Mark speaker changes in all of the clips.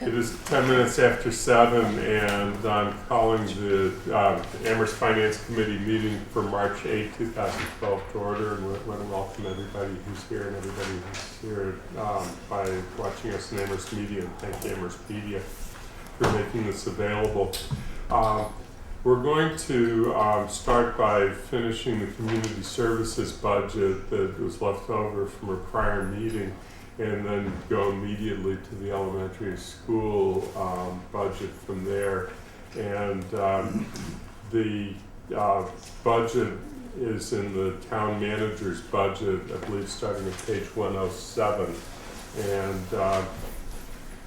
Speaker 1: It is 10 minutes after 7, and I'm calling the Amherst Finance Committee meeting for March 8, 2012 to order, and want to welcome everybody who's here and everybody who's here by watching us in Amherst Media, and thank you Amherst Media for making this available. We're going to start by finishing the community services budget that was left over from a prior meeting, and then go immediately to the elementary school budget from there. And the budget is in the town manager's budget, I believe starting at page 107, and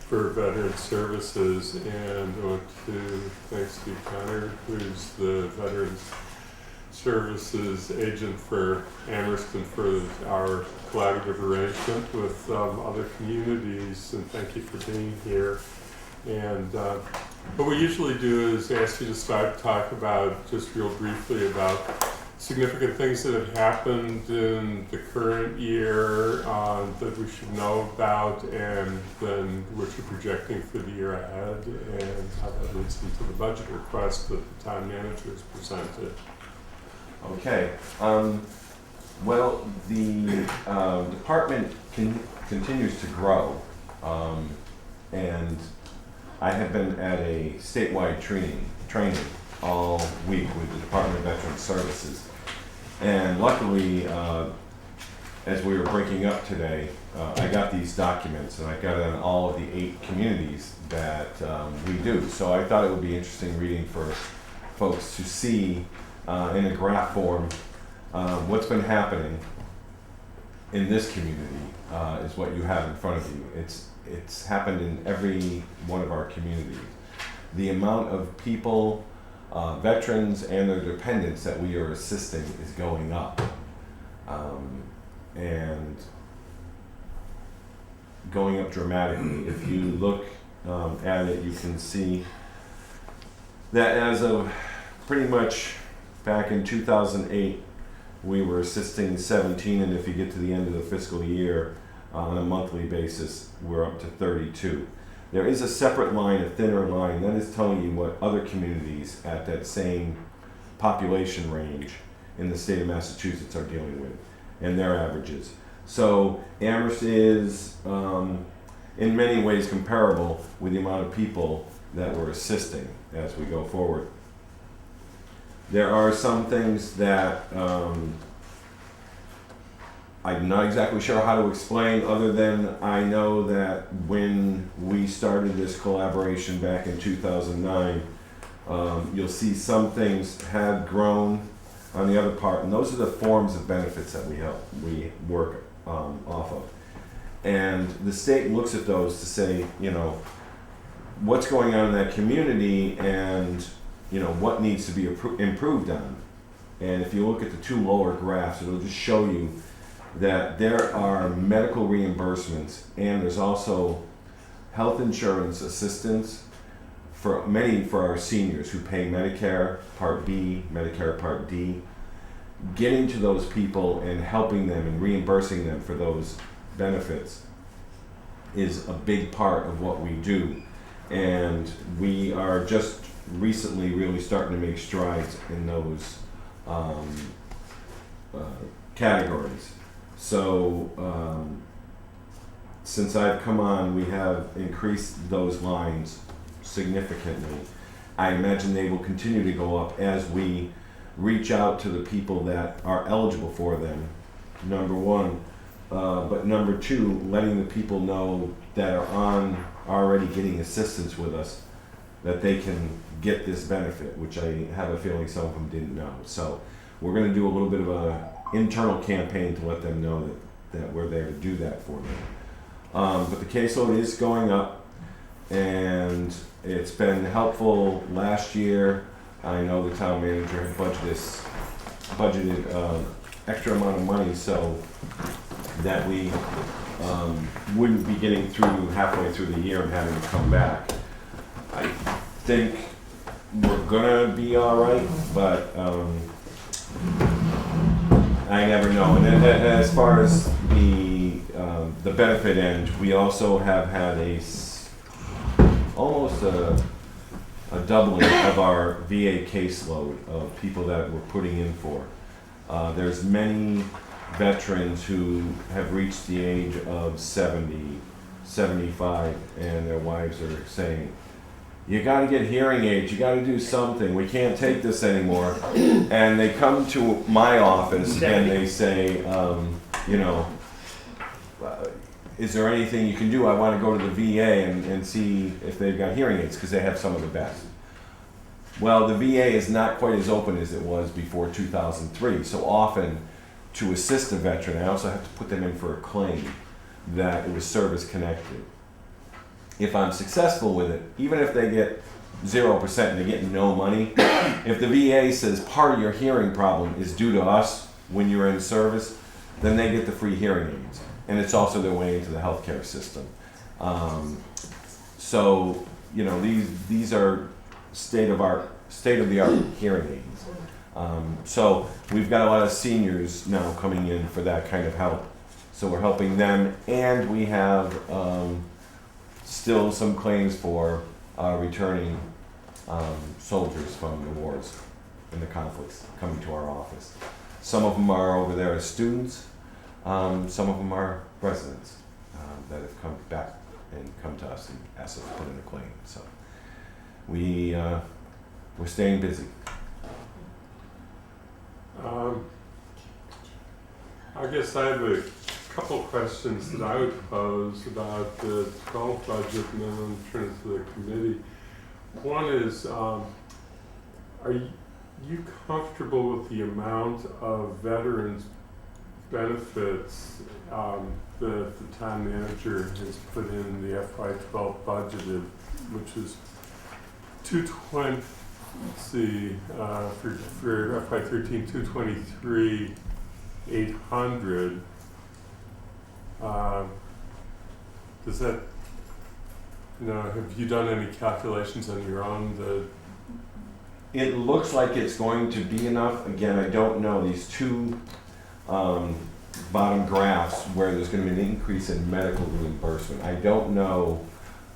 Speaker 1: for veteran services. And I want to thank Steve Connor, who's the Veterans Services agent for Amherst and for our collaborative arrangement with other communities, and thank you for being here. And what we usually do is ask you to start to talk about, just real briefly, about significant things that have happened in the current year that we should know about, and then what you're projecting for the year ahead, and how that leads into the budget request that the town manager has presented.
Speaker 2: Okay. Well, the department continues to grow, and I have been at a statewide training all week with the Department of Veteran Services. And luckily, as we were breaking up today, I got these documents, and I got it on all of the 8 communities that we do. So I thought it would be interesting reading for folks to see in a graph form what's been happening in this community is what you have in front of you. It's happened in every one of our communities. The amount of people, veterans and their dependents that we are assisting is going up, and going up dramatically. If you look at it, you can see that as of pretty much back in 2008, we were assisting 17, and if you get to the end of the fiscal year, on a monthly basis, we're up to 32. There is a separate line, a thinner line, that is telling you what other communities at that same population range in the state of Massachusetts are dealing with, and their averages. So Amherst is, in many ways, comparable with the amount of people that we're assisting as we go forward. There are some things that I'm not exactly sure how to explain, other than I know that when we started this collaboration back in 2009, you'll see some things had grown on the other part, and those are the forms of benefits that we work off of. And the state looks at those to say, you know, what's going on in that community, and you know, what needs to be improved on. And if you look at the 2 lower graphs, it'll just show you that there are medical reimbursements, and there's also health insurance assistance for our seniors who pay Medicare Part B, Medicare Part D. Getting to those people and helping them and reimbursing them for those benefits is a big part of what we do. And we are just recently really starting to make strides in those categories. So since I've come on, we have increased those lines significantly. I imagine they will continue to go up as we reach out to the people that are eligible for them, number one. But number 2, letting the people know that are already getting assistance with us, that they can get this benefit, which I have a feeling some of them didn't know. So we're going to do a little bit of a internal campaign to let them know that we're there to do that for them. But the caseload is going up, and it's been helpful. Last year, I know the town manager had budgeted extra amount of money so that we wouldn't be getting through halfway through the year and having to come back. I think we're gonna be all right, but I never know. And then as far as the benefit end, we also have had almost a doubling of our VA caseload of people that we're putting in for. There's many veterans who have reached the age of 70, 75, and their wives are saying, you gotta get hearing aids, you gotta do something, we can't take this anymore. And they come to my office and they say, you know, is there anything you can do? I wanna go to the VA and see if they've got hearing aids, because they have some of the best. Well, the VA is not quite as open as it was before 2003, so often to assist a veteran, I also have to put them in for a claim that it was service connected. If I'm successful with it, even if they get 0% and they get no money, if the VA says part of your hearing problem is due to us when you're in service, then they get the free hearing aids. And it's also their way into the healthcare system. So, you know, these are state of the art hearing aids. So we've got a lot of seniors now coming in for that kind of help. So we're helping them, and we have still some claims for returning soldiers from the wars and the conflicts coming to our office. Some of them are over there as students, some of them are residents that have come back and come to us and asked us to put in a claim. So we're staying busy.
Speaker 1: I guess I have a couple questions that I would pose about the 12 budget and then I'll turn it to the committee. One is, are you comfortable with the amount of veterans benefits that the town manager has put in the FY12 budgeted, which is 220, let's see, for FY13, 223, 800. Does that, you know, have you done any calculations on your own?
Speaker 2: It looks like it's going to be enough. Again, I don't know. These two bottom graphs where there's going to be an increase in medical reimbursement. I don't know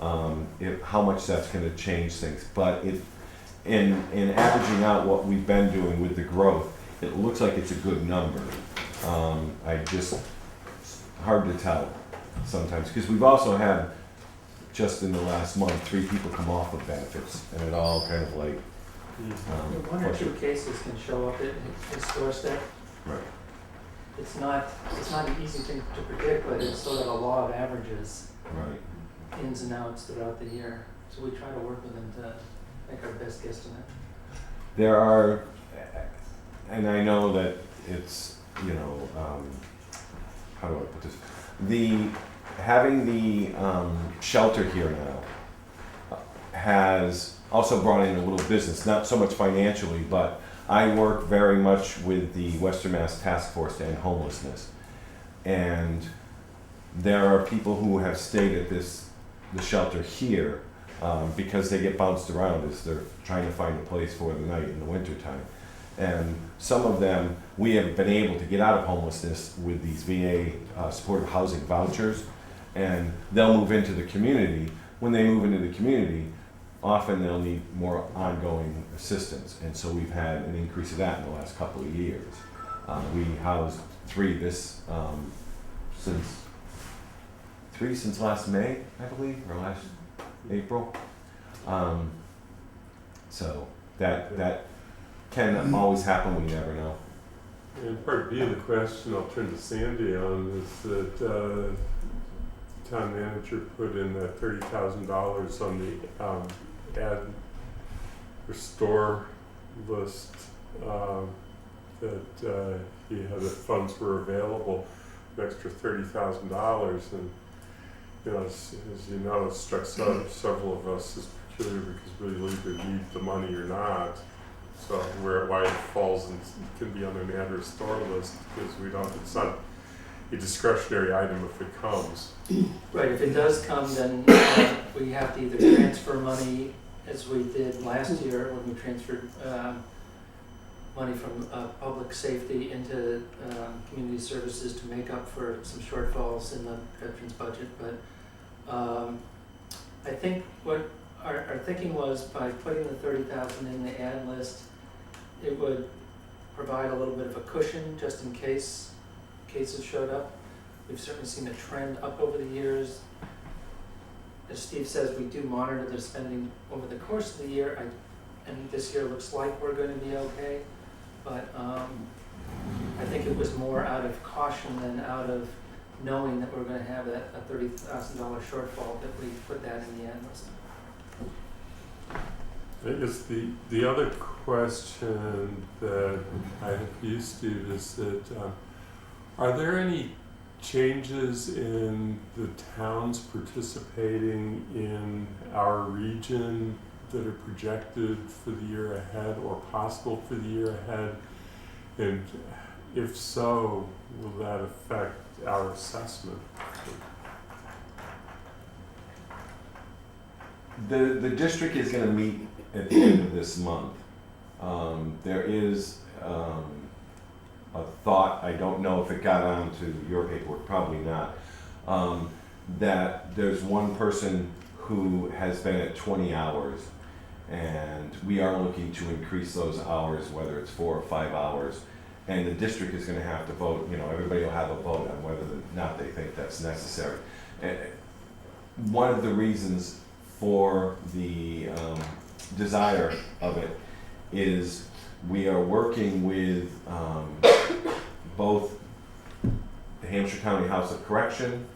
Speaker 2: how much that's going to change things, but in averaging out what we've been doing with the growth, it looks like it's a good number. It's hard to tell sometimes, because we've also had, just in the last month, 3 people come off of benefits, and it all kind of like
Speaker 3: one or two cases can show up at his doorstep.
Speaker 2: Right.
Speaker 3: It's not an easy thing to predict, but it's sort of a law of averages,
Speaker 2: Right.
Speaker 3: ins and outs throughout the year. So we try to work with them to make our best guesstimate.
Speaker 2: There are, and I know that it's, you know, how do I put this? Having the shelter here now has also brought in a little business, not so much financially, but I work very much with the Western Mass Task Force to End Homelessness. And there are people who have stayed at the shelter here because they get bounced around as they're trying to find a place for the night in the wintertime. And some of them, we have been able to get out of homelessness with these VA supportive housing vouchers, and they'll move into the community. When they move into the community, often they'll need more ongoing assistance, and so we've had an increase of that in the last couple of years. We housed 3 since last May, I believe, or last April. So that can always happen, we never know.
Speaker 1: And part B of the question I'll turn to Sandy on is that the town manager put in that $30,000 on the ad restore list that he had, the funds were available, an extra $30,000, and you know, as you know, it struck several of us as peculiar because we either need the money or not. So why it falls and can be on an ad restore list, because it's not a discretionary item if it comes.
Speaker 3: Right, if it does come, then we have to either transfer money, as we did last year when we transferred money from public safety into community services to make up for some shortfalls in the veterans budget. But I think what our thinking was by putting the 30,000 in the ad list, it would provide a little bit of a cushion just in case cases showed up. We've certainly seen a trend up over the years. As Steve says, we do monitor the spending over the course of the year, and this year looks like we're going to be okay. But I think it was more out of caution than out of knowing that we're going to have a $30,000 shortfall that we put that in the ad list.
Speaker 1: I guess the other question that I have used to is that are there any changes in the towns participating in our region that are projected for the year ahead or possible for the year ahead? And if so, will that affect our assessment?
Speaker 2: The district is going to meet at the end of this month. There is a thought, I don't know if it got onto your paperwork, probably not, that there's one person who has been at 20 hours, and we are looking to increase those hours, whether it's 4 or 5 hours, and the district is going to have to vote. Everybody will have a vote on whether or not they think that's necessary. And one of the reasons for the desire of it is we are working with both the Hampshire County House of Correction,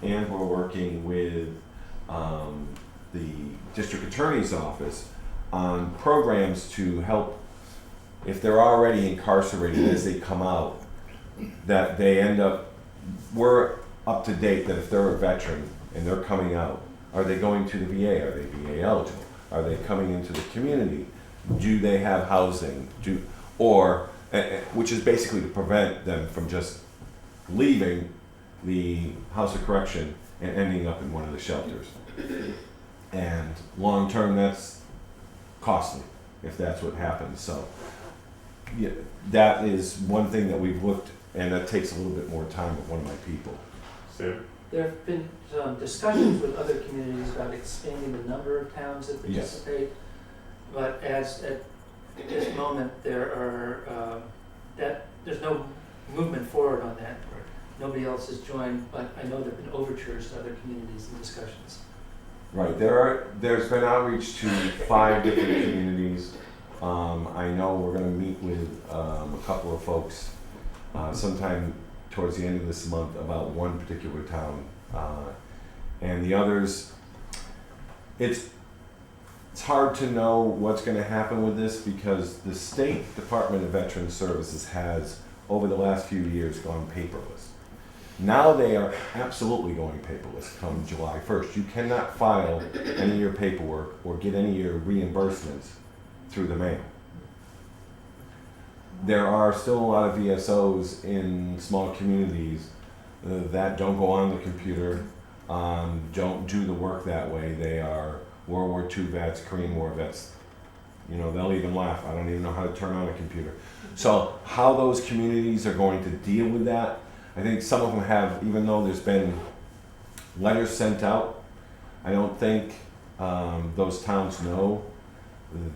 Speaker 2: and we're working with the District Attorney's Office on programs to help, if they're already incarcerated as they come out, that they end up, we're up to date that if they're a veteran and they're coming out, are they going to the VA? Are they VA eligible? Are they coming into the community? Do they have housing? Which is basically to prevent them from just leaving the House of Correction and ending up in one of the shelters. And long term, that's costly if that's what happens. So yeah, that is one thing that we've looked, and that takes a little bit more time with one of my people.
Speaker 1: Sam?
Speaker 3: There have been some discussions with other communities about expanding the number of towns that participate, but as at this moment there's no movement forward on that. Nobody else has joined, but I know there have been overtures to other communities and discussions.
Speaker 2: Right, there's been outreach to 5 different communities. I know we're going to meet with a couple of folks sometime towards the end of this month about one particular town, and the others. It's hard to know what's going to happen with this because the State Department of Veterans Services has, over the last few years, gone paperless. Now they are absolutely going paperless come July 1st. You cannot file any of your paperwork or get any of your reimbursements through the mail. There are still a lot of VSOs in small communities that don't go on the computer, don't do the work that way. They are World War II vets, Korean War vets. They'll even laugh. I don't even know how to turn on a computer. So how those communities are going to deal with that, I think some of them have, even though there's been letters sent out, I don't think those towns know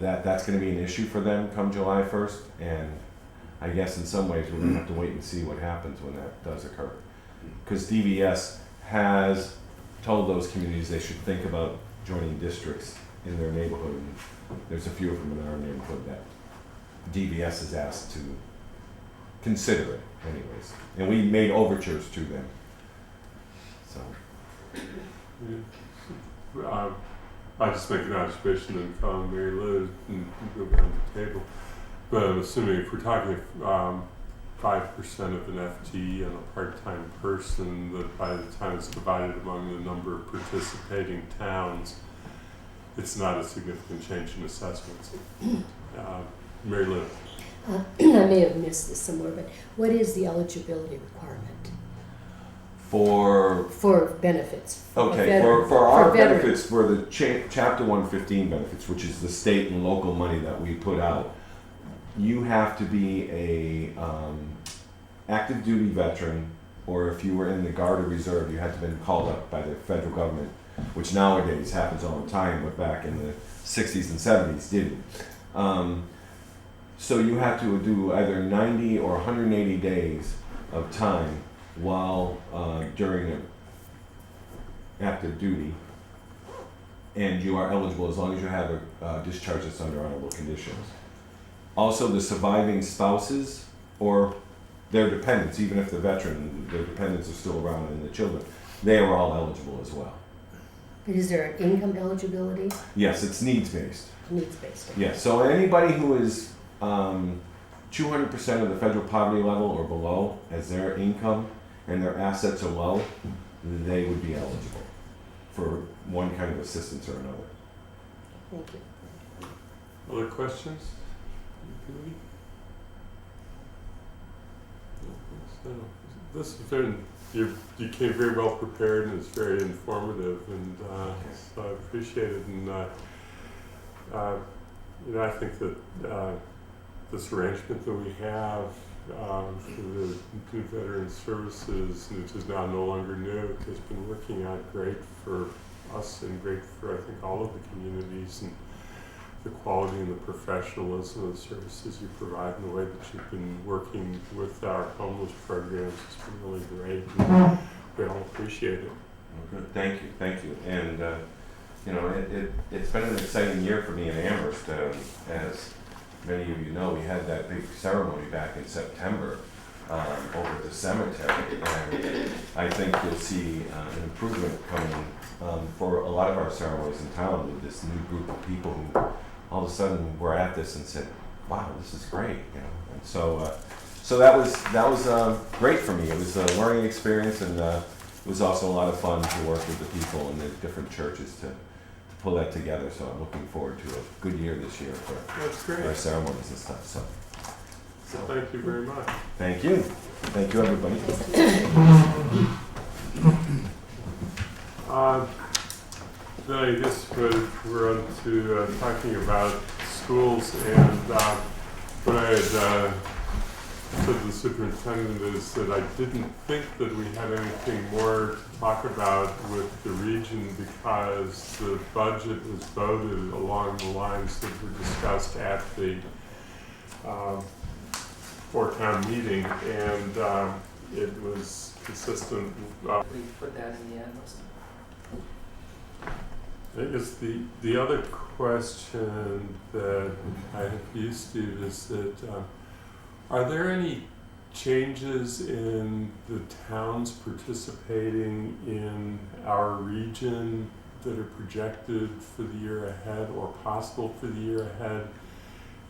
Speaker 2: that that's going to be an issue for them come July 1st. And I guess in some ways we're going to have to wait and see what happens when that does occur. Because DVS has told those communities they should think about joining districts in their neighborhood. And there's a few of them in our neighborhood that DVS is asked to consider it anyways. And we made overtures to them. So.
Speaker 1: Yeah. I just make an observation and call Mary Liz and go around the table. But I'm assuming if we're talking 5% of an FTE on a part-time person, that by the time it's divided among the number of participating towns, it's not a significant change in assessments. Mary Liz.
Speaker 4: I may have missed this somewhere, but what is the eligibility requirement for benefits?
Speaker 2: Okay, for our
Speaker 4: veterans.
Speaker 2: benefits, for the Chapter 115 benefits, which is the state and local money that we put out, you have to be a active duty veteran, or if you were in the Guard or Reserve, you had to have been called up by the federal government which nowadays happens all the time, but back in the 60s and 70s didn't. So you have to do either 90 or 180 days of time while during active duty, and you are eligible as long as you have a discharge that's under honorable conditions. Also, the surviving spouses or their dependents, even if the veteran, their dependents are still around and the children, they are all eligible as well.
Speaker 4: But is there an income eligibility?
Speaker 2: Yes, it's needs-based.
Speaker 4: Needs-based.
Speaker 2: Yes, so anybody who is 200% of the federal poverty level or below, as their income and their assets are low, they would be eligible for one kind of assistance or another.
Speaker 4: Thank you.
Speaker 1: Other questions? So, this has been, you came very well prepared and it's very informative, and so I appreciate it. And I think that this arrangement that we have for the new veteran services, which is now no longer new, has been working out great for us and great for, I think, all of the communities, and the quality and the professionalism of the services you provide and the way that you've been working with our homeless programs has been really great. And we all appreciate it.
Speaker 2: Good. Thank you. And it's been an exciting year for me in Amherst. As many of you know, we had that big ceremony back in September over at the cemetery, and I think you'll see an improvement coming for a lot of our ceremonies in town with this new group of people who all of a sudden were at this and said, "Wow, this is great!" And so that was great for me. It was a learning experience, and it was also a lot of fun to work with the people in the different churches to pull that together. So I'm looking forward to a good year this year for
Speaker 1: That's great.
Speaker 2: our ceremonies and stuff. So
Speaker 1: Thank you very much.
Speaker 2: thank you, everybody.
Speaker 1: Then I guess we're on to talking about schools, and what I had said to the superintendent is that I didn't think that we had anything more to talk about with the region, because the budget was voted along the lines that were discussed at the four-town meeting, and it was consistent.
Speaker 3: We put that in the end, wasn't it?
Speaker 1: I guess the other question that I have used to is that are there any changes in the towns participating in our region that are projected for the year ahead or possible for the year ahead?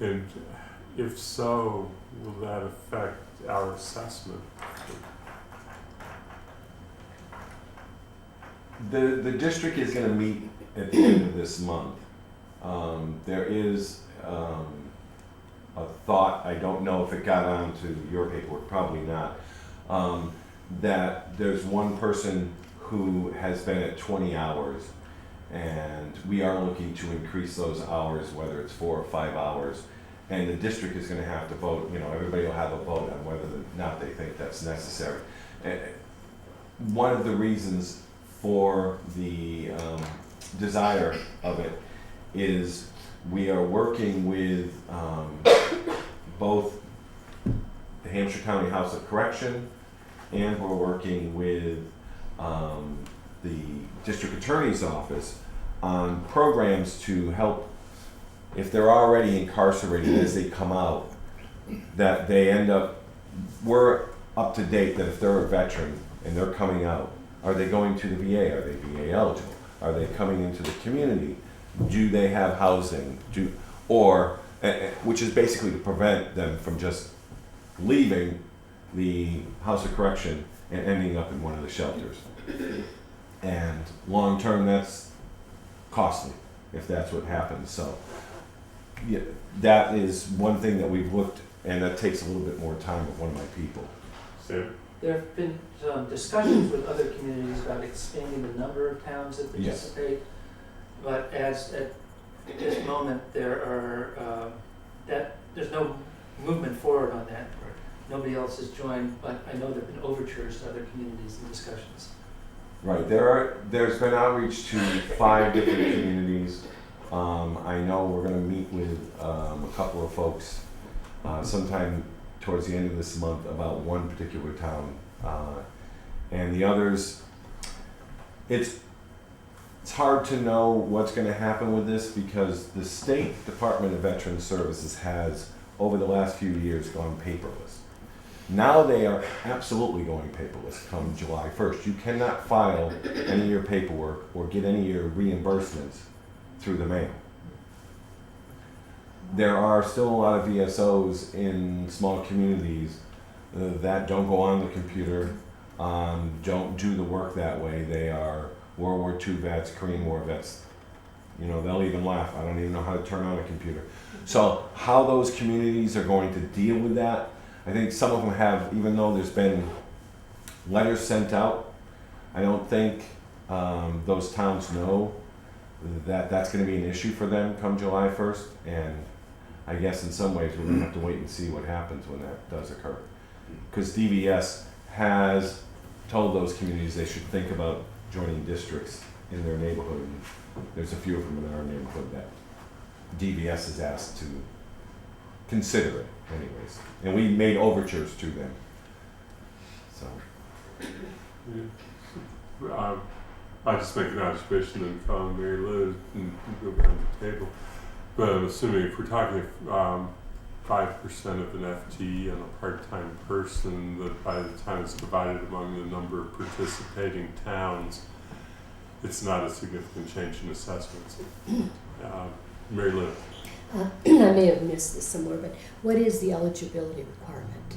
Speaker 1: And if so, will that affect our assessment?
Speaker 2: The district is going to meet at the end of this month. There is a thought, I don't know if it got onto your paperwork, probably not, that there's one person who has been at 20 hours, and we are looking to increase those hours, whether it's 4 or 5 hours, and the district is going to have to vote. Everybody will have a vote on whether or not they think that's necessary. One of the reasons for the desire of it is we are working with both the Hampshire County House of Correction, and we're working with the District Attorney's Office on programs to help, if they're already incarcerated, as they come out, that they end up, we're up to date that if they're a veteran and they're coming out, are they going to the VA? Are they VA eligible? Are they coming into the community? Do they have housing? Which is basically to prevent them from just leaving the House of Correction and ending up in one of the shelters. And long term, that's costly if that's what happens. So yeah, that is one thing that we've looked, and that takes a little bit more time with one of my people.
Speaker 1: Sam?
Speaker 3: There have been some discussions with other communities about expanding the number of towns that participate, but as at this moment there's no movement forward on that. Nobody else has joined, but I know there have been overtures to other communities and discussions.
Speaker 2: Right, there's been outreach to 5 different communities. I know we're gonna meet with a couple of folks sometime towards the end of this month about one particular town. And the others, it's hard to know what's gonna happen with this because the State Department of Veterans Services has, over the last few years, gone paperless. Now they are absolutely going paperless come July 1st. You cannot file any of your paperwork or get any of your reimbursements through the mail. There are still a lot of VSOs in small communities that don't go on the computer, don't do the work that way. They are World War II vets, Korean War vets. You know, they'll even laugh. I don't even know how to turn on a computer. So how those communities are going to deal with that, I think some of them have, even though there's been letters sent out, I don't think those towns know that that's going to be an issue for them come July 1st. And I guess in some ways we're going to have to wait and see what happens when that does occur. Because DVS has told those communities they should think about joining districts in their neighborhood. And there's a few of them in our neighborhood that DVS is asked to consider it anyways. And we made overtures to them. So.
Speaker 1: Yeah. I just make an observation and call Mary Liz and go around the table. But I'm assuming if we're talking 5% of an FTE on a part-time person, that by the time it's divided among the number of participating towns, it's not a significant change in assessments. Mary Liz.
Speaker 4: I may have missed this somewhere, but what is the eligibility requirement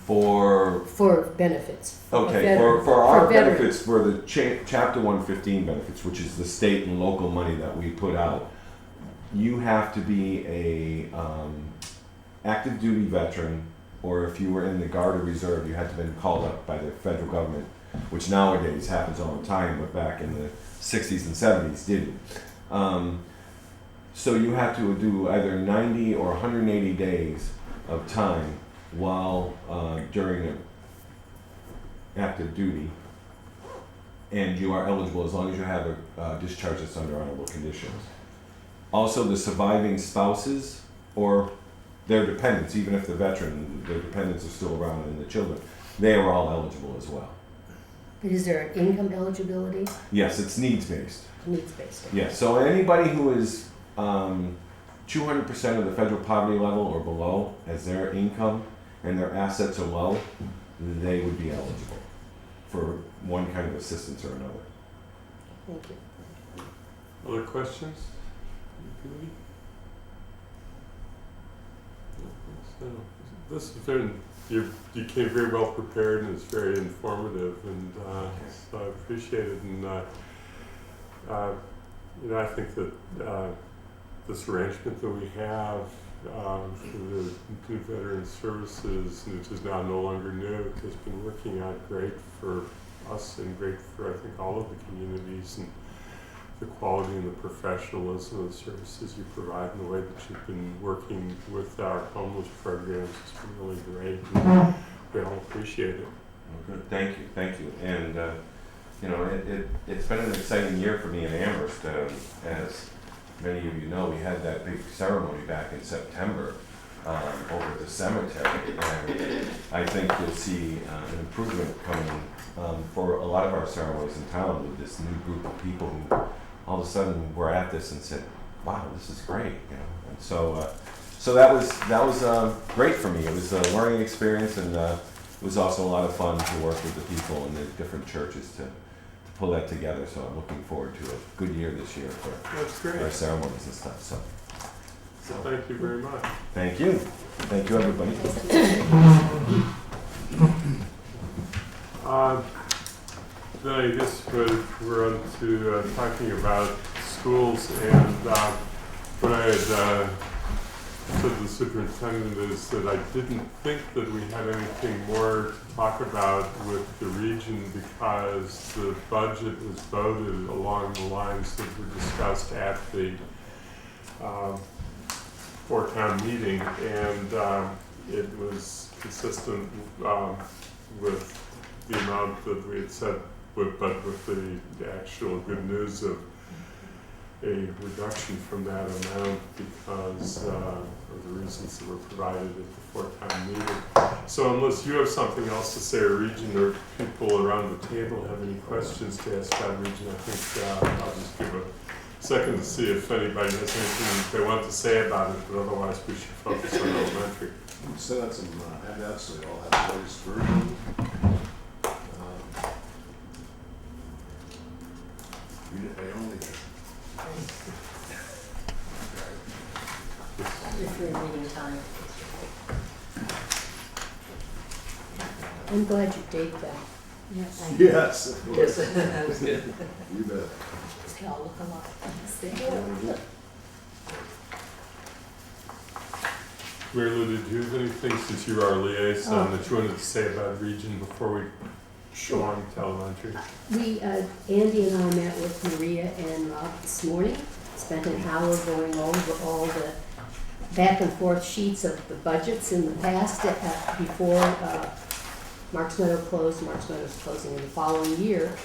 Speaker 4: for benefits?
Speaker 2: Okay, for our
Speaker 4: veterans.
Speaker 2: benefits, for the Chapter 115 benefits, which is the state and local money that we put out, you have to be a active duty veteran, or if you were in the Guard or Reserve, you had to have been called up by the federal government, which nowadays happens all the time, but back in the 60s and 70s didn't. So you have to do either 90 or 180 days of time while during active duty, and you are eligible as long as you have a discharge that's under honorable conditions. Also, the surviving spouses or their dependents, even if the veteran, their dependents are still around and the children, they are all eligible as well.
Speaker 4: But is there an income eligibility?
Speaker 2: Yes, it's needs-based.
Speaker 4: Needs-based.
Speaker 2: Yes, so anybody who is 200% of the federal poverty level or below as their income and their assets are low, they would be eligible for one kind of assistance or another.
Speaker 4: Thank you.
Speaker 1: Other questions? So, this has been, you came very well prepared and it's very informative, and so I appreciate it. And you know, I think that this arrangement that we have for the new Veterans Services, which is now no longer new, has been working out great for us and great for, I think, all of the communities, and the quality and the professionalism of the services you provide and the way that you've been working with our homeless programs has been really great. And we all appreciate it.
Speaker 2: Well, good. Thank you. And you know, it's been an exciting year for me in Amherst. As many of you know, we had that big ceremony back in September over at the cemetery, and I think you'll see an improvement coming for a lot of our ceremonies in town with this new group of people who all of a sudden were at this and said, "Wow, this is great," you know. And so that was great for me. It was a learning experience, and it was also a lot of fun to work with the people in the different churches to pull that together. So I'm looking forward to a good year this year for
Speaker 1: That's great.
Speaker 2: our ceremonies and stuff. So
Speaker 1: Thank you very much.
Speaker 2: thank you, everybody.
Speaker 1: Then I guess we're on to talking about schools, and what I had said to the superintendent is that I didn't think that we had anything more to talk about with the region because the budget was voted along the lines that were discussed at the four-town meeting, and it was consistent with the amount that we had said but with the actual good news of a reduction from that amount because of the reasons that were provided at the four-time meeting. So unless you have something else to say, or Region, or people around the table have any questions to ask about Region, I think I'll just give a second to see if anybody has anything they want to say about it, but otherwise we should focus on elementary.
Speaker 5: We sent out some handouts, so you all have the latest version. Read it, I only.
Speaker 6: If you're in reading time.
Speaker 4: I'm glad you date that.
Speaker 6: Yes.
Speaker 5: Yes, of
Speaker 3: Yes,
Speaker 5: course.
Speaker 3: that was good.
Speaker 5: You bet.
Speaker 6: They all look alike.
Speaker 1: Mary Lou, did you have anything, since you are our liaison, that you wanted to say about Region before we go on to elementary?
Speaker 4: We, Andy and I met with Maria and Rob this morning, spent an hour going over all the back and forth sheets of the budgets in the past before Marks Meadow closed. Marks Meadow's closing in the following year,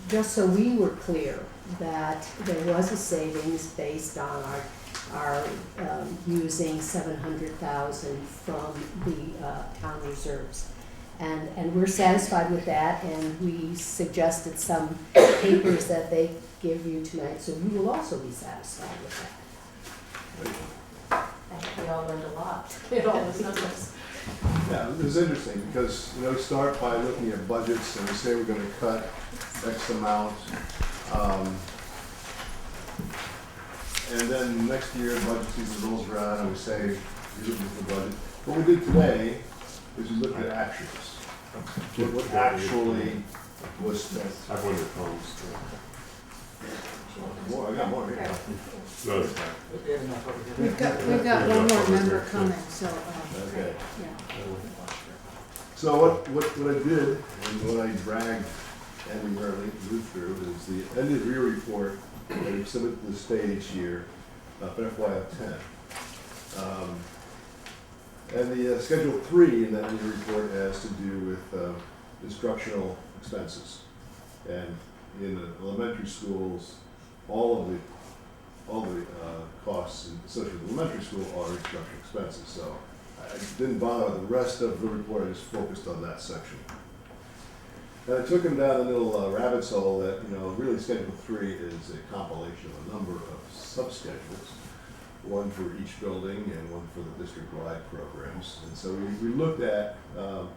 Speaker 4: just so we were clear that there was a savings based on our using $700,000 from the town reserves. And we're satisfied with that, and we suggested some papers that they give you tonight, so you will also be satisfied with that.
Speaker 6: I think we all learned a lot in all those numbers.
Speaker 5: Yeah, it was interesting because, you know, we start by looking at budgets and we say we're gonna cut X amount. And then next year, budget season rolls around and we say, you're looking for the budget. What we did today is we looked at actuals. What actually was spent.
Speaker 1: I have one at home still.
Speaker 5: More, I got more here.
Speaker 1: No, it's fine.
Speaker 3: We have enough over here.
Speaker 7: We've got one more member coming, so,
Speaker 5: Okay.
Speaker 7: yeah.
Speaker 5: So what I did, and what I dragged Andy Lou through, is the end of year report that we submit to the state each year for FY10. And the Schedule 3 in that end of year report has to do with instructional expenses. And in the elementary schools, all the costs associated with elementary school are instructional expenses. So I didn't bother with the rest of the report, I just focused on that section. And I took him down a little rabbit's hole that, you know, really Schedule 3 is a compilation of a number of subschedules, one for each building and one for the district-wide programs. And so we looked at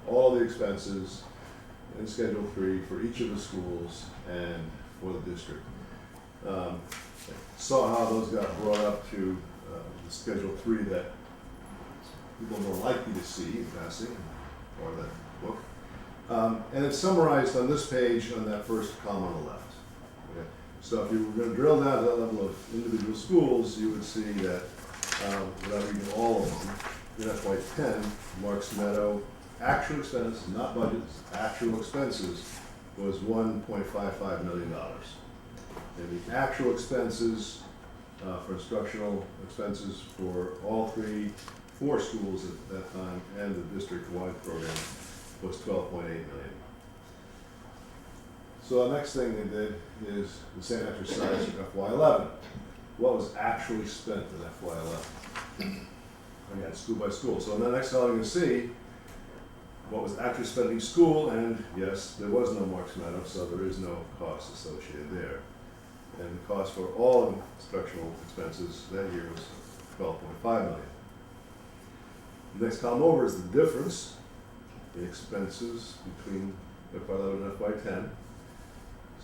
Speaker 5: all the expenses in Schedule 3 for each of the schools and for the district. Saw how those got brought up to the Schedule 3 that people are more likely to see in passing, or that book. And it's summarized on this page on that first column on the left. Okay? So if you were going to drill down to that level of individual schools, you would see that, without reading all of them, in FY10, Marks Meadow, actual expenses, not budgets, actual expenses, was $1.55 million. And the actual expenses for instructional expenses for all four schools at that time and the district-wide program was $12.8 million. So the next thing they did is the same exercise for FY11. What was actually spent in FY11? Again, school by school. So in the next column you can see what was actually spent in school, and yes, there was no Marks Meadow, so there is no cost associated there. And the cost for all instructional expenses that year was $12.5 million. The next column over is the difference in expenses between FY11 and FY10.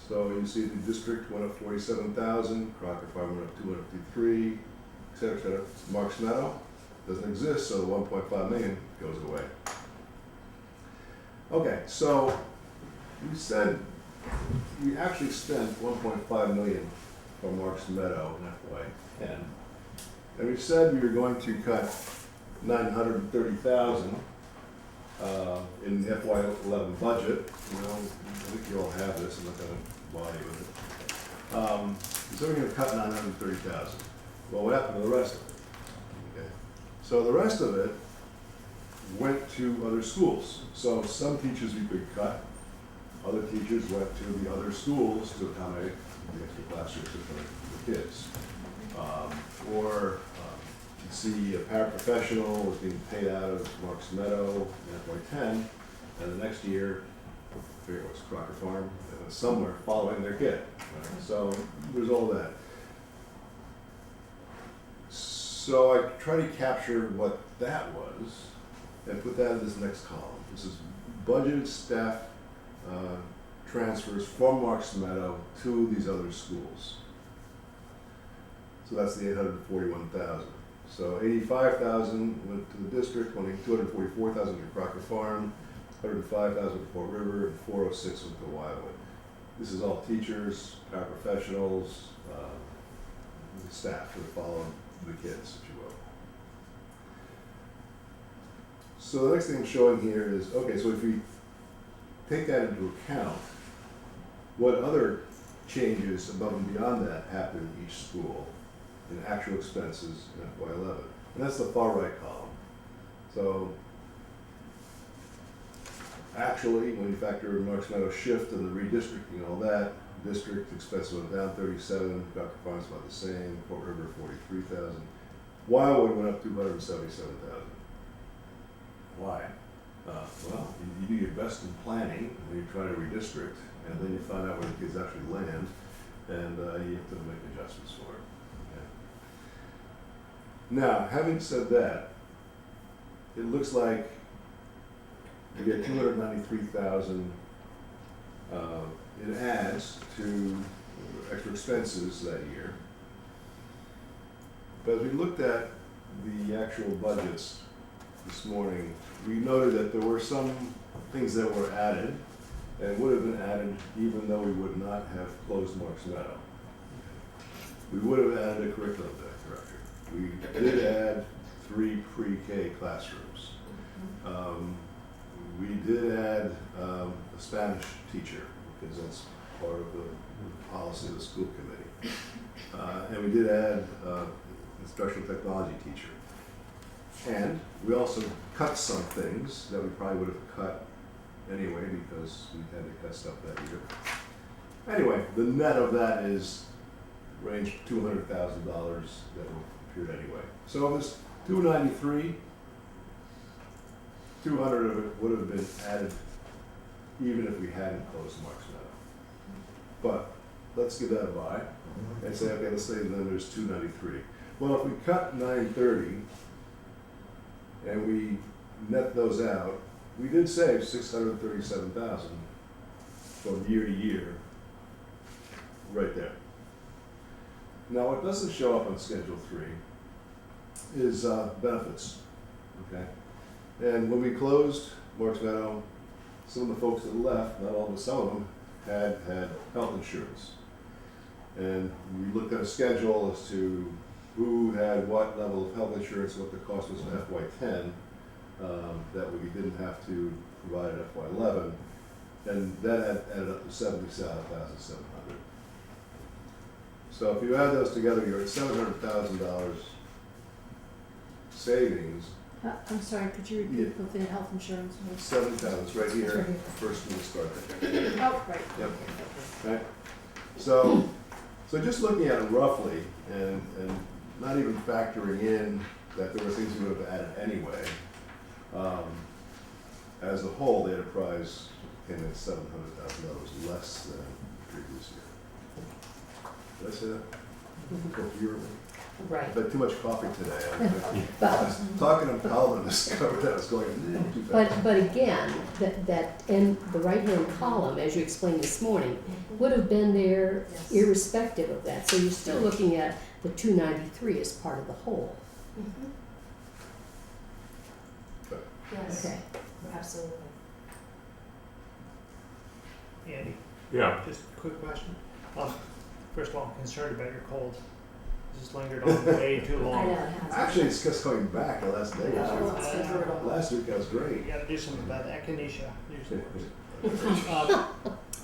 Speaker 5: So you see the district went up 47,000, Crockett Farm went up 253, et cetera, et cetera. Marks Meadow doesn't exist, so the 1.5 million goes away. Okay, so we said we actually spent 1.5 million for Marks Meadow in FY10. And we said we were going to cut 930,000 in the FY11 budget. You know, I think you all have this, I'm not going to bother you with it. So we're going to cut 930,000. Well, what happened to the rest of it? Okay. So the rest of it went to other schools. So some teachers we could cut, other teachers went to the other schools to accommodate the extra classrooms for the kids. Or you see a paraprofessional was being paid out of Marks Meadow in FY10, and the next year, I forget what's Crocker Farm, somewhere following their kid. Right? So there's all that. So I try to capture what that was and put that in this next column. This is budgeted staff transfers from Marks Meadow to these other schools. So that's the 841,000. So 85,000 went to the district, 244,000 to Crocker Farm, 105,000 to Fort River, and 406 went to Wildwood. This is all teachers, paraprofessionals, staff that follow the kids, if you will. So the next thing I'm showing here is, okay, so if we take that into account, what other changes above and beyond that happen in each school in actual expenses in FY11? And that's the far right column. So actually, when you factor in Marks Meadow shift and the redistricting and all that, district expenses went down 37, Dr. Farms about the same, Fort River 43,000. Wildwood went up 277,000. Why? Well, you do your best in planning, and you try to redistrict, and then you find out where the kids actually land, and you have to make adjustments for it. Okay. Now, having said that, it looks like you get 293,000 in adds to extra expenses that year. But as we looked at the actual budgets this morning, we noted that there were some things that were added and would have been added even though we would not have closed Marks Meadow. We would have added a curriculum director. We did add 3 pre-K classrooms. We did add a Spanish teacher because that's part of the policy of the school committee. And we did add an instructional technology teacher. And we also cut some things that we probably would have cut anyway because we had to cut stuff that year. Anyway, the net of that is range $200,000 that appeared anyway. So of this 293, 200 of it would have been added even if we hadn't closed Marks Meadow. But let's give that a buy and say, okay, let's say then there's 293. Well, if we cut 930 and we net those out, we did save 637,000 from year to year, right there. Now, what doesn't show up on Schedule 3 is benefits, okay? And when we closed Marks Meadow, some of the folks that left, not all, but some of them, had health insurance. And we looked at a schedule as to who had what level of health insurance, what the cost was in FY10, that we didn't have to provide in FY11, and that added up to $77,700. So if you add those together, you're at $700,000 savings.
Speaker 7: I'm sorry, could you repeat what the health insurance was?
Speaker 5: 7,000, it's right here,
Speaker 7: Right here.
Speaker 5: first when we start.
Speaker 7: Oh, right.
Speaker 5: Yep. Right? So just looking at it roughly and not even factoring in that there were things we would have added anyway, as a whole, the enterprise came in $700,000 less than the previous year. Did I say that? Coherently?
Speaker 4: Right.
Speaker 5: I've had too much coffee today. I
Speaker 4: But,
Speaker 5: was talking to Paul and discovered that I was going too fast.
Speaker 4: but again, that in the right-hand column, as you explained this morning, would have been there
Speaker 6: Yes.
Speaker 4: irrespective of that. So you're still looking at the 293 as part of the whole.
Speaker 6: Yes,
Speaker 4: Okay.
Speaker 6: absolutely.
Speaker 8: Andy,
Speaker 1: Yeah,
Speaker 8: just a quick question. First of all, I'm concerned about your cold. This has lingered on way too
Speaker 6: I know,
Speaker 8: long.
Speaker 6: it has.
Speaker 5: Actually, it's just coming back the last day or
Speaker 6: Oh, it's
Speaker 5: two.
Speaker 6: been brutal.
Speaker 5: Last week I was great.
Speaker 8: You gotta do something about that. Echinacea. Usually works.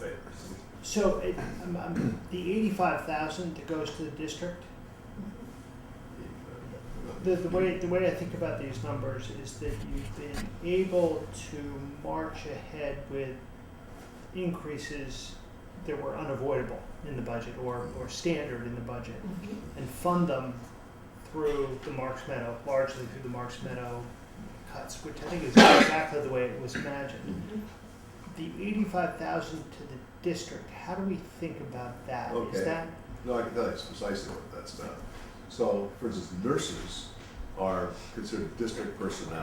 Speaker 5: Right.
Speaker 8: So, the 85,000 that goes to the district, the way I think about these numbers is that you've been able to march ahead with increases that were unavoidable in the budget or standard in the budget
Speaker 6: Mm-hmm.
Speaker 8: and fund them through the Marks Meadow, largely through the Marks Meadow cuts, which I think is exactly the way it was imagined.
Speaker 6: Mm-hmm.
Speaker 8: The 85,000 to the district, how do we think about that?
Speaker 5: Okay.
Speaker 8: Is that,
Speaker 5: No, I can tell you precisely what that's done. So, for instance, nurses are considered district personnel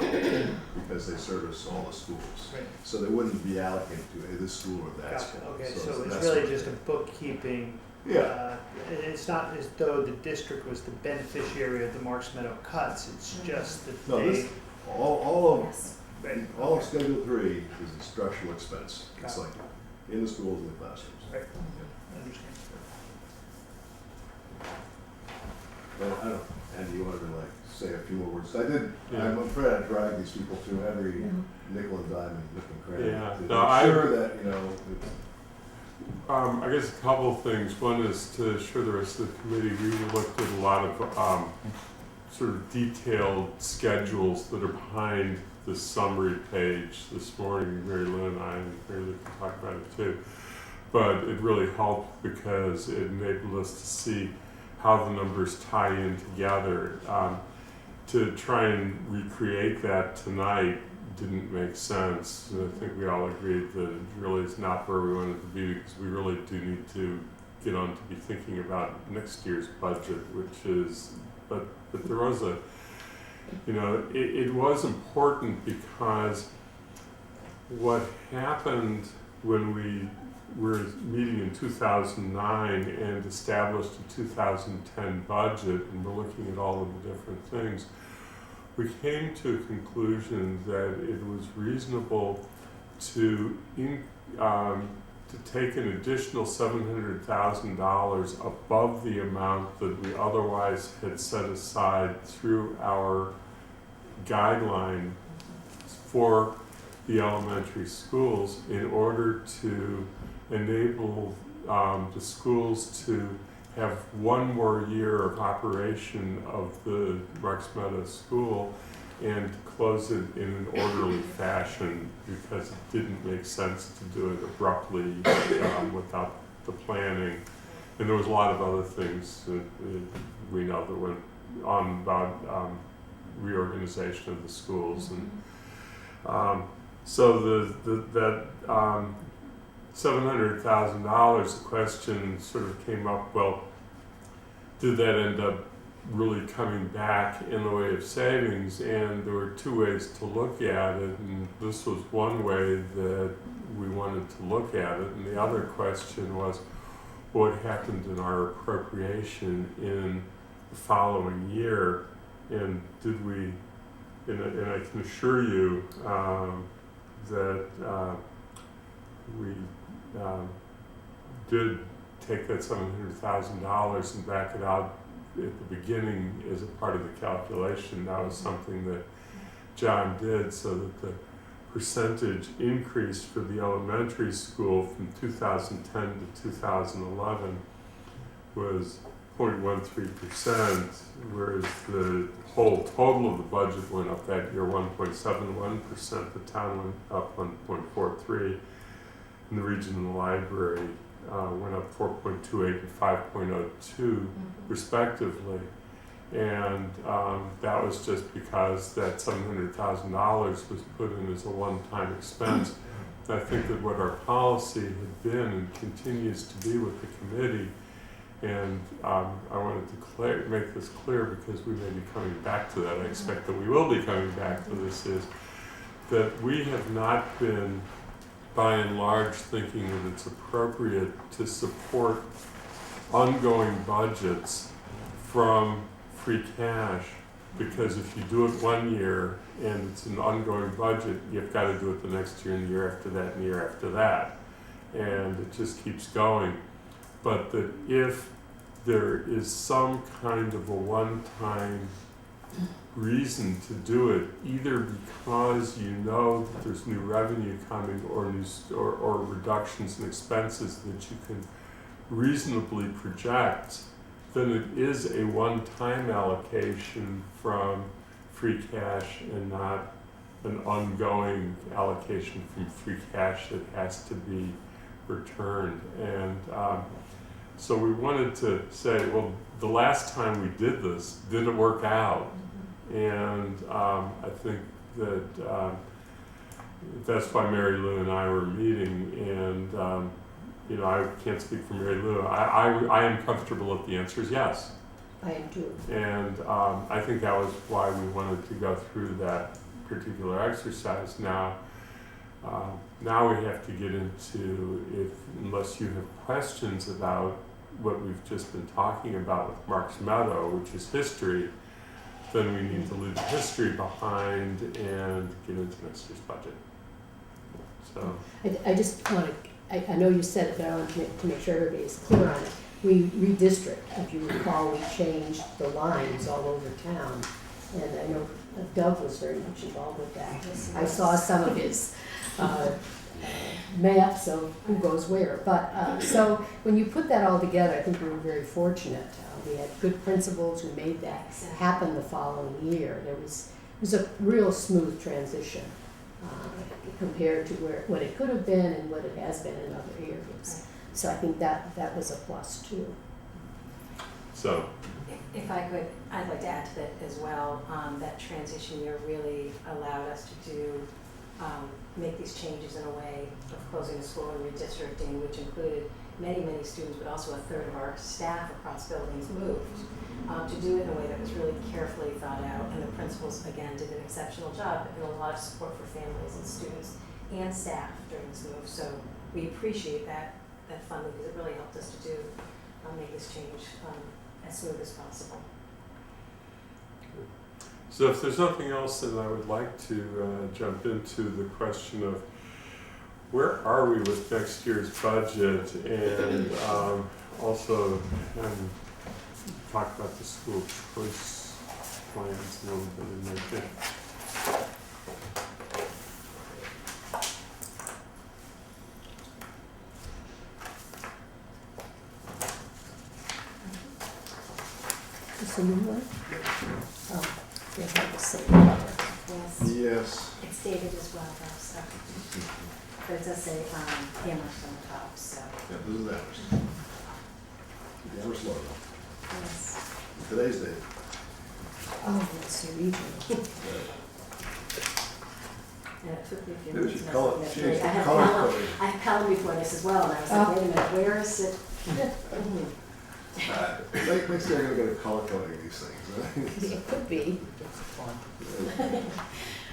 Speaker 5: because they service all the schools.
Speaker 8: right,
Speaker 5: So they wouldn't be allocated to this school or that
Speaker 8: gotcha,
Speaker 5: school.
Speaker 8: okay, so
Speaker 5: that
Speaker 8: it's
Speaker 5: sort
Speaker 8: really
Speaker 5: of
Speaker 8: just a
Speaker 5: thing.
Speaker 8: bookkeeping.
Speaker 5: Yeah,
Speaker 8: It's not as though the district was the beneficiary of the Marks Meadow cuts, it's just that
Speaker 5: no,
Speaker 8: they.
Speaker 5: this, all of,
Speaker 6: Yes.
Speaker 8: Right,
Speaker 5: all of Schedule 3 is instructional expense. It's
Speaker 8: Got
Speaker 5: like in the schools and the classrooms.
Speaker 8: Right. I understand.
Speaker 5: But I don't, Andy, you wanted to like say a few more words?
Speaker 1: Yeah.
Speaker 5: I'm afraid I drag these people through every nickel and dime and nook and cranny
Speaker 1: Yeah.
Speaker 5: to
Speaker 1: No,
Speaker 5: make sure that, you know, it's,
Speaker 1: I guess a couple of things. One is to assure the rest of the committee, we looked at a lot of sort of detailed schedules that are behind the summary page this morning. Mary Lynn and I, and Mary Lynn can talk about it too. But it really helped because it enabled us to see how the numbers tie in together. To try and recreate that tonight didn't make sense. And I think we all agreed that it really is not where we wanted to be because we really do need to get on to be thinking about next year's budget, which is, but there was a, it was important because what happened when we were meeting in 2009 and established a 2010 budget, and we're looking at all of the different things, we came to a conclusion that it was reasonable to take an additional $700,000 above the amount that we otherwise had set aside through our guideline for the elementary schools in order to enable the schools to have one more year of operation of the Marks Meadow School and to close it in an orderly fashion because it didn't make sense to do it abruptly without the planning. And there was a lot of other things that we know that went on about reorganization of the schools. And so that $700,000, the question sort of came up, well, did that end up really coming back in the way of savings? And there were two ways to look at it, and this was one way that we wanted to look at it. And the other question was, what happened in our appropriation in the following year? And did we, and I can assure you that we did take that $700,000 and back it out at the beginning as a part of the calculation. That was something that John did so that the percentage increase for the elementary school from 2010 to 2011 was 0.13%, whereas the whole total of the budget went up that year 1.71%. The town went up 1.43%, and the regional library went up 4.28 and 5.02 respectively. And that was just because that $700,000 was put in as a one-time expense. I think that what our policy had been and continues to be with the committee, and I wanted to make this clear because we may be coming back to that. I expect that we will be coming back to this, is that we have not been, by and large, thinking that it's appropriate to support ongoing budgets from free cash, because if you do it one year and it's an ongoing budget, you've got to do it the next year and the year after that and the year after that, and it just keeps going. But that if there is some kind of a one-time reason to do it, either because you know that there's new revenue coming or reductions in expenses that you can reasonably project, then it is a one-time allocation from free cash and not an ongoing allocation from free cash that has to be returned. And so we wanted to say, well, the last time we did this didn't work out. And I think that that's why Mary Lou and I were meeting. And, you know, I can't speak for Mary Lou. I am comfortable if the answer is yes.
Speaker 4: I am too.
Speaker 1: And I think that was why we wanted to go through that particular exercise. Now we have to get into, unless you have questions about what we've just been talking about with Marks Meadow, which is history, then we need to leave the history behind and get into next year's budget. So,
Speaker 4: I just want to, I know you said it, but I want to make sure everybody is clear on it. We redistrict, if you recall, we changed the lines all over town. And I know Doug was very much involved with that. I saw some of his maps of who goes where. But so when you put that all together, I think we were very fortunate. We had good principals who made that happen the following year. It was a real smooth transition compared to what it could have been and what it has been in other areas. So I think that was a plus too.
Speaker 1: so
Speaker 6: If I could, I'd like to add to that as well. That transition year really allowed us to make these changes in a way of closing the school and redistricting, which included many students, but also a third of our staff across buildings moved. To do it in a way that was really carefully thought out, and the principals, again, did an exceptional job, and a lot of support for families and students and staff during this move. So we appreciate that funding, because it really helped us to do make this change as smooth as possible.
Speaker 1: So if there's nothing else, then I would like to jump into the question of where are we with next year's budget, and also talk about the school choice plans a little bit in there too.
Speaker 4: Is the new one? Oh, they have the same cover.
Speaker 6: Yes,
Speaker 5: Yes.
Speaker 6: it's dated as well, though, so. But it does say Amherst on the top, so.
Speaker 5: Yeah, this is Amherst. The Amherst logo.
Speaker 6: Yes.
Speaker 5: Today's date.
Speaker 4: Oh, that's the regional.
Speaker 6: And it took me a few
Speaker 5: Maybe we
Speaker 6: minutes.
Speaker 5: should
Speaker 6: and I
Speaker 5: call
Speaker 6: was
Speaker 5: it,
Speaker 6: looking
Speaker 5: change
Speaker 6: at
Speaker 5: the
Speaker 6: I had
Speaker 5: color
Speaker 6: Pelham-
Speaker 5: coding.
Speaker 6: I had Pelham before this as well, and I was like,
Speaker 4: Oh.
Speaker 6: wait a minute, where is it?
Speaker 5: Next year, I'm gonna get a color coding these things.
Speaker 4: It could be.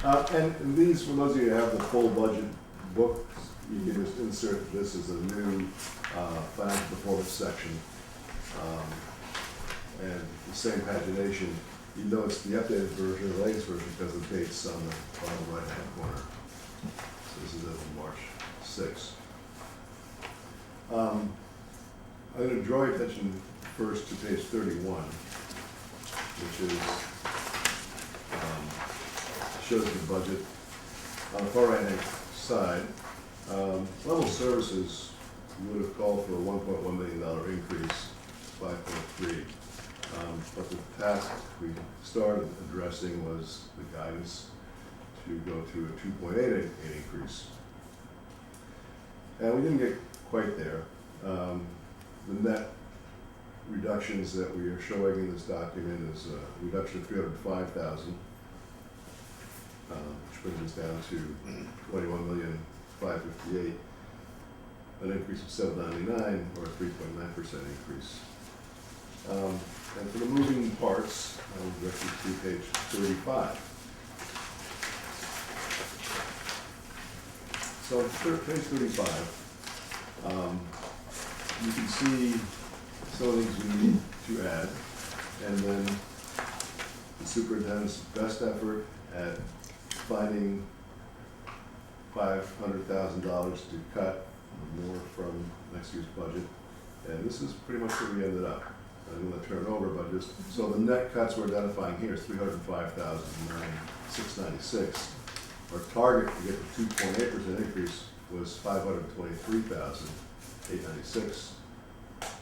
Speaker 5: And these, for those of you who have the full budget book, you can just insert this as a new financial performance section. And the same pagination, you know it's the updated version or the latest version because of the dates on the bottom right-hand corner. So this is as of March 6th. I'm going to draw your attention first to page 31, which is shows the budget. On the far right-hand side, level services would have called for a $1.1 million increase, 5.3. But the task we started addressing was the guidance to go to a 2.88 increase. And we didn't get quite there. The net reductions that we are showing in this document is a reduction of $305,000, which brings us down to $21,558,000, an increase of $799,000 or a 3.9% increase. And for the moving parts, I will direct you to page 35. So page 35, you can see some of the things we need to add, and then the superintendent's best effort at finding $500,000 to cut more from next year's budget, and this is pretty much where we ended up. I'm going to turn it over, but just so the net cuts we're identifying here is $305,696. Our target to get the 2.8% increase was $523,896.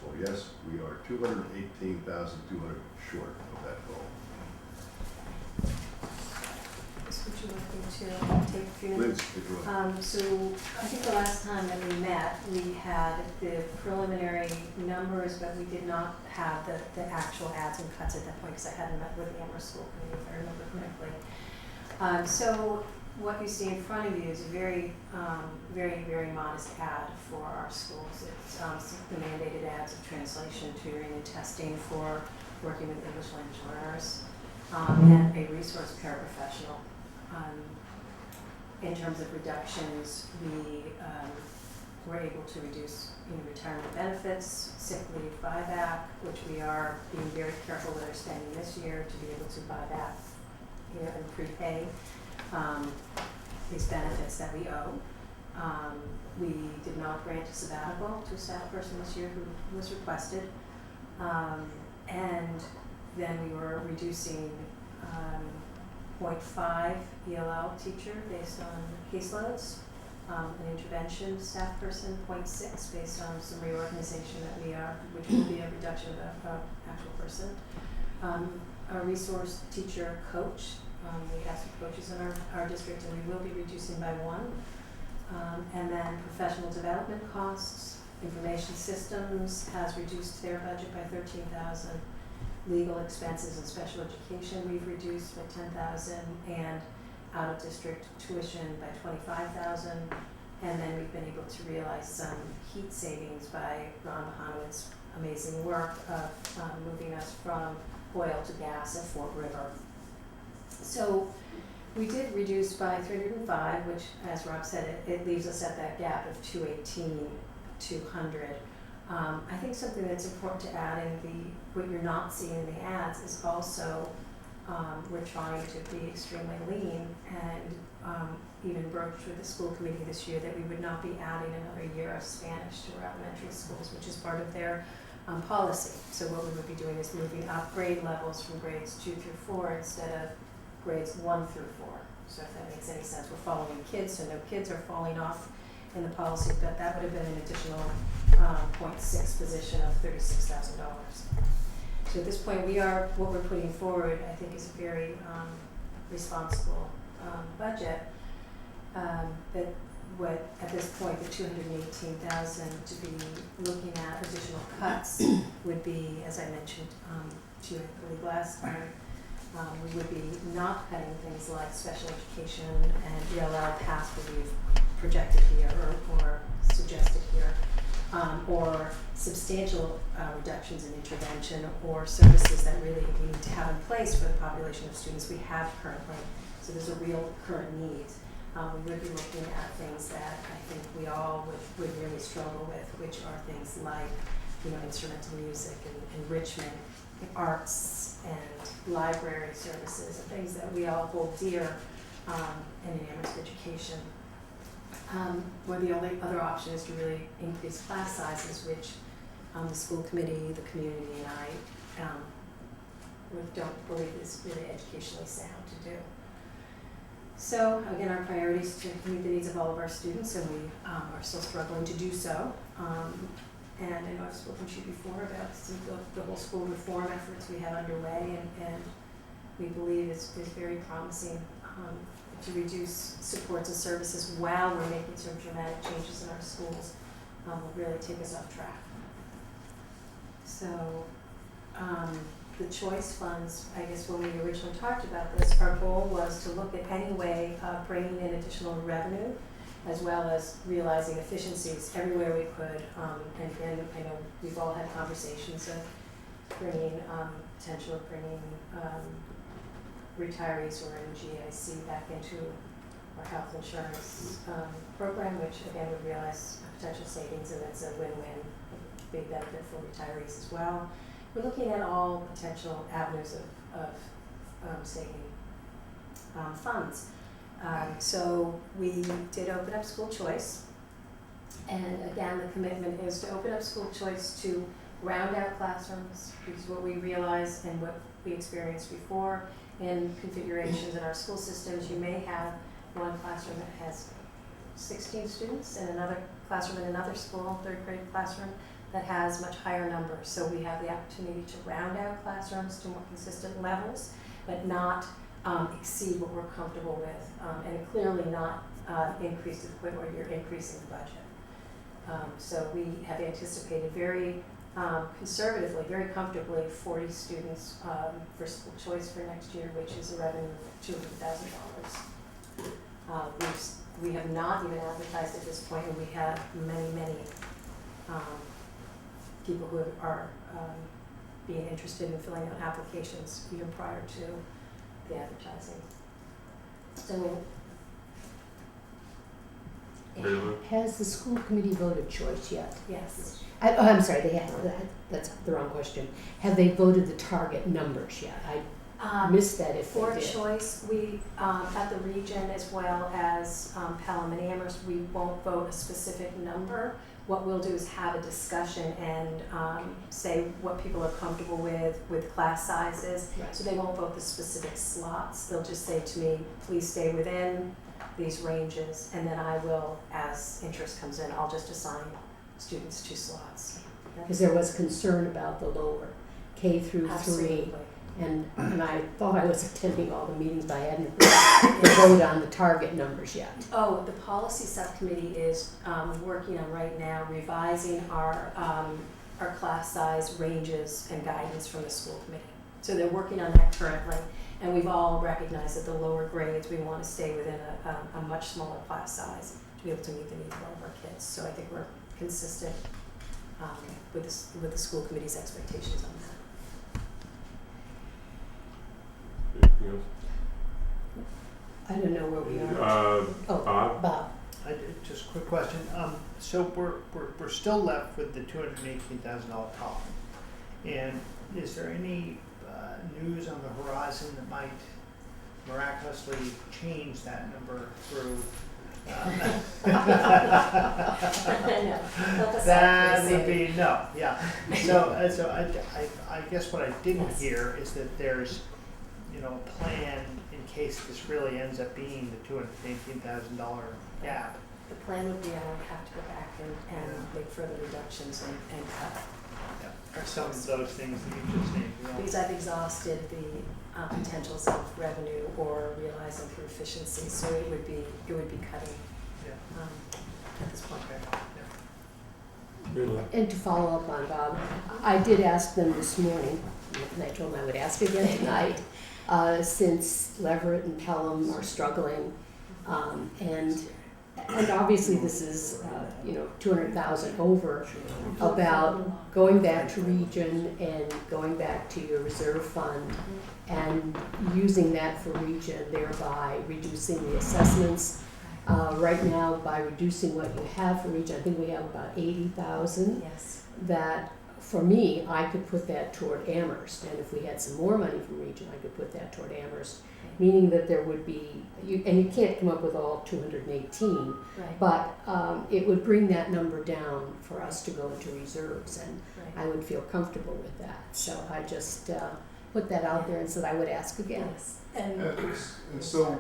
Speaker 5: Well, yes, we are $218,200 short of that goal.
Speaker 6: So Would you like me to take a few minutes?
Speaker 5: Please, if you will.
Speaker 6: So I think the last time that we met, we had the preliminary numbers, but we did not have the actual adds and cuts at that point because I hadn't met with the Amherst School Committee, if I remember correctly. So what you see in front of you is a very, very modest ad for our schools. It's the mandated ads of translation, tutoring, and testing for working with English language learners, and a resource paraprofessional. In terms of reductions, we were able to reduce retirement benefits, sick leave buyback, which we are being very careful with our spending this year to be able to buy back and prepay these benefits that we owe. We did not grant a sabbatical to a staff person this year who was requested. And then we were reducing 0.5 ELL teacher based on caseloads, an intervention staff person 0.6 based on some reorganization that we are, which will be a reduction of an actual person. A resource teacher coach, we have some coaches in our district and we will be reducing by 1. And then professional development costs, information systems has reduced their budget by 13,000. Legal expenses and special education we've reduced by 10,000, and out of district tuition by 25,000. And then we've been able to realize some heat savings by Ron Mahanowitz's amazing work of moving us from oil to gas at Fort River. So we did reduce by 305, which, as Rob said, it leaves us at that gap of 218, 200. I think something that's important to add in what you're not seeing in the ads is also we're trying to be extremely lean and even broached with the school committee this year that we would not be adding another year of Spanish to our elementary schools, which is part of their policy. So what we would be doing is moving up grade levels from grades 2 through 4 instead of grades 1 through 4. So if that makes any sense, we're following kids, so no kids are falling off in the policy, but that would have been an additional 0.6 position of $36,000. So at this point, what we're putting forward, I think, is a very responsible budget. That what at this point, the 218,000 to be looking at additional cuts would be, as I mentioned to you, I believe last time, we would be not cutting things like special education and ELL pass that we've projected here or suggested here, or substantial reductions in intervention or services that really we need to have in place for the population of students we have currently. So there's a real current need. We would be looking at things that I think we all would really struggle with, which are things like, instrumental music and enrichment, arts and library services, and things that we all hold dear in Amherst education. Where the only other option is to really increase class sizes, which the school committee, the community, and I don't believe is really educationally sound to do. So again, our priority is to meet the needs of all of our students, and we are still struggling to do so. And I know I've spoken to you before about the whole school reform efforts we have underway, and we believe is very promising to reduce supports and services while we're making some dramatic changes in our schools will really take us off track. So the choice funds, I guess when we originally talked about this, our goal was to look at any way of bringing in additional revenue as well as realizing efficiencies everywhere we could. And again, I know we've all had conversations of bringing, potential of bringing retirees who are in GIC back into our health insurance program, which again would realize potential savings, and it's a win-win, big benefit for retirees as well. We're looking at all potential avenues of saving funds. So we did open up school choice, and again the commitment is to open up school choice to round out classrooms, because what we realized and what we experienced before in configurations in our school systems, you may have one classroom that has 16 students and another classroom in another school, third grade classroom, that has much higher numbers. So we have the opportunity to round out classrooms to more consistent levels, but not exceed what we're comfortable with, and clearly not increase to the point where you're increasing the budget. So we have anticipated very conservatively, very comfortably, 40 students for school choice for next year, which is a revenue of $200,000. We have not even advertised at this point, and we have many people who are being interested in filling out applications even prior to the advertising. So,
Speaker 1: Really?
Speaker 4: Has the school committee voted choice yet?
Speaker 6: yes.
Speaker 4: I'm sorry, they have, that's the wrong question. Have they voted the target numbers yet? I missed that if they
Speaker 6: For
Speaker 4: did.
Speaker 6: choice, we, at the region as well as Pelham and Amherst, we won't vote a specific number. What we'll do is have a discussion and say what people are comfortable with class sizes.
Speaker 4: Right.
Speaker 6: So they won't vote the specific slots. They'll just say to me, please stay within these ranges, and then I will, as interest comes in, I'll just assign students to slots.
Speaker 4: Because there was concern about the lower K through 3.
Speaker 6: Absolutely.
Speaker 4: And I thought I was attending all the meetings, but I hadn't heard the vote on the target numbers yet.
Speaker 6: Oh, the policy subcommittee is working on right now revising our class size ranges and guidance from the school committee. So they're working on that currently, and we've all recognized that the lower grades, we want to stay within a much smaller class size to be able to meet the needs of all of our kids. So I think we're consistent with the school committee's expectations on that.
Speaker 1: Anything else?
Speaker 4: I don't know where we are.
Speaker 1: Bob?
Speaker 4: Bob.
Speaker 8: Just a quick question. So we're still left with the $218,000 column. And is there any news on the horizon that might miraculously change that number through? That would be no, yeah. So I guess what I didn't
Speaker 6: Yes.
Speaker 8: hear is that there's, a plan in case this really ends up being the $218,000 gap.
Speaker 6: The plan would be I would have to go back and make further reductions and cut.
Speaker 8: Are some of those things that you just named?
Speaker 6: Because I've exhausted the potentials of revenue or realizing through efficiency, so it would be cutting
Speaker 8: Yeah.
Speaker 6: at this point.
Speaker 1: Really?
Speaker 4: And to follow up on Bob, I did ask them this morning, and I told them I would ask again tonight, since Leverett and Pelham are struggling, and obviously this is, 200,000 over, about going back to region and going back to your reserve fund and using that for region, thereby reducing the assessments. Right now, by reducing what you have for region, I think we have about 80,000.
Speaker 6: Yes.
Speaker 4: That, for me, I could put that toward Amherst, and if we had some more money from region, I could put that toward Amherst. Meaning that there would be, and you can't come up with all 218,
Speaker 6: Right.
Speaker 4: but it would bring that number down for us to go into reserves, and
Speaker 6: Right.
Speaker 4: I would feel comfortable with that. So I just put that out there and said I would ask again.
Speaker 6: Yes. And
Speaker 5: And so,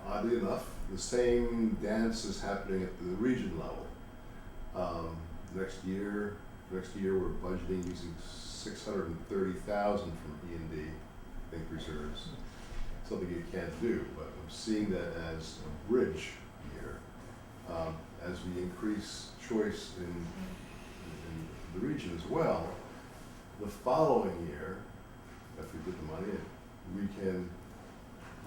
Speaker 5: oddly enough, the same dance is happening at the region level. Next year we're budgeting using 630,000 from E&D, I think reserves. Something you can't do, but I'm seeing that as a bridge year. As we increase choice in the region as well, the following year, if we get the money,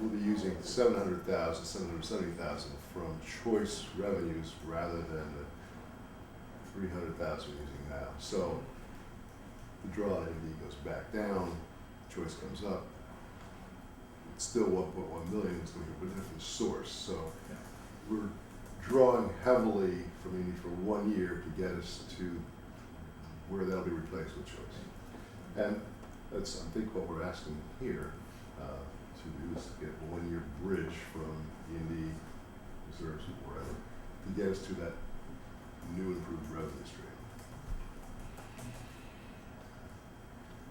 Speaker 5: we'll be using 770,000 from choice revenues rather than the 300,000 we're using now. So the draw on MD goes back down, choice comes up. It's still 1.1 million, it's going to be a different source. So we're drawing heavily from MD for 1 year to get us to where that'll be replaced with choice. And that's, I think, what we're asking here to do is to get a 1 year bridge from E&D reserves or whatever to get us to that new improved revenue stream.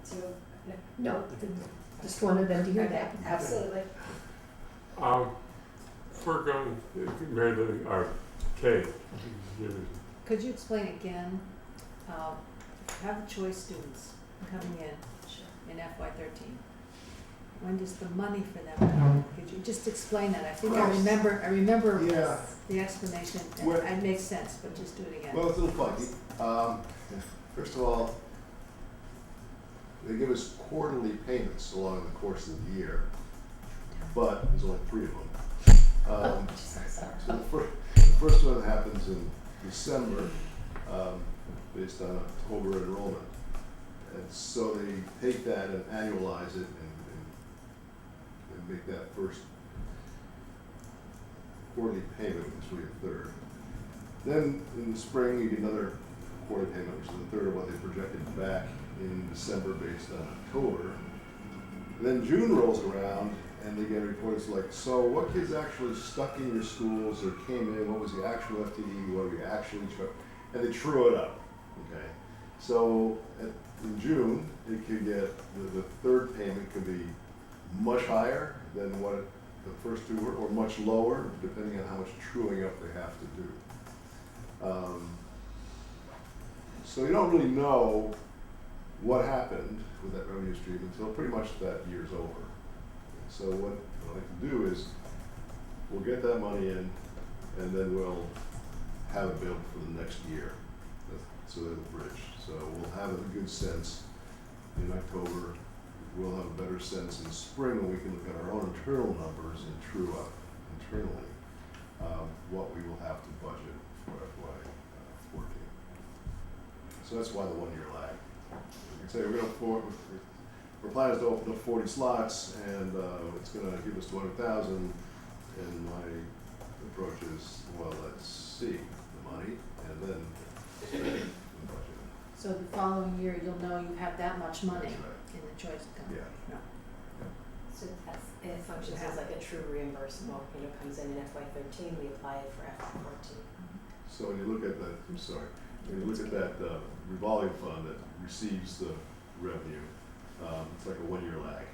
Speaker 6: so,
Speaker 4: No, just wanted them to hear that.
Speaker 6: absolutely.
Speaker 1: If we're going, Mary Lou, or Kay,
Speaker 7: Could you explain again, have the choice students coming in
Speaker 6: Sure.
Speaker 7: FY13? When does the money for them come? Could you just explain that? I think I remember
Speaker 5: Yeah.
Speaker 7: the explanation, and
Speaker 5: Well-
Speaker 7: it makes sense, but just do it again.
Speaker 5: Well, it's a little funky. First of all, they give us quarterly payments along the course of the year, but there's only 3 of them. So the first one happens in December, based on October enrollment. And so they take that and annualize it and make that first quarterly payment, which will be a third. Then in the spring, you get another quarterly payment, which is a third of what they projected back in December based on October. Then June rolls around and they get reports like, so what kids actually stuck in your schools or came in, what was the actual FTE, what were you actually, and they true it up, okay? So in June, it could get, the third payment could be much higher than what the first 2 were, or much lower, depending on how much truing up they have to do. So you don't really know what happened with that revenue stream until pretty much that year's over. So what I like to do is, we'll get that money in, and then we'll have it built for the next year. So that'll bridge. So we'll have a good sense in October. We'll have a better sense in spring when we can look at our own internal numbers and true up internally what we will have to budget for FY 14. So that's why the 1-year lag. You can say we're planning to open up 40 slots and it's going to give us 200,000. And my approach is, well, let's see the money and then spend the budget.
Speaker 7: So the following year, you'll know you have that much money
Speaker 5: That's right.
Speaker 7: in the choice account.
Speaker 5: Yeah.
Speaker 7: No.
Speaker 6: So it functions as like a true reimbursable, comes in FY 13, we apply it for FY 14.
Speaker 5: So when you look at that, I'm sorry, when you look at that revolving fund that receives the revenue, it's like a 1-year lag.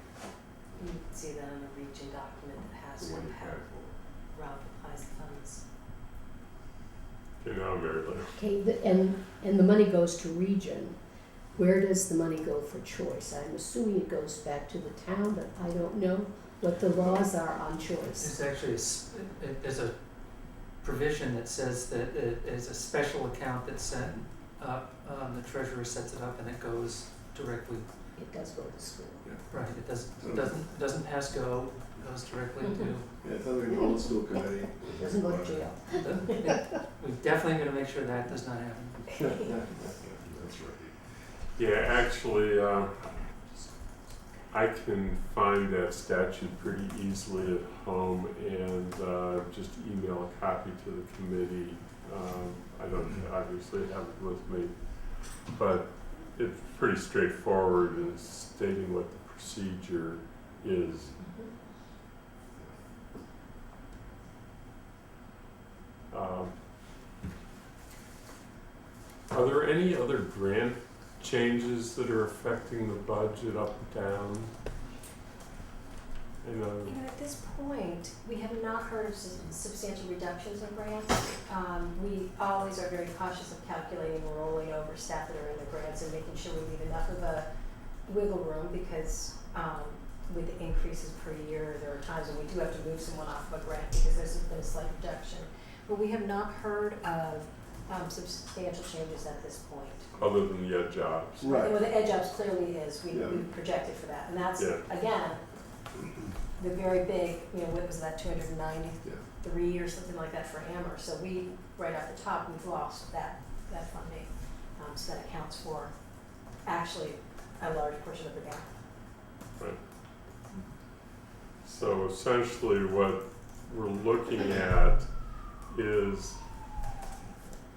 Speaker 6: You can see that on the region document that has
Speaker 5: The 1-year
Speaker 6: how
Speaker 5: carry forward.
Speaker 6: Rob applies the funds.
Speaker 1: Okay, now Mary Lou.
Speaker 4: Okay, and the money goes to region. Where does the money go for choice? I'm assuming it goes back to the town, but I don't know what the laws are on choice.
Speaker 3: There's actually there's a provision that says that it is a special account that's set up, the treasurer sets it up and it goes directly,
Speaker 4: It does go to school.
Speaker 3: right, it doesn't pass go, it goes directly to,
Speaker 5: Yeah, it's under the old school committee.
Speaker 4: It doesn't go to jail.
Speaker 3: we're definitely gonna make sure that does not happen.
Speaker 5: That's right.
Speaker 1: Yeah, actually, I can find that statute pretty easily at home and just email a copy to the committee. I don't obviously have it with me, but it's pretty straightforward in stating what the procedure is. Are there any other grant changes that are affecting the budget up and down?
Speaker 6: At this point, we have not heard of substantial reductions in grants. We always are very cautious of calculating and rolling over staff that are in the grants and making sure we leave enough of a wiggle room because with the increases per year, there are times when we do have to move someone off of a grant because there's been a slight reduction. But we have not heard of substantial changes at this point.
Speaker 1: Other than the ed jobs?
Speaker 5: Right.
Speaker 6: Well, the ed jobs clearly is, we
Speaker 5: Yeah.
Speaker 6: projected for that, and that's,
Speaker 1: Yeah.
Speaker 6: again, the very big, what was that, 293 or something like that for Amherst, so we, right off the top, we've lost that funding, so that accounts for actually a large portion of the gap.
Speaker 1: Right. So essentially what we're looking at is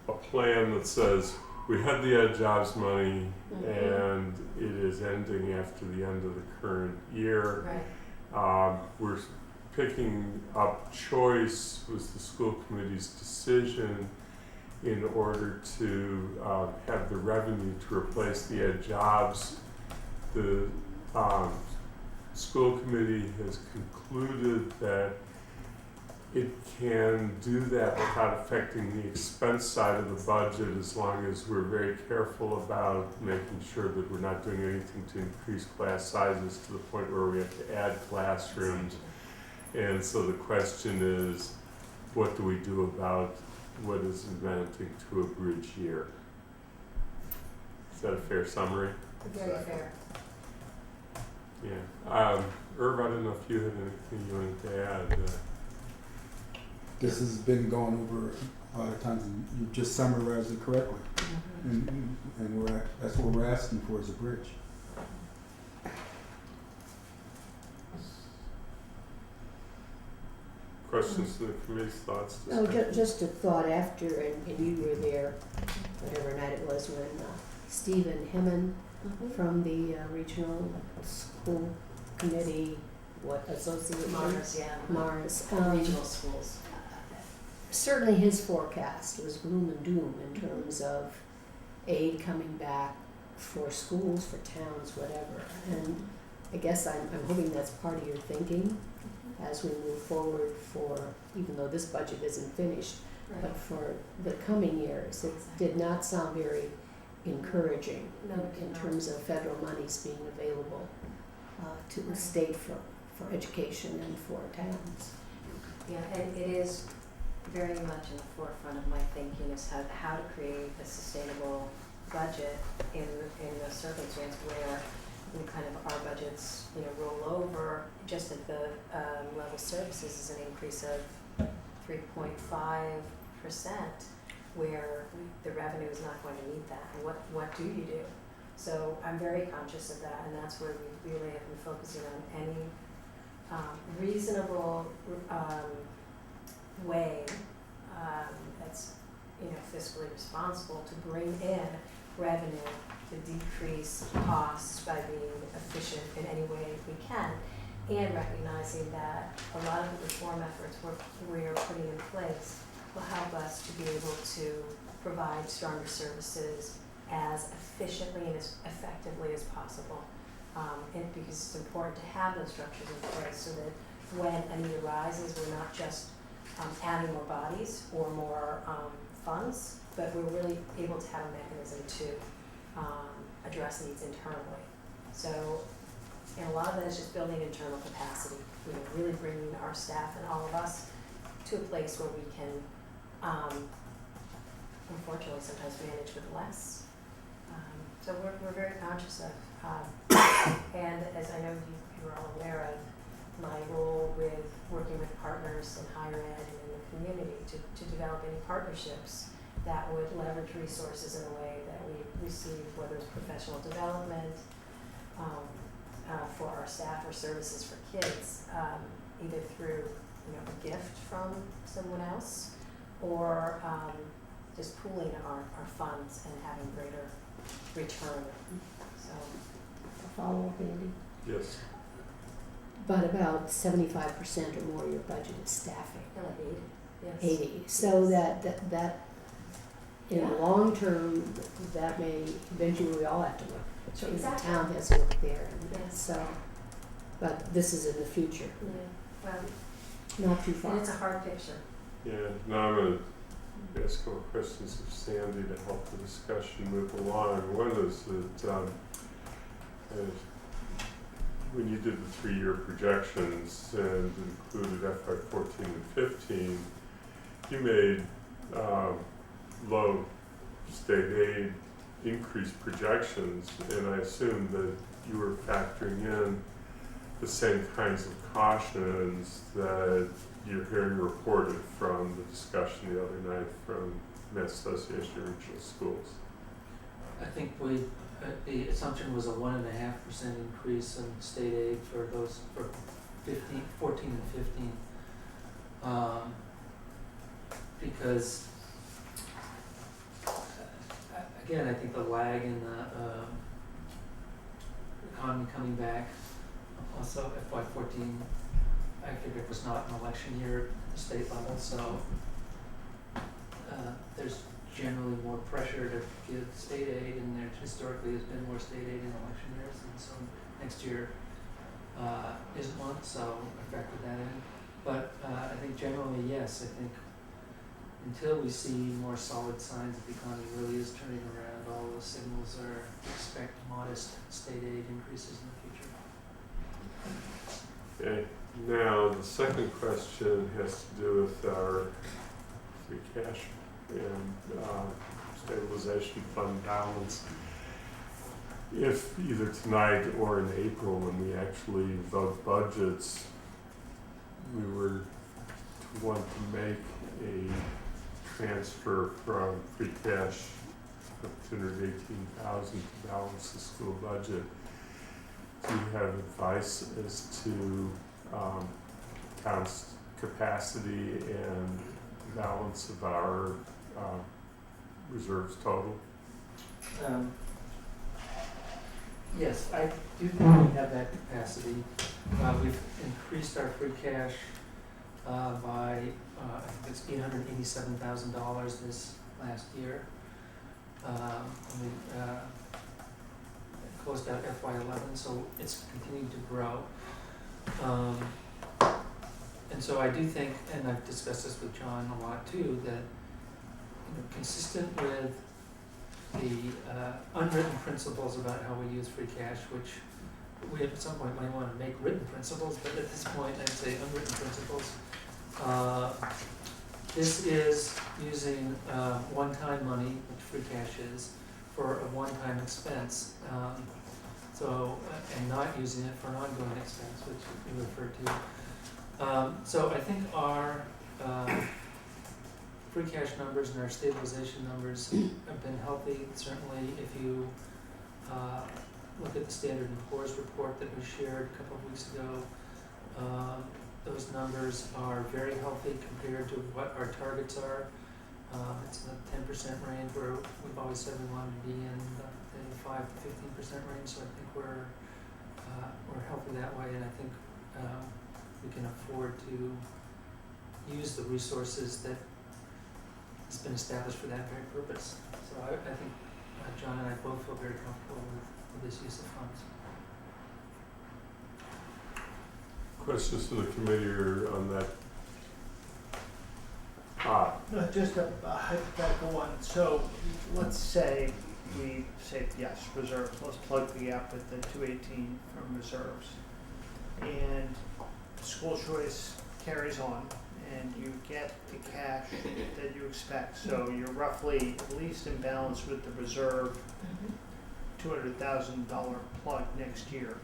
Speaker 1: a plan that says we had the ed jobs money and it is ending after the end of the current year.
Speaker 6: Right.
Speaker 1: We're picking up choice was the school committee's decision in order to have the revenue to replace the ed jobs. The school committee has concluded that it can do that without affecting the expense side of the budget, as long as we're very careful about making sure that we're not doing anything to increase class sizes to the point where we have to add classrooms. And so the question is, what do we do about what is amounting to a bridge year? Is that a fair summary?
Speaker 6: Very fair.
Speaker 1: Yeah. Irv, I don't know if you had anything you wanted to add.
Speaker 9: This has been gone over a lot of times, and you just summarized it correctly. And that's what we're asking for, is a bridge.
Speaker 1: Questions to the committee's thoughts?
Speaker 4: No,
Speaker 1: discussion?
Speaker 4: just a thought after, and you were there, whatever night it was, when Stephen Hemman from the regional school committee, association?
Speaker 6: Mars, yeah.
Speaker 4: Mars.
Speaker 6: Regional schools.
Speaker 4: Certainly his forecast was gloom and doom in terms of aid coming back for schools, for towns, whatever. And I guess I'm hoping that's part of your thinking as we move forward for, even though this budget isn't finished, but for the coming years. It did not sound very encouraging in terms of federal monies being available to the state for education and for towns.
Speaker 6: Yeah, and it is very much in the forefront of my thinking is how to create a sustainable budget in a circumstance where kind of our budgets, roll over. Just at the level services is an increase of 3.5%, where the revenue is not going to meet that. And what do you do? So I'm very conscious of that, and that's where we really have been focusing on any reasonable way that's fiscally responsible to bring in revenue to decrease costs by being efficient in any way we can, and recognizing that a lot of the reform efforts we're putting in place will help us to be able to provide stronger services as efficiently and as effectively as possible. And because it's important to have those structures in place so that when a need arises, we're not just adding more bodies or more funds, but we're really able to have a mechanism to address needs internally. So, and a lot of that is just building internal capacity, really bringing our staff and all of us to a place where we can, unfortunately, sometimes manage with less. So we're very conscious of, and as I know you're all aware of, my role with working with partners in higher ed and in the community to develop any partnerships that would leverage resources in a way that we receive, whether it's professional development for our staff or services for kids, either through a gift from someone else or just pooling our funds and having greater return. So,
Speaker 4: Follow up, Andy?
Speaker 1: Yes.
Speaker 4: But about 75% or more of your budget is staffing.
Speaker 6: Yes.
Speaker 4: 80. So that in the long term, that may eventually we all have to look. Certainly
Speaker 6: Exactly.
Speaker 4: the town has to look there. And
Speaker 6: Yes.
Speaker 4: so, but this is in the future,
Speaker 6: Yeah. Well,
Speaker 4: not too far.
Speaker 6: and it's a hard picture.
Speaker 1: Yeah, now I'm going to ask a couple questions of Sandy to help the discussion move along. One is that when you did the 3-year projections and included FY14 and 15, you made low state aid increase projections, and I assume that you were factoring in the same kinds of cautions that you're hearing reported from the discussion the other night from Mass Association of Regional Schools.
Speaker 3: I think the assumption was a 1.5% increase in state aid for those, for 14 and 15. Because, again, I think the lag in the economy coming back, also FY14, I figured it was not an election year at the state level, so there's generally more pressure to give state aid, and there historically has been more state aid in election years, and so next year isn't one, so I factored that in. But I think generally, yes, I think until we see more solid signs that the economy really is turning around, all those signals are expect modest state aid increases in the future.
Speaker 1: Okay, now the second question has to do with our free cash and stabilization fund balance. If either tonight or in April, when we actually vote budgets, we were to want to make a transfer from free cash of $218,000 to balance the school budget, do you have advice as to town's capacity and balance of our reserves total?
Speaker 3: Yes, I do think we have that capacity. We've increased our free cash by, I think it's $887,000 this last year. And we closed out FY11, so it's continuing to grow. And so I do think, and I've discussed this with John a lot too, that consistent with the unwritten principles about how we use free cash, which we at some point might want to make written principles, but at this point I'd say unwritten principles. This is using one-time money, which free cash is, for a one-time expense. And not using it for an ongoing expense, which we referred to. So I think our free cash numbers and our stabilization numbers have been healthy. Certainly, if you look at the Standard & Poor's report that we shared a couple of weeks ago, those numbers are very healthy compared to what our targets are. It's in the 10% range where we've always said we wanted to be in the 5 to 15% range. So I think we're healthy that way, and I think we can afford to use the resources that has been established for that very purpose. So I think John and I both feel very comfortable with this use of funds.
Speaker 1: Questions from the committee or on that?
Speaker 8: No, just a hypothetical one. So let's say we say, yes, reserves, let's plug the gap with the 218 from reserves. And school choice carries on and you get the cash that you expect. So you're roughly at least in balance with the reserve $200,000 plug next year.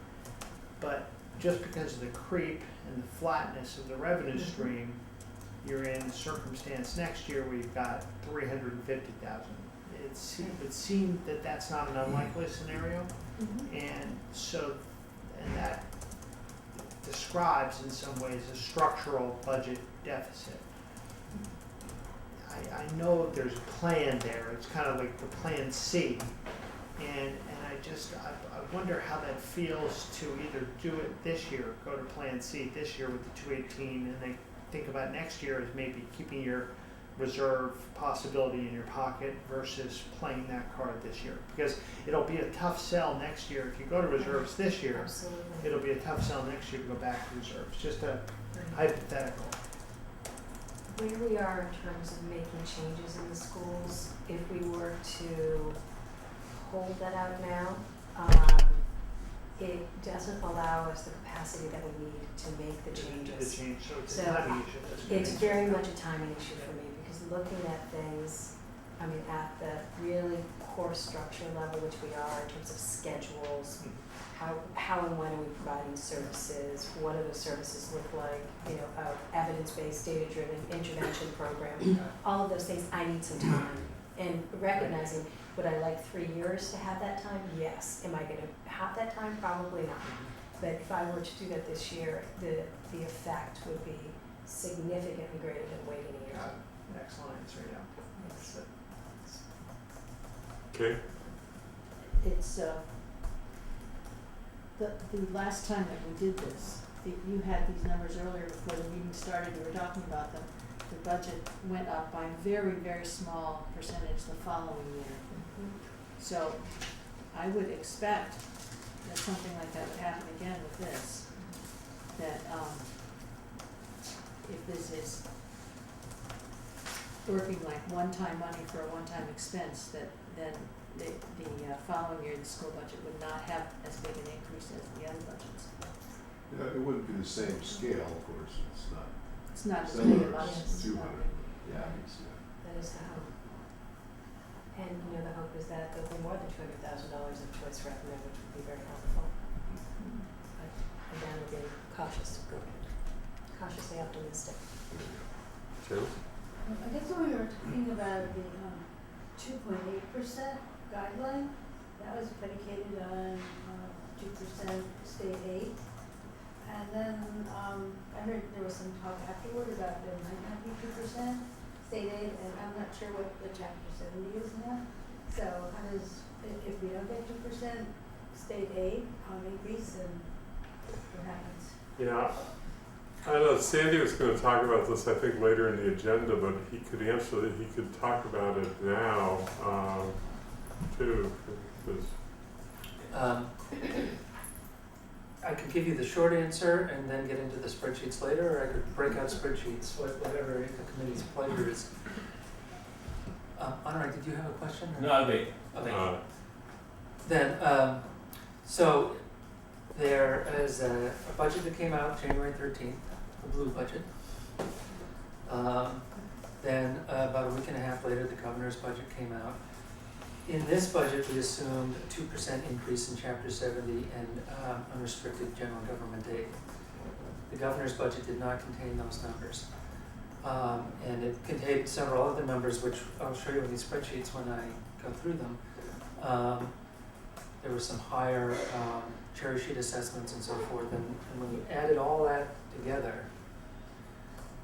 Speaker 8: But just because of the creep and the flatness of the revenue stream, you're in a circumstance next year where you've got $350,000. It would seem that that's not an unlikely scenario, and that describes in some ways a structural budget deficit. I know there's a plan there. It's kind of like the plan C, and I wonder how that feels to either do it this year, go to plan C this year with the 218, and then think about next year as maybe keeping your reserve possibility in your pocket versus playing that card this year. Because it'll be a tough sell next year. If you go to reserves this year,
Speaker 6: Absolutely.
Speaker 8: it'll be a tough sell next year to go back to reserves. Just a hypothetical.
Speaker 6: Where we are in terms of making changes in the schools, if we were to hold that out now, it doesn't allow us the capacity that we need to make the changes.
Speaker 8: So it's
Speaker 6: So,
Speaker 8: a timing issue. That's what
Speaker 6: It's
Speaker 8: it is.
Speaker 6: very much a timing issue for me, because looking at things, I mean, at the really core structure level, which we are in terms of schedules, how and when are we providing services, what do the services look like, evidence-based, data-driven intervention program, all of those things, I need some time. And recognizing, would I like 3 years to have that time? Yes. Am I gonna have that time? Probably not. But if I were to do that this year, the effect would be significantly greater than waiting a year.
Speaker 8: Got it. Excellent answer, yeah.
Speaker 6: Yes.
Speaker 1: Okay,
Speaker 7: It's, the last time that we did this, you had these numbers earlier before the meeting started, we were talking about them. The budget went up by a very, very small percentage the following year. So I would expect that something like that would happen again with this, that if this is working like one-time money for a one-time expense, that then the following year, the school budget would not have as big an increase as the other budgets.
Speaker 5: Yeah, it wouldn't be the same scale, of course, it's not.
Speaker 7: It's not as
Speaker 5: Similar,
Speaker 7: big a budget.
Speaker 5: it's 200. Yeah,
Speaker 6: That is the hope. And, you know, the hope is that there'll be more than $200,000 of choice revenue, which would be very helpful. But again, we're being cautiously optimistic.
Speaker 1: Joe?
Speaker 10: I guess when we were talking about the 2.8% guideline, that was predicated on 2% state aid. And then I heard there was some talk afterward about there might not be 2% state aid, and I'm not sure what the chapter 70 is now. So how does, if we don't get 2% state aid increase, then what happens?
Speaker 1: Yeah, I don't know, Sandy was gonna talk about this, I think, later in the agenda, but he could answer it, he could talk about it now, too, 'cause
Speaker 3: I could give you the short answer and then get into the spreadsheets later, or I could break out spreadsheets, whatever the committee's pleasure is. Anurag, did you have a question? Or?
Speaker 11: No, wait.
Speaker 3: Okay. Then, so there is a budget that came out January 13th, a blue budget. Then about a week and a half later, the governor's budget came out. In this budget, we assumed a 2% increase in Chapter 70 and unrestricted general government aid. The governor's budget did not contain those numbers. And it contained several other numbers, which I'll show you in these spreadsheets when I go through them. There were some higher cherry sheet assessments and so forth, and when you added all that together,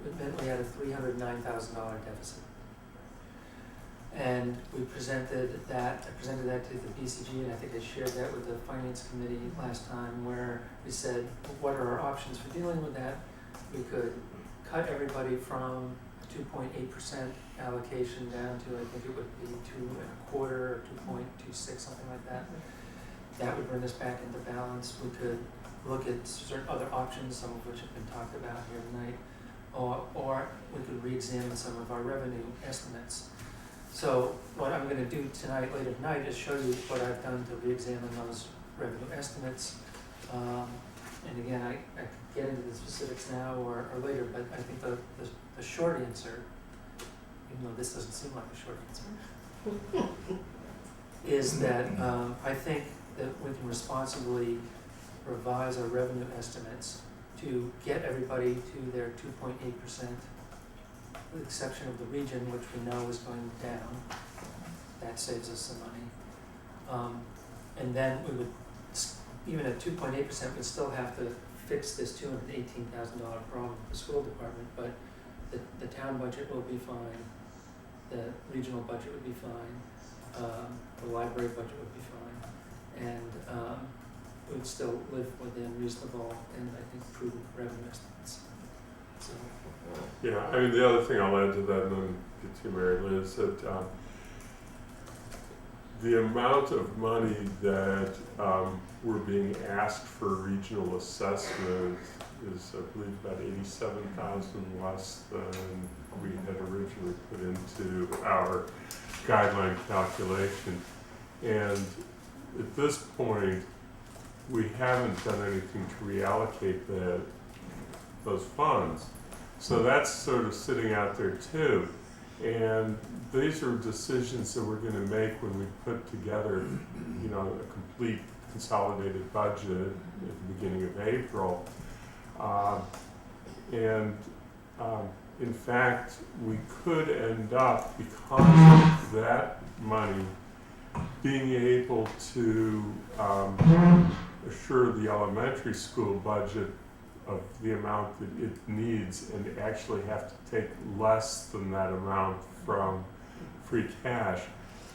Speaker 3: it meant we had a $309,000 deficit. And we presented that, I presented that to the BCG, and I think I shared that with the Finance Committee last time, where we said, what are our options for dealing with that? We could cut everybody from 2.8% allocation down to, I think it would be 2.25 or 2.26, something like that. That would bring us back into balance. We could look at certain other options, some of which have been talked about here tonight, or we could re-examine some of our revenue estimates. So what I'm going to do tonight, later tonight, is show you what I've done to re-examine those revenue estimates. And again, I could get into the specifics now or later, but I think the short answer, even though this doesn't seem like a short answer, is that I think that we can responsibly revise our revenue estimates to get everybody to their 2.8%. With the exception of the region, which we know is going down. That saves us some money. And then we would, even at 2.8%, we'd still have to fix this $218,000 problem with the school department, but the town budget will be fine, the regional budget would be fine, the library budget would be fine, and we'd still live within reasonable and I think prudent revenue estimates. So.
Speaker 1: Yeah, I mean, the other thing I'll add to that, and then get to Mary Liz, that the amount of money that we're being asked for regional assessment is, I believe, about $87,000 less than we had originally put into our guideline calculation. And at this point, we haven't done anything to reallocate those funds. So that's sort of sitting out there too. And these are decisions that we're going to make when we put together, you know, a complete consolidated budget at the beginning of April. In fact, we could end up, because of that money, being able to assure the elementary school budget of the amount that it needs and actually have to take less than that amount from free cash.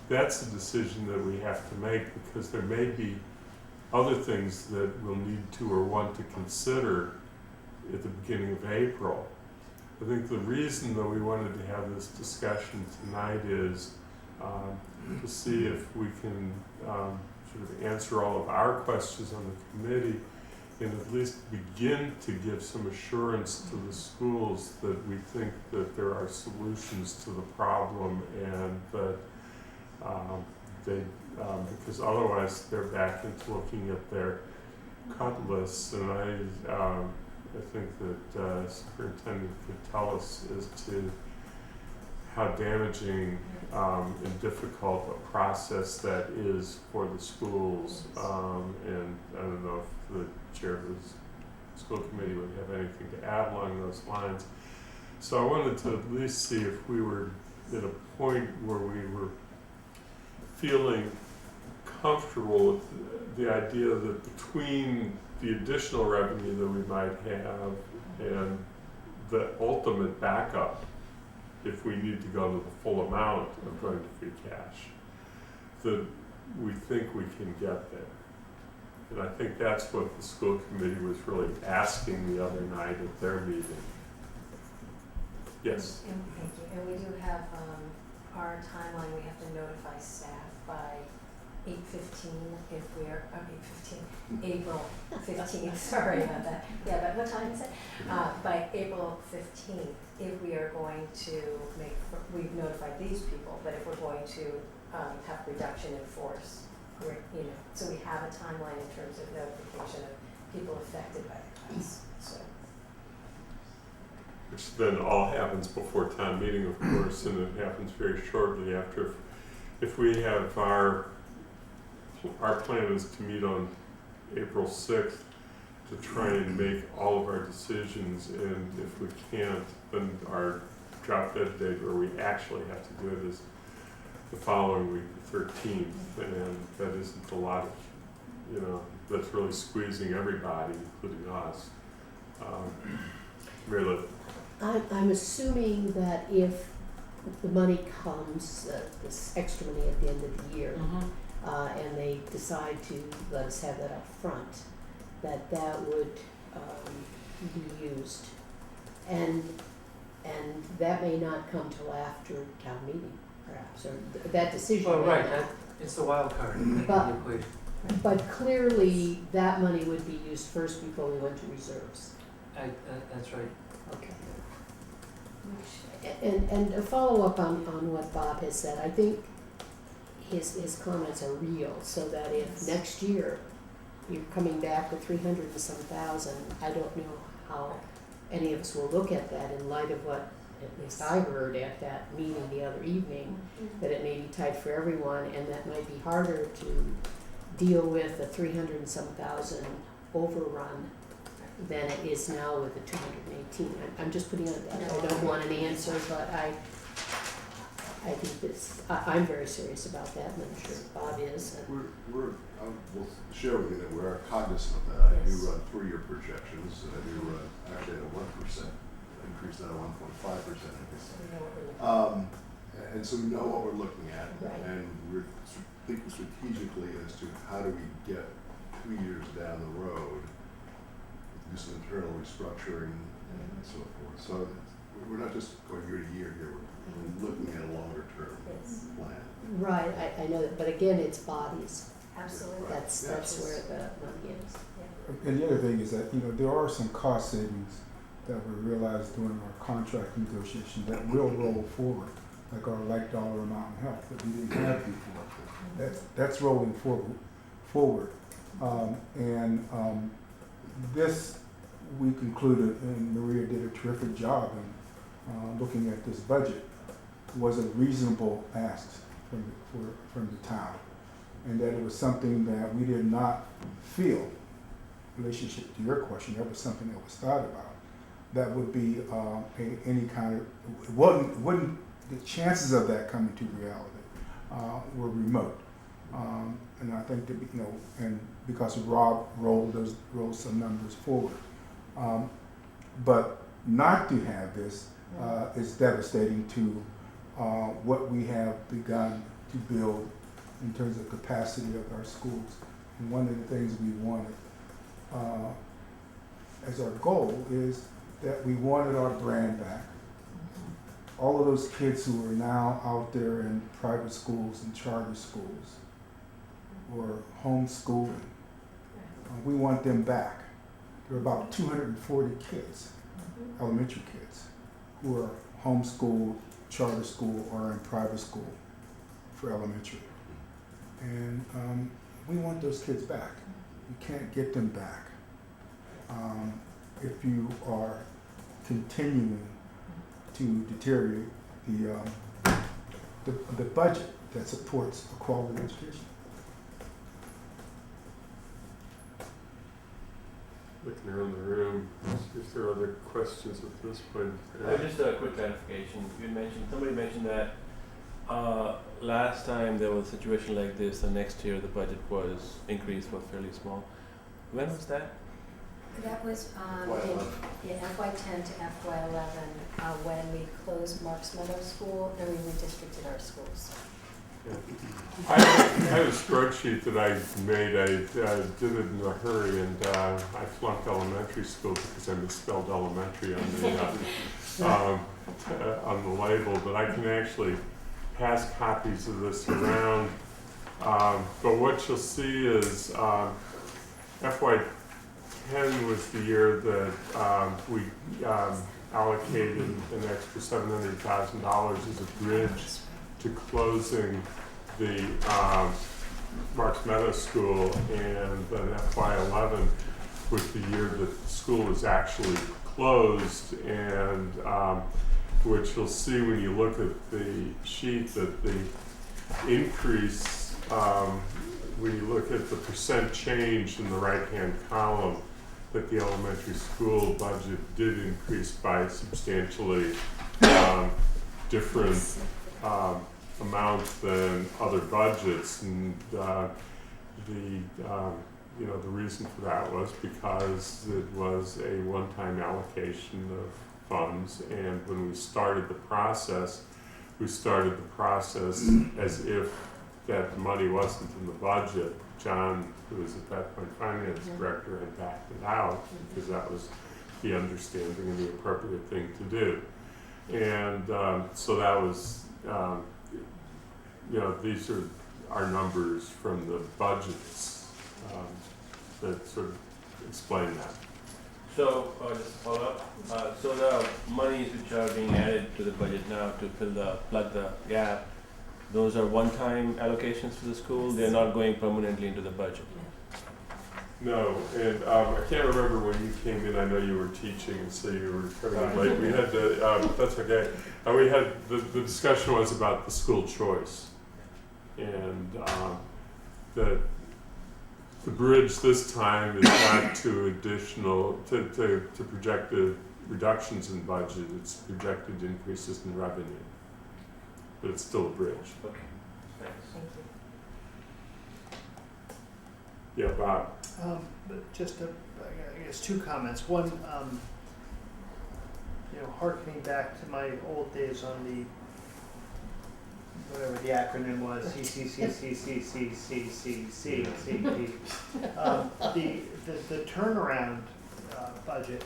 Speaker 1: That's a decision that we have to make, because there may be other things that we'll need to or want to consider at the beginning of April. I think the reason that we wanted to have this discussion tonight is to see if we can sort of answer all of our questions on the committee, and at least begin to give some assurance to the schools that we think that there are solutions to the problem and that because otherwise they're back into looking at their cut lists, and I think that superintendent could tell us as to how damaging and difficult a process that is for the schools. And I don't know if the chair of the school committee would have anything to add along those lines. So I wanted to at least see if we were at a point where we were feeling comfortable with the idea that between the additional revenue that we might have and the ultimate backup, if we need to go to the full amount of going to free cash, that we think we can get there. And I think that's what the school committee was really asking the other night at their meeting. Yes?
Speaker 6: And thank you. And we do have our timeline, we have to notify staff by 8:15 if we're, 8:15, April 15th, sorry about that. Yeah, but what time is it? By April 15th, if we are going to make, we've notified these people, but if we're going to have reduction in force, so we have a timeline in terms of notification of people affected by the cuts, so.
Speaker 1: Which then all happens before town meeting, of course, and it happens very shortly after. If we have our plan is to meet on April 6th to try and make all of our decisions, and if we can't, then our drop dead date where we actually have to do it is the following week, the 13th, and that isn't a lot of, that's really squeezing everybody, including us. Mary Lou.
Speaker 4: I'm assuming that if the money comes, this extra money at the end of the year, and they decide to let us have that up front, that would be used. And that may not come till after town meeting, perhaps, or that decision
Speaker 3: Well,
Speaker 4: may
Speaker 3: right,
Speaker 4: not.
Speaker 3: it's the wild card in
Speaker 4: But-
Speaker 3: the equation.
Speaker 4: But clearly, that money would be used first before we went to reserves.
Speaker 3: That's right.
Speaker 4: Okay. And a follow-up on what Bob has said, I think his comments are real, so that if next year you're coming back with 300 and some thousand, I don't know how any of us will look at that in light of what at least I heard at that meeting the other evening, that it may be tight for everyone, and that might be harder to deal with a 300 and some thousand overrun than it is now with the 218. I'm just putting out, I don't want an answer, but I think this, I'm very serious about that, and I'm sure Bob is. And
Speaker 5: I will share with you that we are cognizant of that. I do
Speaker 4: Yes.
Speaker 5: run 3-year projections, and I do run actually at a 1% increase, not a 1.5% increase.
Speaker 6: So we know what we're looking
Speaker 5: And so we know what we're looking at,
Speaker 4: Right.
Speaker 5: and we're thinking strategically as to how do we get 2 years down the road, do some internal restructuring and so forth. So we're not just going year to year here, we're looking at a longer term
Speaker 6: Yes.
Speaker 5: plan.
Speaker 4: right, I know that, but again, it's bodies.
Speaker 6: Absolutely.
Speaker 4: That's
Speaker 5: Yes.
Speaker 4: where the money is.
Speaker 9: And the other thing is that, there are some cost savings that were realized during our contract negotiation that will roll forward, like our like dollar amount in health that we didn't have before. That's rolling forward. This, we concluded, and Maria did a terrific job in looking at this budget, was a reasonable ask from the town. And that it was something that we did not feel, in relationship to your question, that was something that was thought about, that would be any kind of, it wouldn't, the chances of that coming to reality were remote. And I think that, and because Rob rolled some numbers forward. But not to have this is devastating to what we have begun to build in terms of capacity of our schools. And one of the things we wanted as our goal is that we wanted our brand back. All of those kids who are now out there in private schools and charter schools or homeschooling, we want them back. there are about 240 kids, elementary kids, who are homeschooled, charter school, or in private school for elementary. And we want those kids back. You can't get them back if you are continuing to deteriorate the budget that supports a quality education.
Speaker 1: Looking around the room, if there are other questions at this point.
Speaker 11: Just a quick clarification. Somebody mentioned that last time there was a situation like this, the next year the budget increase was fairly small. When was that?
Speaker 6: That was in FY10 to FY11 when we closed Marks Meadow School and we redistricted our schools.
Speaker 1: I had a spreadsheet that I made. I did it in a hurry, and I flunked elementary school because I misspelled elementary on the label. But I can actually pass copies of this around. But what you'll see is FY10 was the year that we allocated an extra $700,000 as a bridge to closing the Marks Meadow School, and then FY11 was the year that the school was actually closed, and which you'll see when you look at the sheet that the increase, when you look at the percent change in the right-hand column, that the elementary school budget did increase by substantially different amount than other budgets, and the reason for that was because it was a one-time allocation of funds, and when we started the process as if that money wasn't in the budget. John, who was at that point finance director, had backed it out because that was the understanding and the appropriate thing to do, and so that was. These are our numbers from the budgets that sort of explain that.
Speaker 11: So, just to follow up, so the monies which are being added to the budget now to plug the gap, those are one-time allocations to the school? They're not going permanently into the budget?
Speaker 1: No, and I can't remember when you came in. I know you were teaching, and so you were coming late. We had that's okay. We had the discussion was about the school choice, and the bridge this time is not to additional to projected reductions in budget. It's projected increases in revenue, but it's still a bridge.
Speaker 11: Okay, thanks.
Speaker 6: Thank you.
Speaker 1: Yeah, Bob.
Speaker 8: But just I guess two comments. One, harkening back to my old days on the whatever the acronym was, the turnaround budget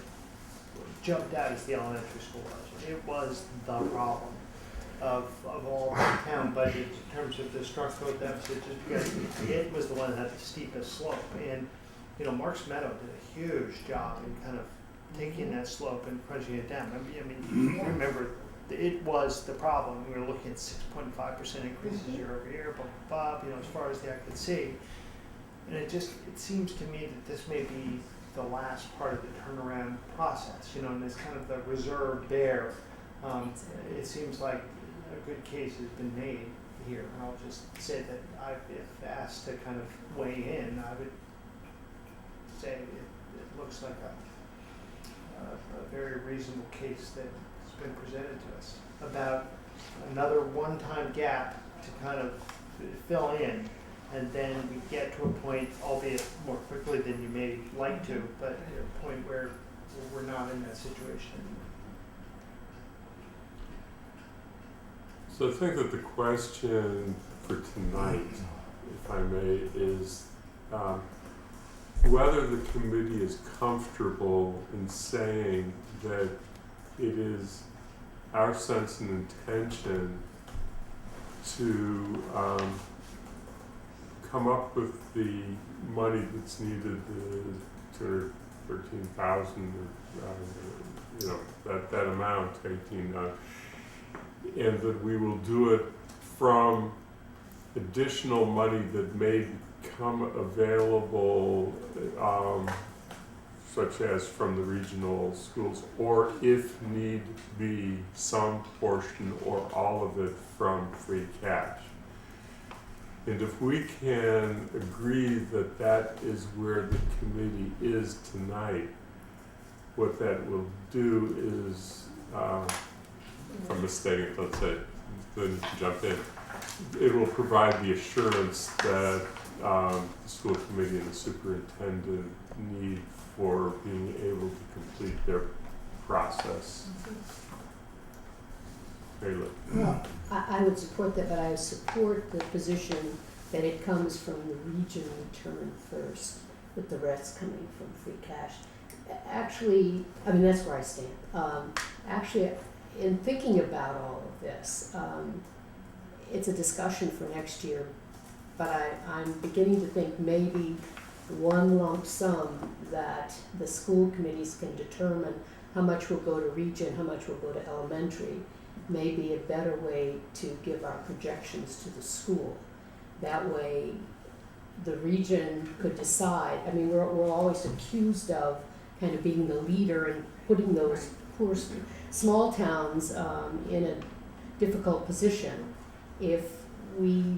Speaker 8: jumped out as the elementary school budget. It was the problem of all the town budgets in terms of the structural deficit, just because it was the one that had the steepest slope. And Marks Meadow did a huge job in kind of taking that slope and crunching it down. I mean, you remember it was the problem. We were looking at 6.5% increases year over year, blah, blah, blah, as far as the eye could see. And it seems to me that this may be the last part of the turnaround process, and it's kind of the reserve there. It seems like a good case has been made here. And I'll just say that if asked to kind of weigh in, I would say it looks like a very reasonable case that's been presented to us about another one-time gap to kind of fill in, and then we get to a point, albeit more quickly than you may like to, but at a point where we're not in that situation anymore.
Speaker 1: So I think that the question for tonight, if I may, is whether the committee is comfortable in saying that it is our sense and intention to come up with the money that's needed, the 13,000, you know, that amount, 18, and that we will do it from additional money that may become available, such as from the regional schools, or if need be, some portion or all of it from free cash. And if we can agree that that is where the committee is tonight, what that will do is, if I'm mistaken, let's say, then you can jump in. It will provide the assurance that the school committee and the superintendent need for being able to complete their process. Layla.
Speaker 4: Well, I would support that, but I would support the position that it comes from the region return first, with the rest coming from free cash. Actually, I mean, that's where I stand. Actually, in thinking about all of this, it's a discussion for next year, but I'm beginning to think maybe one lump sum that the school committees can determine how much will go to region, how much will go to elementary, may be a better way to give our projections to the school. That way, the region could decide. I mean, we're always accused of kind of being the leader and putting those poor small towns in a difficult position. If we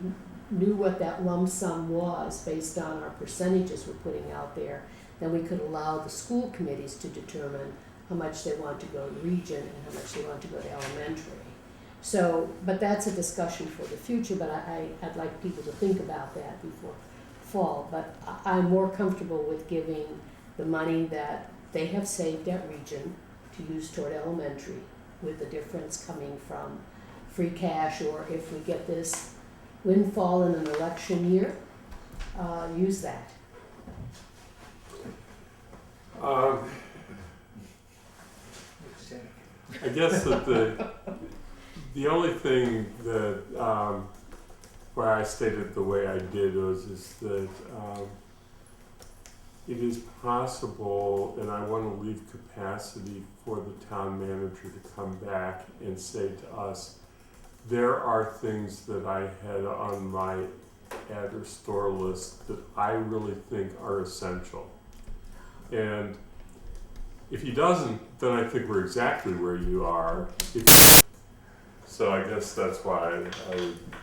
Speaker 4: knew what that lump sum was based on our percentages we're putting out there, then we could allow the school committees to determine how much they want to go to region and how much they want to go to elementary. So, but that's a discussion for the future, but I'd like people to think about that before fall. But I'm more comfortable with giving the money that they have saved at region to use toward elementary, with the difference coming from free cash, or if we get this windfall in an election year, use that.
Speaker 1: I guess that the only thing that why I stated the way I did is that it is possible, and I want to leave capacity for the town manager to come back and say to us, there are things that I had on my add or store list that I really think are essential. And if he doesn't, then I think we're exactly where you are. So I guess that's why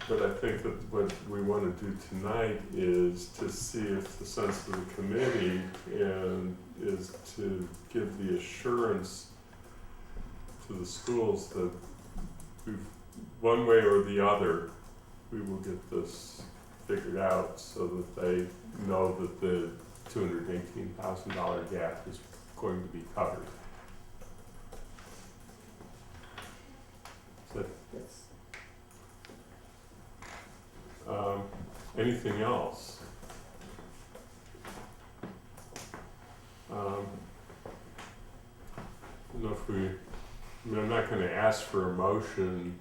Speaker 1: but I think that what we want to do tonight is to see if the sense of the committee is to give the assurance to the schools that one way or the other, we will get this figured out so that they know that the $218,000 gap is going to be covered. Anything else? I don't know if I'm not going to ask for a motion.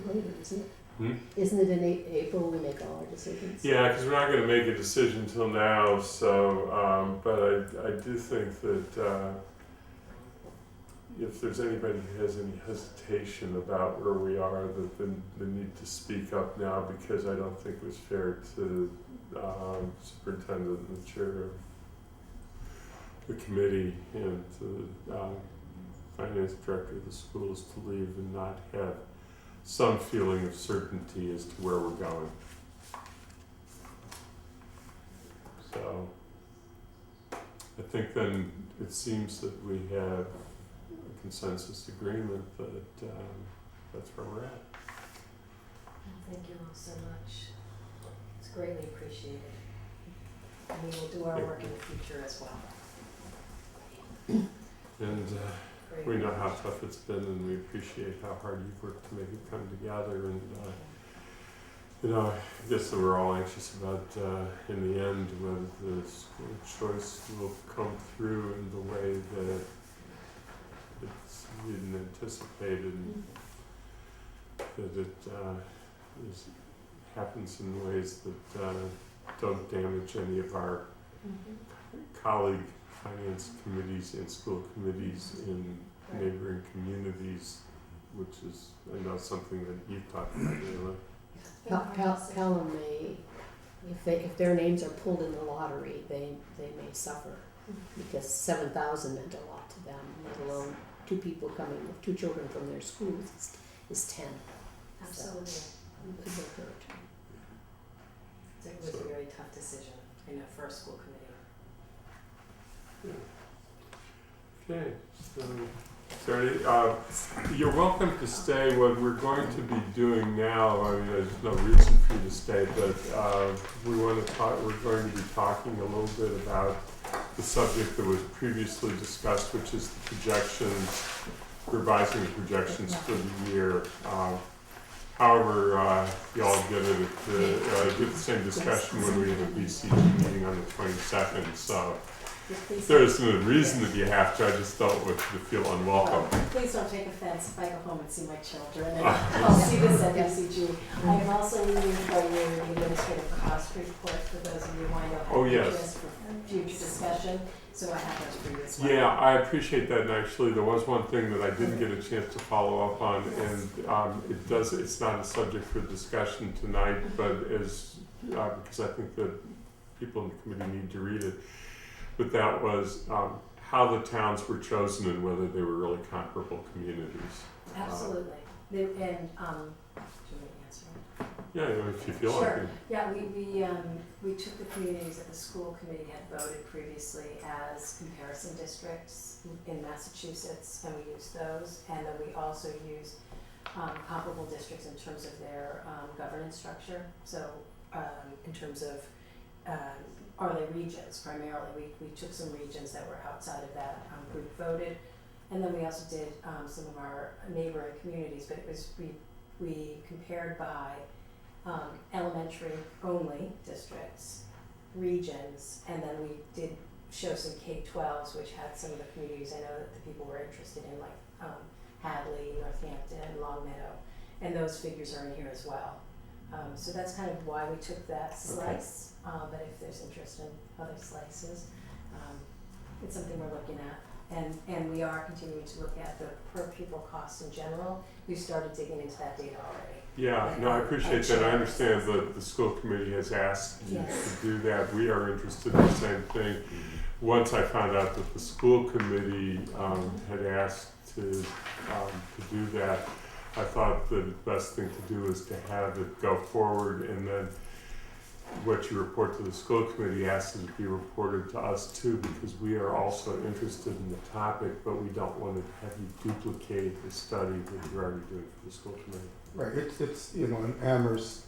Speaker 4: Later, isn't it?
Speaker 1: Hmm?
Speaker 4: Isn't it in April we make all our decisions?
Speaker 1: Yeah, because we're not going to make a decision until now. So, but I do think that if there's anybody who has any hesitation about where we are, that they need to speak up now, because I don't think it was fair to superintendent and the chair of the committee and to the finance director of the schools to leave and not have some feeling of certainty as to where we're going. So I think then it seems that we have a consensus agreement that that's where we're at.
Speaker 6: Thank you all so much. It's greatly appreciated. And we will do our work in the future as well.
Speaker 1: And
Speaker 6: Great.
Speaker 1: we know how tough it's been, and we appreciate how hard you've worked to make it come together. And you know, I guess that we're all anxious about in the end whether the school choice will come through in the way that you didn't anticipate, and that it happens in ways that don't damage any of our colleague finance committees and school committees in neighboring communities, which is, I know, something that you've talked about, Leila.
Speaker 4: Pelham may, if their names are pulled in the lottery, they may suffer, because 7,000 meant a lot to them, let alone two people coming, two children from their schools is 10.
Speaker 6: Absolutely.
Speaker 4: It would hurt.
Speaker 6: It was a very tough decision, I know, for a school committee.
Speaker 1: Okay, so, you're welcome to stay. What we're going to be doing now, I mean, there's no reason for you to stay, but we're going to be talking a little bit about the subject that was previously discussed, which is the projections, revising the projections for the year. However, y'all get the same discussion when we have a BCG meeting on the 22nd, so there isn't a reason that you have to, I just don't want you to feel unwelcome.
Speaker 6: Please don't take offense if I go home and see my children, and I'll see this at BCG. I'm also leaving for you the administrative cost report for those of you who I know have interest for future discussion, so I have those for you as well.
Speaker 1: Yeah, I appreciate that, and actually there was one thing that I didn't get a chance to follow up on, and it's not a subject for discussion tonight, but because I think that people in the committee need to read it. But that was how the towns were chosen and whether they were really comparable communities.
Speaker 6: Absolutely. Do you want me to answer?
Speaker 1: Yeah, if you feel
Speaker 6: Sure.
Speaker 1: like it.
Speaker 6: Yeah, we took the communities that the school committee had voted previously as comparison districts in Massachusetts, and we used those. And then we also used comparable districts in terms of their governance structure. So in terms of are they regions primarily? We took some regions that were outside of that group voted, and then we also did some of our neighboring communities. But it was we compared by elementary only districts, regions, and then we did show some K-12s, which had some of the communities I know that the people were interested in, like Hadley, Northampton, Longmeadow, and those figures are in here as well. So that's kind of why we took that slice. But if there's interest in other slices, it's something we're looking at. And we are continuing to look at the per pupil costs in general. We started digging into that data already.
Speaker 1: Yeah, no, I appreciate that. I understand that the school committee has asked you
Speaker 6: Yes.
Speaker 1: to do that. We are interested in the same thing. Once I found out that the school committee had asked to do that, I thought the best thing to do is to have it go forward, and then what you report to the school committee has to be reported to us too, because we are also interested in the topic, but we don't want to have you duplicate the study that you're already doing for the school committee.
Speaker 9: Right, it's in Amherst,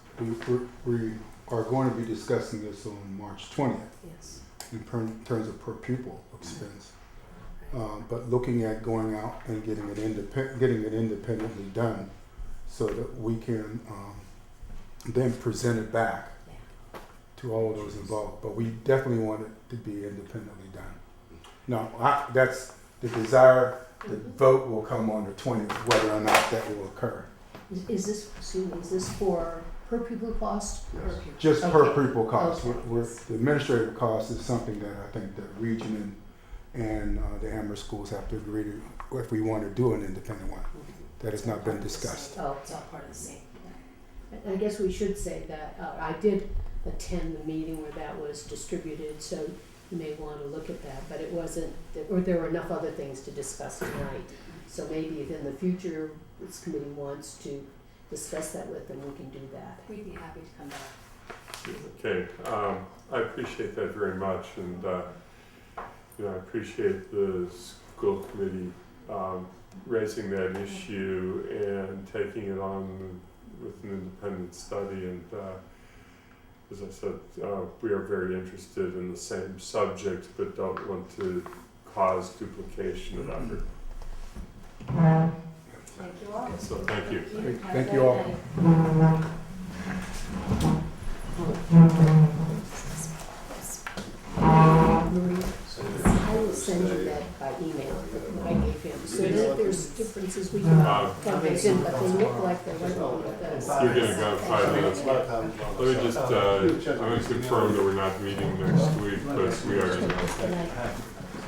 Speaker 9: we are going to be discussing this on March 20th
Speaker 6: Yes.
Speaker 9: in terms of per pupil expense. But looking at going out and getting it independently done so that we can then present it back to all those involved. But we definitely want it to be independently done. Now, that's the desire. The vote will come on the 20th, whether or not that will occur.
Speaker 4: Is this for per pupil cost?
Speaker 6: Per pupil.
Speaker 9: Just per
Speaker 4: Okay.
Speaker 9: pupil cost.
Speaker 4: Okay.
Speaker 9: The administrative cost is something that I think the region and the Amherst schools have to agree to if we want to do an independent one. That has not been discussed.
Speaker 4: Oh,
Speaker 6: It's all part of the same.
Speaker 4: I guess we should say that I did attend the meeting where that was distributed, so you may want to look at that, but it wasn't, or there were enough other things to discuss tonight. So maybe if in the future this committee wants to discuss that with them, we can do that.
Speaker 6: We'd be happy to come back.
Speaker 1: Okay, I appreciate that very much, and I appreciate the school committee raising that issue and taking it on with an independent study. And as I said, we are very interested in the same subject, but don't want to cause duplication of effort.
Speaker 6: Thank you all.
Speaker 1: So thank you.
Speaker 9: Thank you all.
Speaker 4: Maria, I will send you that by email, what I gave him, so that if there's differences, we can plug those in, but they look like they're right on with us.
Speaker 1: You're gonna go in 5 minutes. Let me just, I'm gonna confirm that we're not meeting next week, but we are.
Speaker 4: Good night.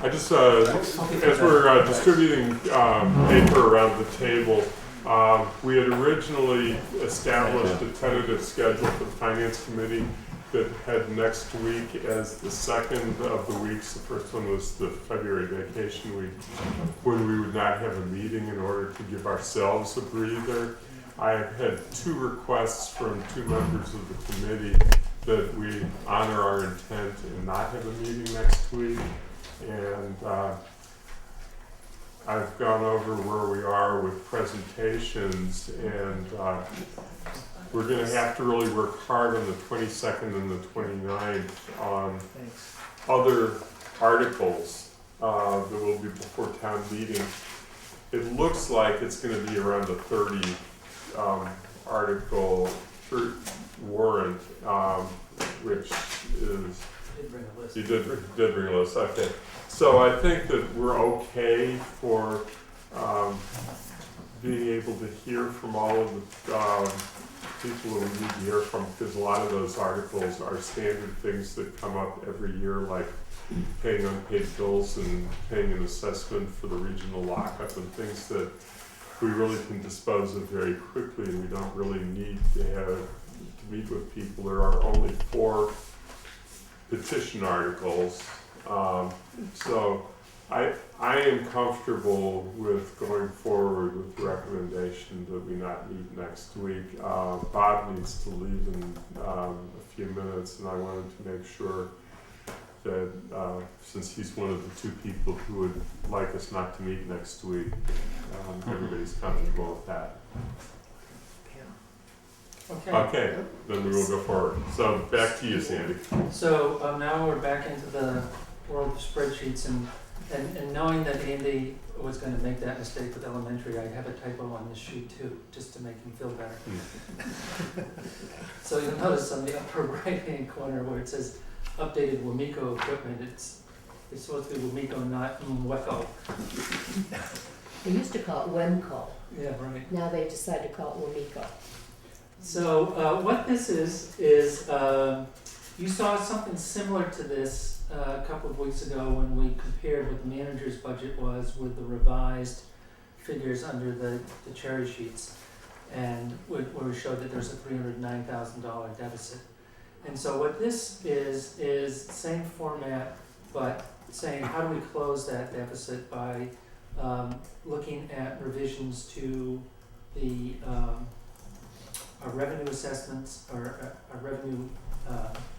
Speaker 1: I just, as we're distributing paper around the table, we had originally established a tentative schedule for the Finance Committee that had next week as the second of the weeks. The first one was the February vacation week, when we would not have a meeting in order to give ourselves a breather. I have had 2 requests from 2 members of the committee that we honor our intent and not have a meeting next week. And I've gone over where we are with presentations, and we're going to have to really work hard on the 22nd and the 29th on
Speaker 8: Thanks.
Speaker 1: other articles that will be before town meeting. It looks like it's going to be around the 30 article warrant, which is,
Speaker 3: Did bring a list.
Speaker 1: you did bring a list, okay. So I think that we're okay for being able to hear from all of the people that we need to hear from, because a lot of those articles are standard things that come up every year, like paying unpaid bills and paying an assessment for the regional lockup, and things that we really can dispose of very quickly, and we don't really need to meet with people. There are only 4 petition articles. So I am comfortable with going forward with the recommendation that we not meet next week. Bob needs to leave in a few minutes, and I wanted to make sure that since he's one of the 2 people who would like us not to meet next week, everybody's comfortable with that. Okay, then we will go forward. So back to you, Sandy.
Speaker 3: So now we're back into the world of spreadsheets, and knowing that Andy was going to make that mistake with elementary, I have a typo on this sheet too, just to make him feel better. So you'll notice on the upper right-hand corner where it says updated Wamiko equipment, it's supposed to be Wamiko, not Mweco.
Speaker 4: They used to call it Wemco.
Speaker 3: Yeah, right.
Speaker 4: Now they decided to call it Wamiko.
Speaker 3: So what this is you saw something similar to this a couple of weeks ago when we compared what the manager's budget was with the revised figures under the cherry sheets, and where we showed that there's a $309,000 deficit. And so what this is same format, but saying how do we close that deficit by looking at revisions to the our revenue assessments, our revenue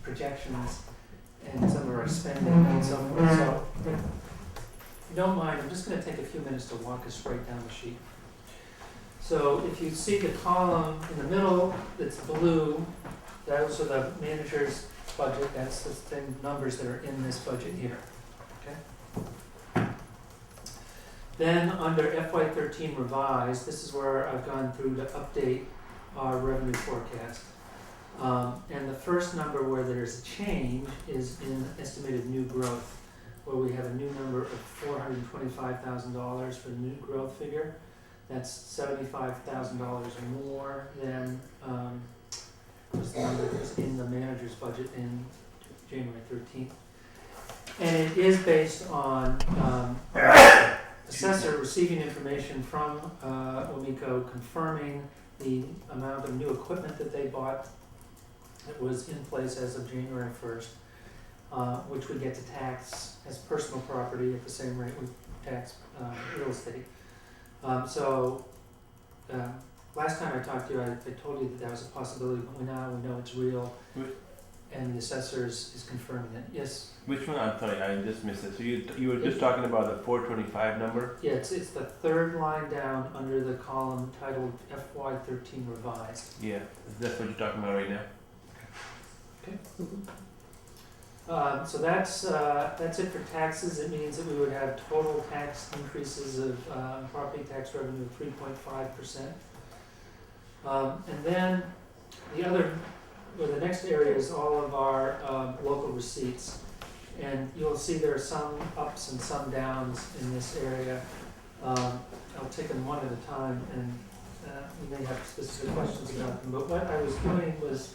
Speaker 3: projections, and some of our spending and so forth. So if you don't mind, I'm just going to take a few minutes to walk us right down the sheet. So if you see the column in the middle that's blue, those are the manager's budget. That's the same numbers that are in this budget here. Okay. Then under FY13 revised, this is where I've gone through to update our revenue forecast. And the first number where there's a change is in estimated new growth, where we have a new number of $425,000 for the new growth figure. That's $75,000 more than was the number that was in the manager's budget in January 13th. And it is based on assessor receiving information from Wamiko confirming the amount of new equipment that they bought that was in place as of January 1st, which we get to tax as personal property at the same rate we tax real estate. Last time I talked to you, I told you that was a possibility, but now we know it's real, and the assessor is confirming it. Yes?
Speaker 11: Which one? I'm sorry, I just missed it. So you were just talking about the 425 number?
Speaker 3: Yeah, it's the third line down under the column titled FY13 revised.
Speaker 11: Yeah, that's what you're talking about right now.
Speaker 3: Okay. So that's it for taxes. It means that we would have total tax increases of property tax revenue of 3.5%. And then the next area is all of our local receipts. And you'll see there are some ups and some downs in this area. I'll take them one at a time, and you may have specific questions about them. But what I was doing was,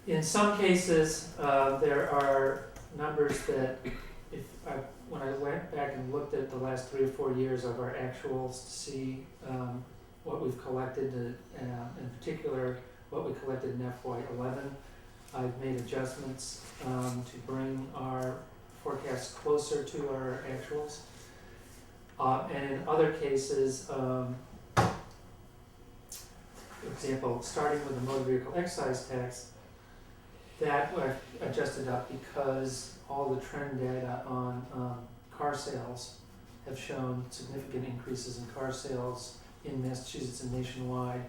Speaker 3: in some cases, there are numbers that when I went back and looked at the last 3 or 4 years of our actuals to see what we've collected, in particular what we collected in FY11, I've made adjustments to bring our forecasts closer to our actuals. And in other cases, for example, starting with the motor vehicle excise tax, that I've adjusted up because all the trend data on car sales have shown significant increases in car sales in Massachusetts and nationwide.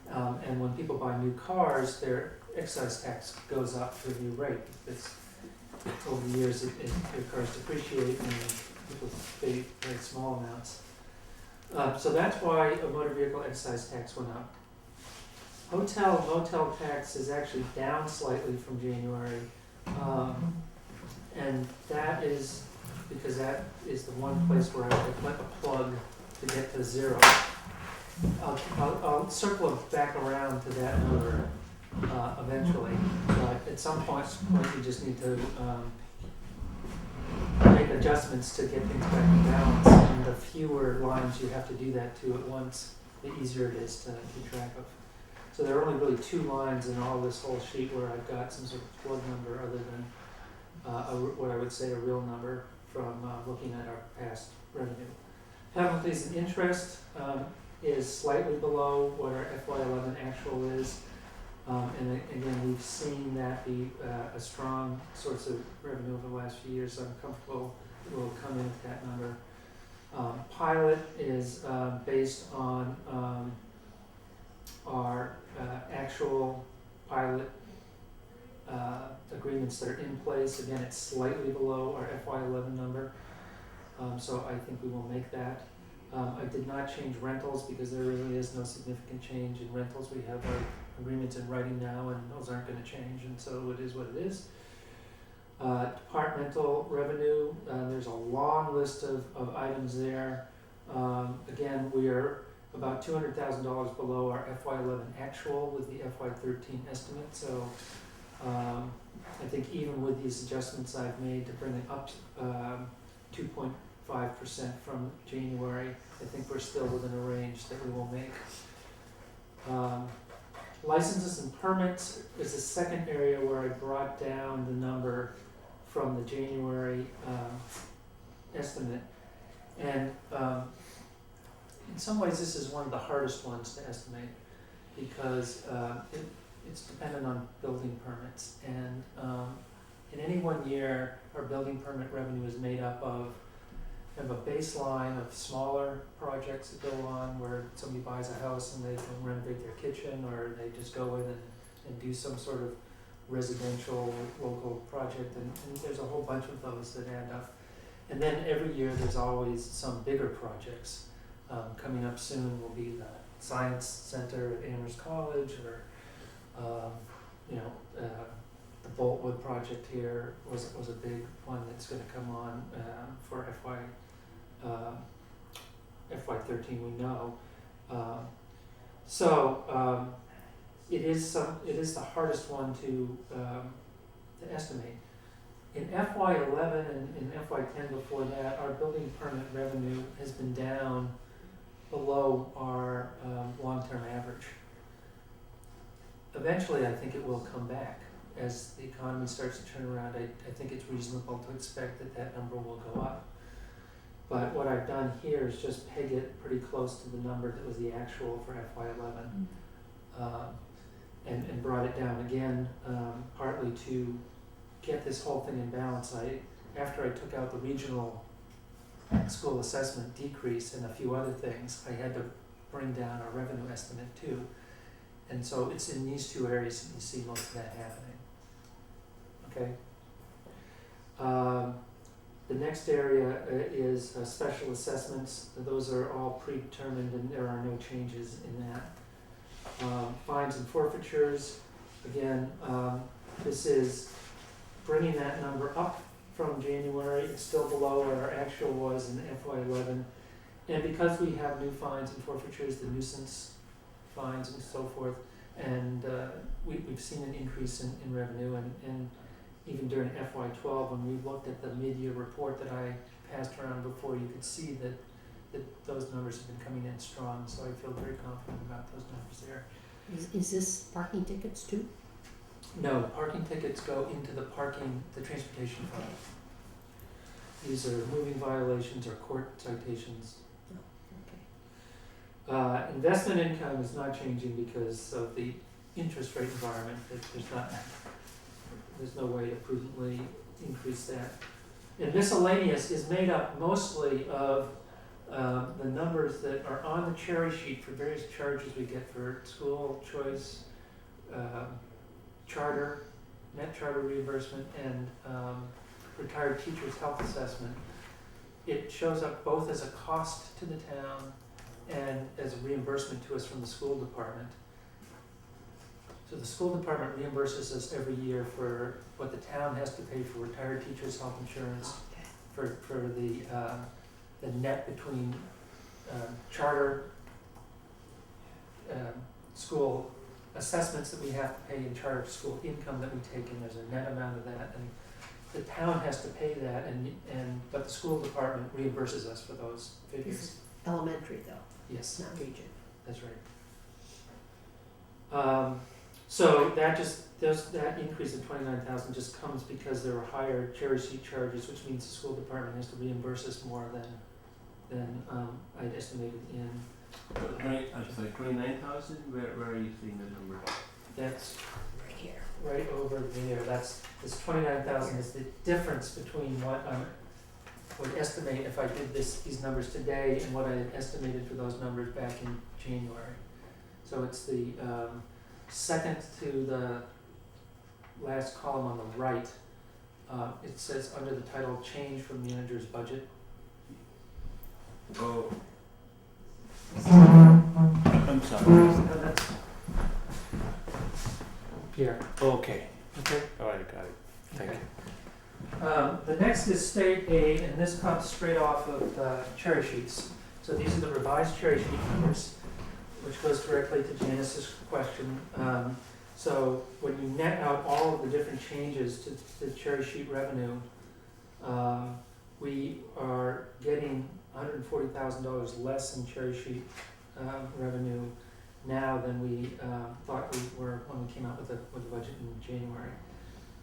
Speaker 3: And when people buy new cars, their excise tax goes up to a new rate. It's, over the years, their cars depreciate and people pay very small amounts. So that's why a motor vehicle excise tax went up. Hotel motel tax is actually down slightly from January. And that is because that is the one place where I have to click a plug to get to zero. I'll circle back around to that number eventually, but at some point you just need to make adjustments to get things back in balance. And the fewer lines you have to do that to at once, the easier it is to keep track of. So there are only really 2 lines in all this whole sheet where I've got some sort of plug number other than what I would say a real number from looking at our past revenue. Penalties and interest is slightly below what our FY11 actual is. And again, we've seen that be a strong source of revenue over the last few years, so I'm comfortable it will come in at that number. Pilot is based on our actual pilot agreements that are in place. Again, it's slightly below our FY11 number, so I think we will make that. I did not change rentals because there really is no significant change in rentals. We have our agreements in writing now, and those aren't going to change, and so it is what it is. Departmental revenue, there's a long list of items there. Again, we are about $200,000 below our FY11 actual with the FY13 estimate, so I think even with these adjustments I've made to bring it up 2.5% from January, I think we're still within a range that we will make. Licenses and permits is the second area where I brought down the number from the January estimate. And in some ways this is one of the hardest ones to estimate because it's dependent on building permits. And in any one year, our building permit revenue is made up of kind of a baseline of smaller projects that go on where somebody buys a house and they can renovate their kitchen, or they just go in and do some sort of residential local project, and there's a whole bunch of those that add up. And then every year there's always some bigger projects. Coming up soon will be the Science Center at Amherst College, or the Boltwood project here was a big one that's going to come on for FY13. We know, it is the hardest one to estimate. In FY11 and in FY10 before that, our building permit revenue has been down below our long-term average. Eventually, I think it will come back. As the economy starts to turn around, I think it's reasonable to expect that number will go up. But what I've done here is just peg it pretty close to the number that was the actual for FY11, and brought it down again, partly to get this whole thing in balance. After I took out the regional school assessment decrease and a few other things, I had to bring down our revenue estimate too. And so it's in these 2 areas that you see most of that happening. Okay. The next area is special assessments. Those are all predetermined and there are no changes in that. Fines and forfeitures, again, this is bringing that number up from January. It's still below what our actual was in FY11. And because we have new fines and forfeitures, the nuisance fines and so forth, and we've seen an increase in revenue, and even during FY12, when we looked at the mid-year report that I passed around before, you could see that those numbers have been coming in strong, so I feel very confident about those numbers there.
Speaker 4: Is this parking tickets too?
Speaker 3: No, parking tickets go into the transportation fund. These are moving violations or court citations.
Speaker 4: Okay.
Speaker 3: Investment income is not changing because of the interest rate environment. There's no way to prudently increase that. And miscellaneous is made up mostly of the numbers that are on the cherry sheet for various charges we get for school choice, charter, net charter reimbursement, and retired teachers' health assessment. It shows up both as a cost to the town and as a reimbursement to us from the school department. So the school department reimburses us every year for what the town has to pay for retired teachers' health insurance,
Speaker 4: Okay.
Speaker 3: for the net between charter school assessments that we have to pay and charter school income that we take in. There's a net amount of that, and the town has to pay that, but the school department reimburses us for those
Speaker 4: This
Speaker 3: figures.
Speaker 4: is elementary though,
Speaker 3: Yes,
Speaker 4: not region.
Speaker 3: that's right. So that increase of 29,000 just comes because there were higher cherry sheet charges, which means the school department has to reimburse us more than I'd estimated in.
Speaker 11: I'm sorry, 29,000? Where are you seeing the number?
Speaker 3: That's
Speaker 4: Right here.
Speaker 3: right over there. This 29,000 is the difference between what I would estimate if I did these numbers today and what I had estimated for those numbers back in January. So it's the second to the last column on the right. It says under the title "Change from Manager's Budget."
Speaker 11: Oh. I'm sorry.
Speaker 3: Here.
Speaker 11: Okay.
Speaker 3: Okay.
Speaker 11: All right, got it. Thank you.
Speaker 3: The next is state aid, and this comes straight off of cherry sheets. So these are the revised cherry sheet numbers, which goes directly to Janice's question. So when you net out all of the different changes to the cherry sheet revenue, we are getting $140,000 less in cherry sheet revenue now than we thought we were when we came out with the budget in January.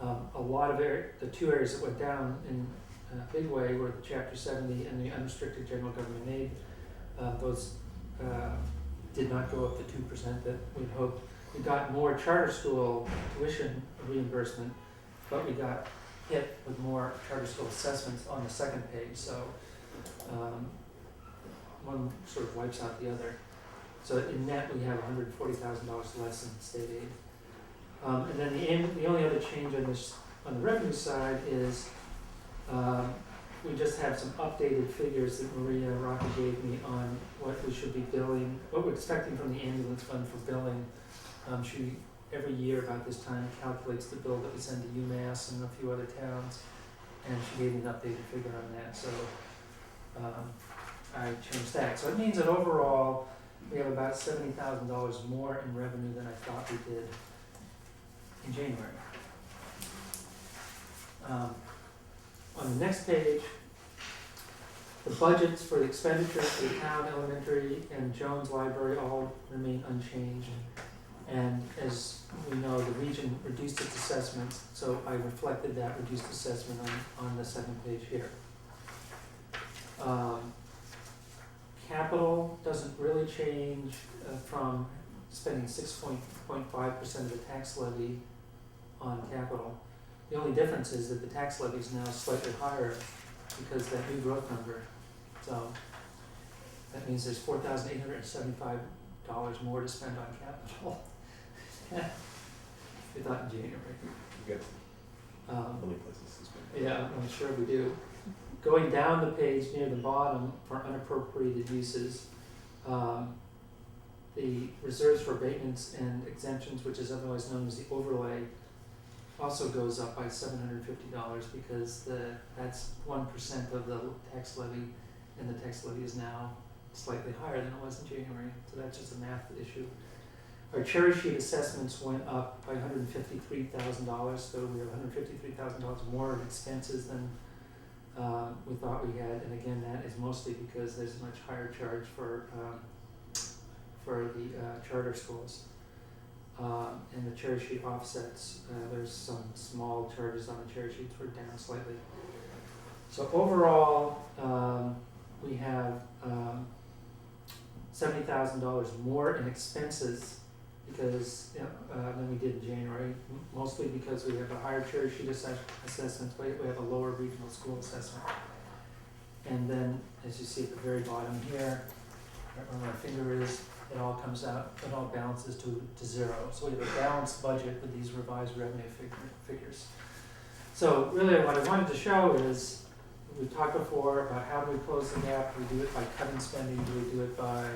Speaker 3: A lot of the two areas that went down in a big way were the Chapter 70 and the unrestricted general government aid. Those did not go up the 2% that we'd hoped. We got more charter school tuition reimbursement, but we got hit with more charter school assessments on the second page. So one sort of wipes out the other. So in net, we have $140,000 less in state aid. And then the only other change on the revenue side is we just have some updated figures that Maria Rocca gave me on what we should be billing, what we're expecting from the ambulance fund for billing. She every year about this time calculates the bill that we send to UMass and a few other towns, and she gave me an updated figure on that. So I changed that. So it means that overall we have about $70,000 more in revenue than I thought we did in January. On the next page, the budgets for the expenditures for the town, elementary, and Jones Library all remain unchanged. And as we know, the region reduced its assessments, so I reflected that reduced assessment on the second page here. Capital doesn't really change from spending 6.5% of the tax levy on capital. The only difference is that the tax levy is now slightly higher because that new growth number. So that means there's $4,875 more to spend on capital. We thought in January.
Speaker 5: Good. Only places to spend.
Speaker 3: Yeah, I'm sure we do. Going down the page near the bottom for unappropriated uses, the reserves for abatements and exemptions, which is otherwise known as the overlay, also goes up by $750 because that's 1% of the tax levy, and the tax levy is now slightly higher than it was in January. So that's just a math issue. Our cherry sheet assessments went up by $153,000, so we have $153,000 more in expenses than we thought we had. And again, that is mostly because there's a much higher charge for the charter schools. And the cherry sheet offsets, there's some small charges on the cherry sheets were down slightly. So overall, we have $70,000 more in expenses because than we did in January, mostly because we have a higher cherry sheet assessment, we have a lower regional school assessment. And then, as you see at the very bottom here, right where my finger is, it all comes out, it all balances to zero. So we have a balanced budget with these revised revenue figures. So really what I wanted to show is, we talked before about how do we close the gap. Do we do it by cutting spending? Do we do it by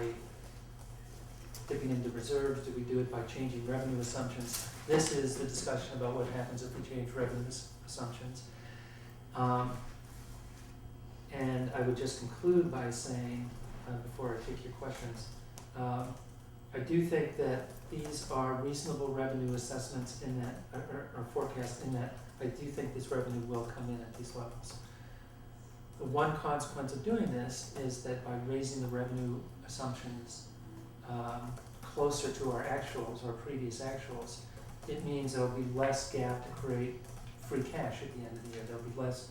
Speaker 3: dipping into reserves? Do we do it by changing revenue assumptions? This is the discussion about what happens if we change revenue assumptions. And I would just conclude by saying, before I take your questions, I do think that these are reasonable revenue assessments in that, or forecasts in that I do think this revenue will come in at these levels. The one consequence of doing this is that by raising the revenue assumptions closer to our actuals, our previous actuals, it means there'll be less gap to create free cash at the end of the year. There'll be less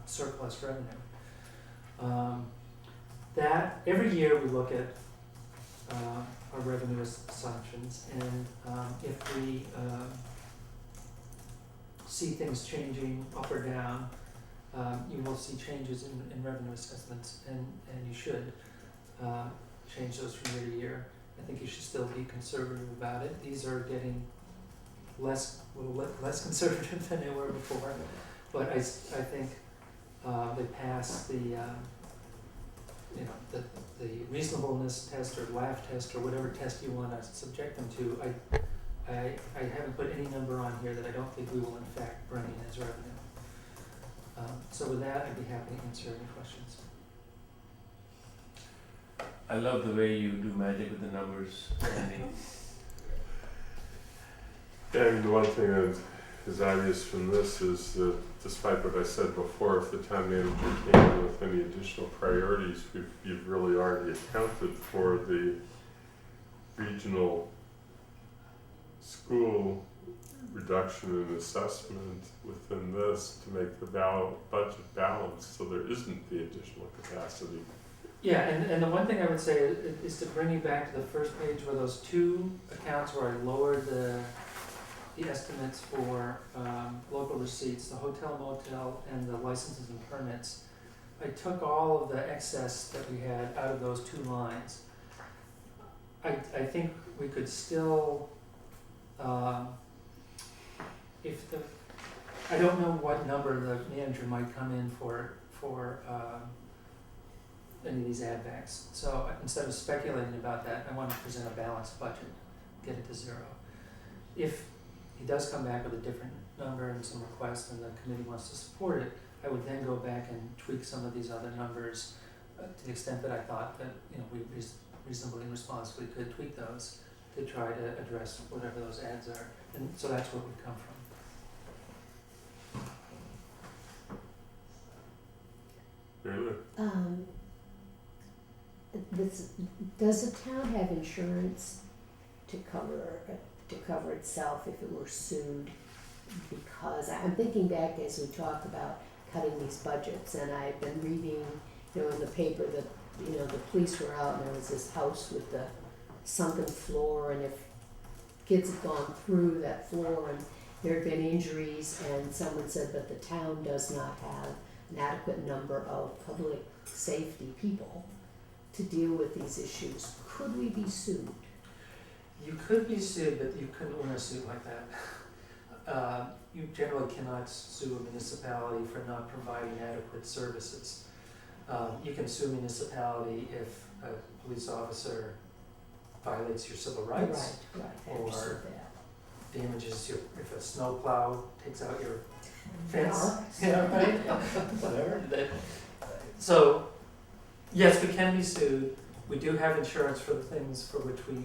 Speaker 3: surplus revenue. That every year we look at our revenue assumptions, and if we see things changing up or down, you will see changes in revenue assessments, and you should change those from year to year. I think you should still be conservative about it. These are getting a little less conservative than they were before, but I think they pass the reasonableness test or laugh test or whatever test you want to subject them to. I haven't put any number on here that I don't think we will in fact bring in as revenue. So with that, I'd be happy to answer any questions.
Speaker 11: I love the way you do magic with the numbers, Andy.
Speaker 1: And the one thing that is obvious from this is that despite what I said before, if the town manager came in with any additional priorities, you've really already accounted for the regional school reduction in assessment within this to make the budget balanced, so there isn't the additional capacity.
Speaker 3: Yeah, and the one thing I would say is to bring you back to the first page where those two accounts where I lowered the estimates for local receipts, the hotel motel and the licenses and permits. I took all of the excess that we had out of those two lines. I think we could still, I don't know what number the manager might come in for any of these add backs. So instead of speculating about that, I want to present a balanced budget, get it to zero. If he does come back with a different number and some requests and the committee wants to support it, I would then go back and tweak some of these other numbers to the extent that I thought that we reasonably and responsibly could tweak those to try to address whatever those adds are. And so that's where it would come from.
Speaker 1: Really?
Speaker 4: Does the town have insurance to cover itself if it were sued? Because I'm thinking back as we talk about cutting these budgets, and I've been reading, in the paper that, the police were out and there was this house with the sunken floor, and if kids had gone through that floor and there had been injuries, and someone said that the town does not have an adequate number of public safety people to deal with these issues. Could we be sued?
Speaker 3: You could be sued, but you couldn't win a suit like that. You generally cannot sue a municipality for not providing adequate services. You can sue a municipality if a police officer violates your civil rights,
Speaker 4: Right, I
Speaker 3: or
Speaker 4: understood that.
Speaker 3: damages if a snowplow takes out your fence.
Speaker 4: Yeah.
Speaker 3: Yeah, right? Whatever. So, yes, we can be sued. We do have insurance for the things for which we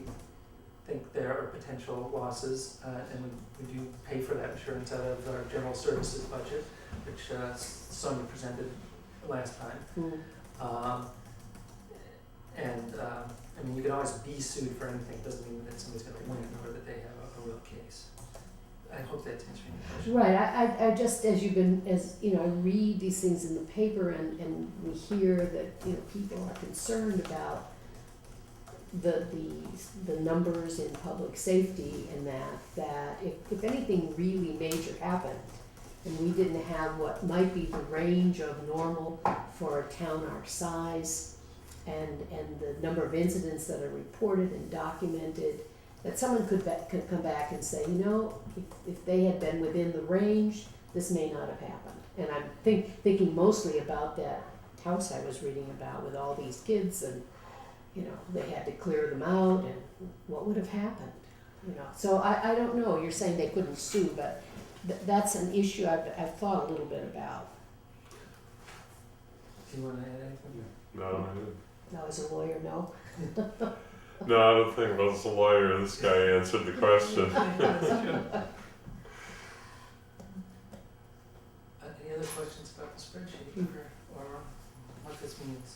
Speaker 3: think there are potential losses, and we do pay for that insurance out of our general services budget, which Sonia presented last time. I mean, you can always be sued for anything, it doesn't mean that somebody's gonna win or that they have a real case. I hope that's answering your question.
Speaker 4: Right, I just, as you know, I read these things in the paper and we hear that, you know, people are concerned about the numbers in public safety and that if anything really major happened and we didn't have what might be the range of normal for a town our size and the number of incidents that are reported and documented, that someone could come back and say, you know, if they had been within the range, this may not have happened. And I'm thinking mostly about that house I was reading about with all these kids and, you know, they had to clear them out and what would have happened, you know. So I don't know, you're saying they couldn't sue, but that's an issue I've thought a little bit about.
Speaker 3: Do you wanna add anything?
Speaker 1: No,
Speaker 4: Now, as a lawyer, no.
Speaker 1: no, I don't think I was a lawyer. This guy answered the question.
Speaker 3: Any other questions about the spreadsheet or what this means?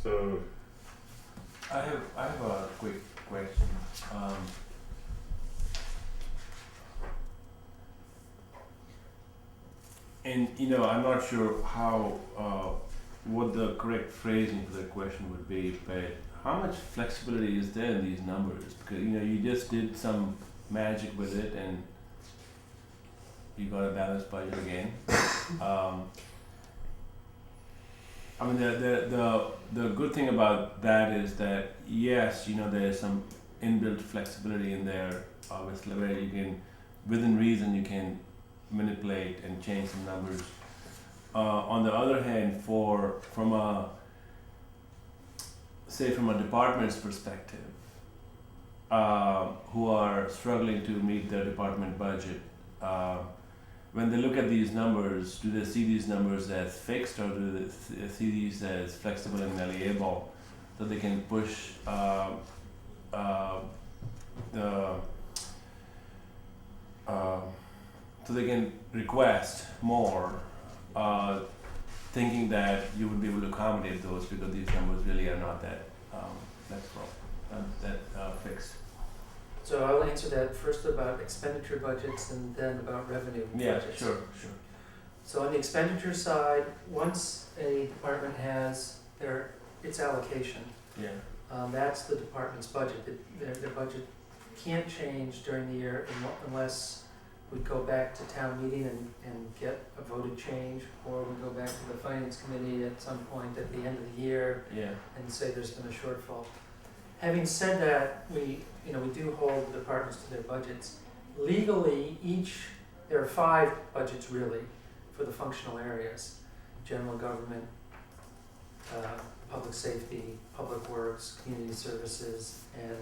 Speaker 1: So,
Speaker 11: I have a quick question. And you know, I'm not sure how what the correct phrasing for the question would be, but how much flexibility is there in these numbers? Because you know, you just did some magic with it, and you got a balanced budget again. I mean, the good thing about that is that yes, you know, there's some inbuilt flexibility in there, obviously, where you can, within reason, you can manipulate and change some numbers. On the other hand, from a department's perspective, who are struggling to meet their department budget, when they look at these numbers, do they see these numbers as fixed or do they see these as flexible and malleable, so they can push so they can request more, thinking that you would be able to accommodate those because these numbers really are not that flexible, that fixed.
Speaker 3: So I'll answer that first about expenditure budgets and then about revenue budgets.
Speaker 11: Sure.
Speaker 3: So on the expenditure side, once a department has its allocation,
Speaker 11: Yeah.
Speaker 3: that's the department's budget. Their budget can't change during the year unless we go back to town meeting and get a voted change, or we go back to the finance committee at some point at the end of the year
Speaker 11: Yeah.
Speaker 3: and say there's been a shortfall. Having said that, we do hold the departments to their budgets. Legally, there are 5 budgets really for the functional areas: general government, public safety, public works, community services, and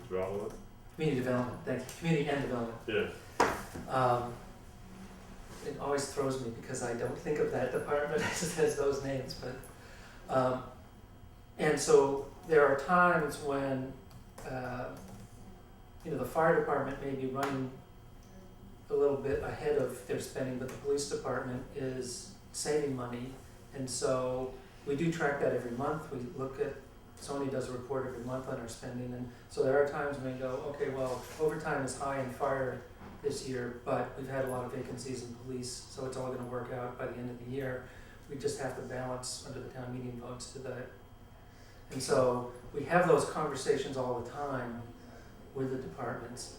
Speaker 1: development.
Speaker 3: community development. Thank you. Community and development.
Speaker 1: Yeah.
Speaker 3: It always throws me because I don't think of that department as those names, but and so there are times when the fire department may be running a little bit ahead of their spending, but the police department is saving money, and so we do track that every month. We look at, Sony does a report every month on our spending, and so there are times when we go, okay, well, overtime is high in fire this year, but we've had a lot of vacancies in police, so it's all gonna work out by the end of the year. We just have to balance under the town meeting votes to that. And so we have those conversations all the time with the departments,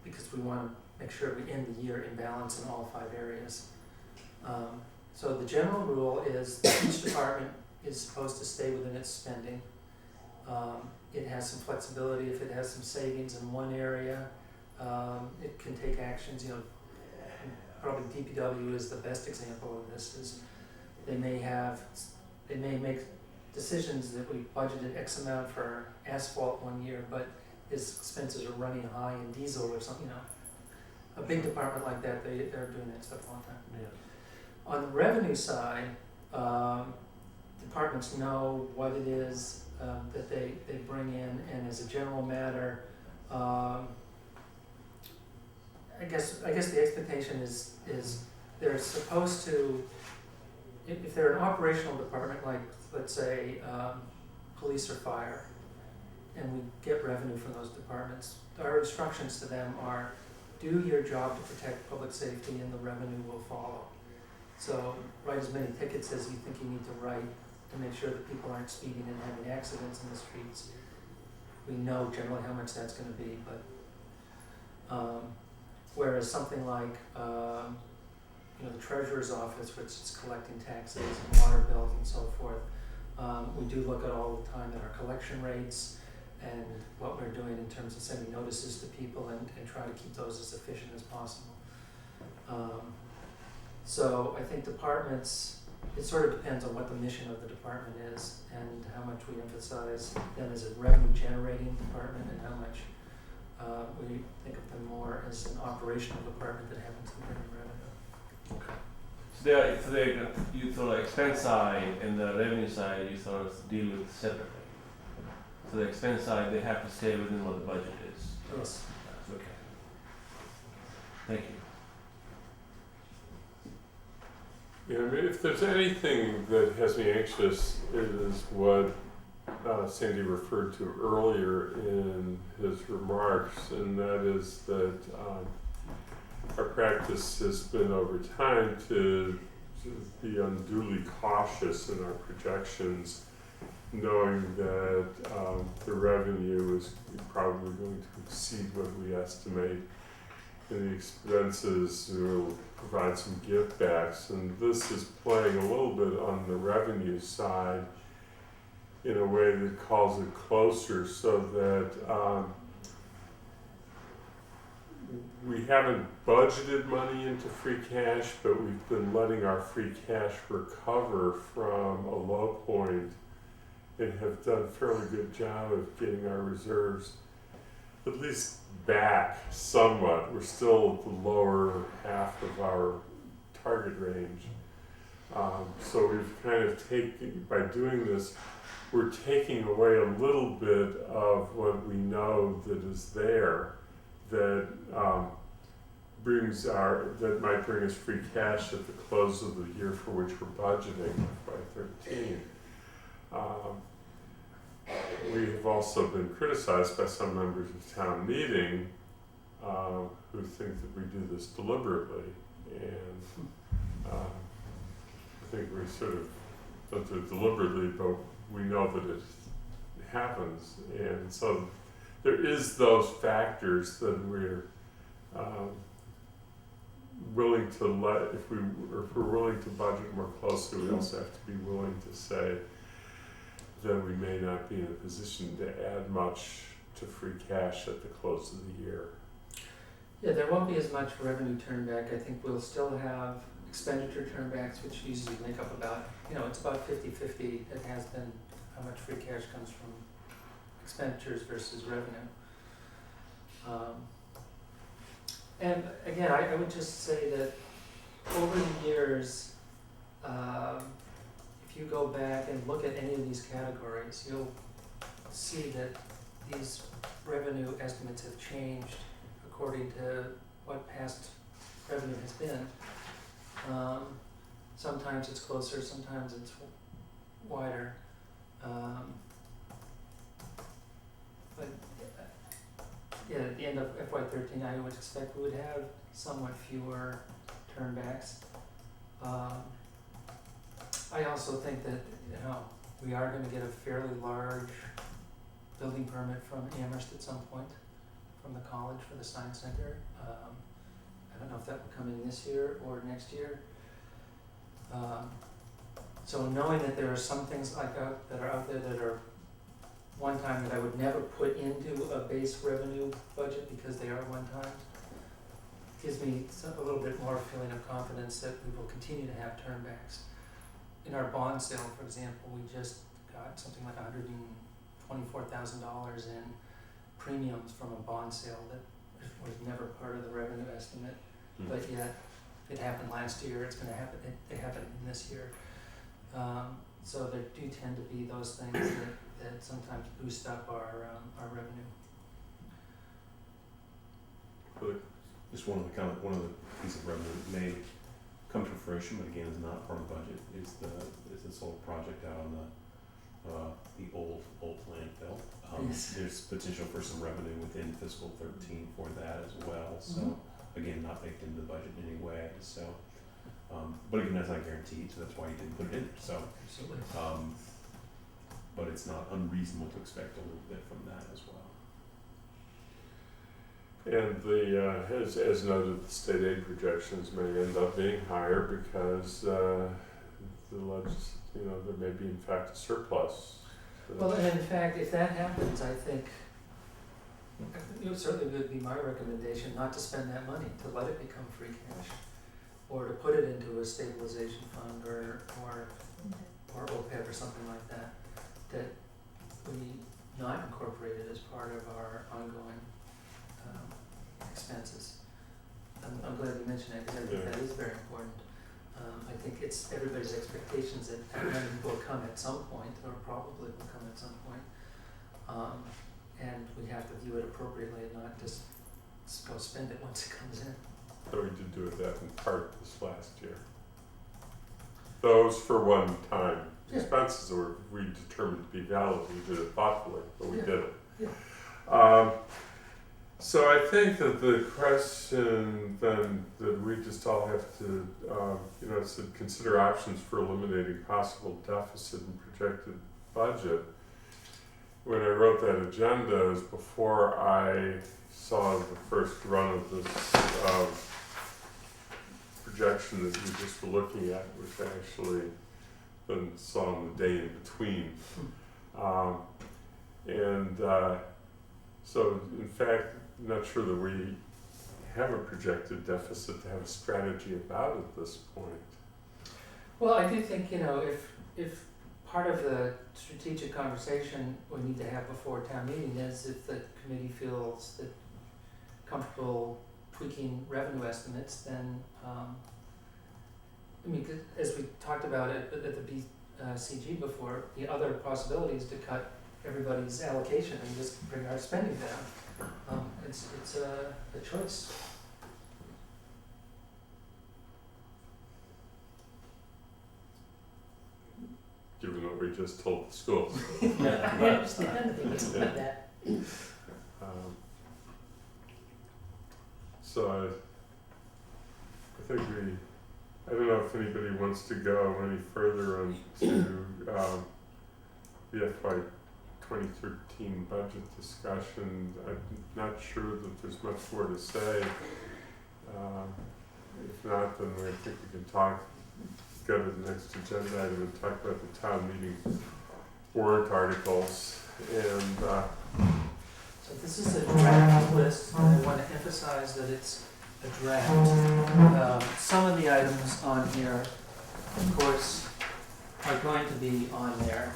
Speaker 3: because we wanna make sure we end the year in balance in all 5 areas. So the general rule is that each department is supposed to stay within its spending. It has some flexibility if it has some savings in one area. It can take actions, probably DPW is the best example of this, is they may make decisions that we budgeted X amount for asphalt one year, but his expenses are running high in diesel or something, a big department like that, they're doing that stuff all the time.
Speaker 11: Yeah.
Speaker 3: On the revenue side, departments know what it is that they bring in, and as a general matter, I guess the expectation is they're supposed to, if they're an operational department like, let's say, police or fire, and we get revenue from those departments, our instructions to them are, do your job to protect public safety and the revenue will follow. So write as many tickets as you think you need to write to make sure that people aren't speeding and having accidents in the streets. We know generally how much that's gonna be, but whereas something like the treasurer's office, which is collecting taxes and water bills and so forth, we do look at all the time at our collection rates and what we're doing in terms of sending notices to people and try to keep those as efficient as possible. So I think departments, it sort of depends on what the mission of the department is and how much we emphasize them as a revenue generating department and how much we think of them more as an operational department that happens to bring in revenue.
Speaker 11: So you sort of expense side and the revenue side you sort of deal with separately. So the expense side, they have to stay within what the budget is.
Speaker 3: Yes.
Speaker 11: That's okay. Thank you.
Speaker 1: Yeah, I mean, if there's anything that has me anxious, it is what Sandy referred to earlier in his remarks, and that is that our practice has been over time to be unduly cautious in our projections, knowing that the revenue is probably going to exceed what we estimate, and the expenses will provide some give backs. And this is playing a little bit on the revenue side in a way that calls it closer, so that we haven't budgeted money into free cash, but we've been letting our free cash recover from a low point and have done a fairly good job of getting our reserves at least back somewhat. We're still at the lower half of our target range. So we've kind of taken, by doing this, we're taking away a little bit of what we know that is there that that might bring us free cash at the close of the year for which we're budgeting by 13. We have also been criticized by some members of town meeting who think that we do this deliberately, and I think we sort of don't do it deliberately, but we know that it happens, and so there is those factors that we're willing to if we're willing to budget more closely, we also have to be willing to say that we may not be in a position to add much to free cash at the close of the year.
Speaker 3: Yeah, there won't be as much revenue turnback. I think we'll still have expenditure turnbacks, which usually make up about, it's about 50-50. It has been how much free cash comes from expenditures versus revenue. And again, I would just say that over the years, if you go back and look at any of these categories, you'll see that these revenue estimates have changed according to what past revenue has been. Sometimes it's closer, sometimes it's wider. But at the end of FY13, I would expect we would have somewhat fewer turnbacks. I also think that we are going to get a fairly large building permit from Amherst at some point, from the college for the Science Center. I don't know if that will come in this year or next year. So knowing that there are some things that are out there that are one time that I would never put into a base revenue budget because they are one time, gives me a little bit more feeling of confidence that we will continue to have turnbacks. In our bond sale, for example, we just got something like $124,000 in premiums from a bond sale that was never part of the revenue estimate,
Speaker 2: Hmm.
Speaker 3: but yet it happened last year, it's gonna happen, it happened this year. So there do tend to be those things that sometimes boost up our revenue.
Speaker 12: Just one of the pieces of revenue that may come to fruition, but again is not part of the budget, is this whole project out on the old landfill.
Speaker 3: Yes.
Speaker 12: There's potential for some revenue within fiscal 13 for that as well, so
Speaker 3: Mhm.
Speaker 12: again, not baked into the budget in any way, so. But again, that's not guaranteed, so that's why you didn't put it in there, so.
Speaker 3: Absolutely.
Speaker 12: But it's not unreasonable to expect a little bit from that as well.
Speaker 1: And as noted, the state aid projections may end up being higher because there may be in fact a surplus.
Speaker 3: Well, and in fact, if that happens, I think it certainly would be my recommendation not to spend that money, to let it become free cash, or to put it into a stabilization fund or OPEB or something like that, that we not incorporate it as part of our ongoing expenses. I'm glad you mentioned that, because I think that is very important. I think it's everybody's expectations that that money will come at some point, or probably will come at some point. And we have to view it appropriately and not just go spend it once it comes in.
Speaker 1: So we did do that in part this last year. Those for one-time
Speaker 3: Yeah.
Speaker 1: expenses were we determined to be valid. We did it thoughtfully, but we
Speaker 3: Yeah.
Speaker 1: did it.
Speaker 3: Yeah.
Speaker 1: So I think that the question then that we just all have to, is consider options for eliminating possible deficit and projected budget. When I wrote that agenda, it was before I saw the first run of this projection that you just were looking at, which I actually then saw on the day in between. So in fact, I'm not sure that we have a projected deficit to have a strategy about at this point.
Speaker 3: Well, I do think, if part of the strategic conversation we need to have before town meeting is if the committee feels that comfortable tweaking revenue estimates, then, as we talked about it at the BCG before, the other possibility is to cut everybody's allocation and just bring our spending down. It's a choice.
Speaker 1: Given what we just told the schools.
Speaker 4: I understand the thing about that.
Speaker 1: So I think I don't know if anybody wants to go any further into the FY 2013 budget discussion. I'm not sure that there's much more to say. If not, then I think we can go to the next agenda item and talk about the town meeting warrant articles. And
Speaker 3: So this is a draft list, and I want to emphasize that it's a draft. Some of the items on here, of course, are going to be on there.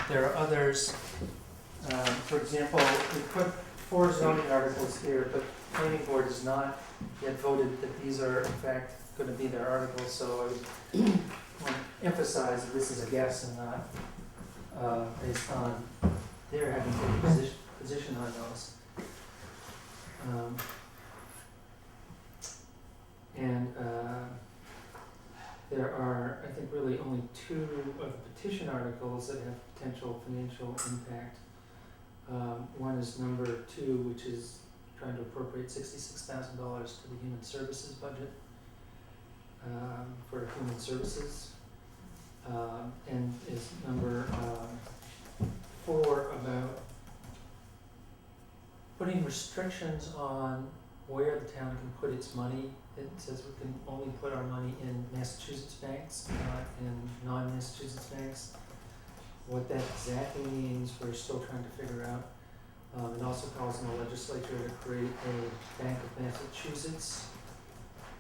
Speaker 3: There are others, for example, we put 4 zoning articles here, but the planning board has not yet voted that these are in fact going to be their articles, so I want to emphasize that this is a guess and not based on their having taken position on those. There are, I think, really only 2 of the petition articles that have potential financial impact. One is number 2, which is trying to appropriate $66,000 to the human services budget for human services, and is number 4 about putting restrictions on where the town can put its money. It says we can only put our money in Massachusetts banks, not in non-Massachusetts banks. What that exactly means, we're still trying to figure out. It also calls on the legislature to create a Bank of Massachusetts.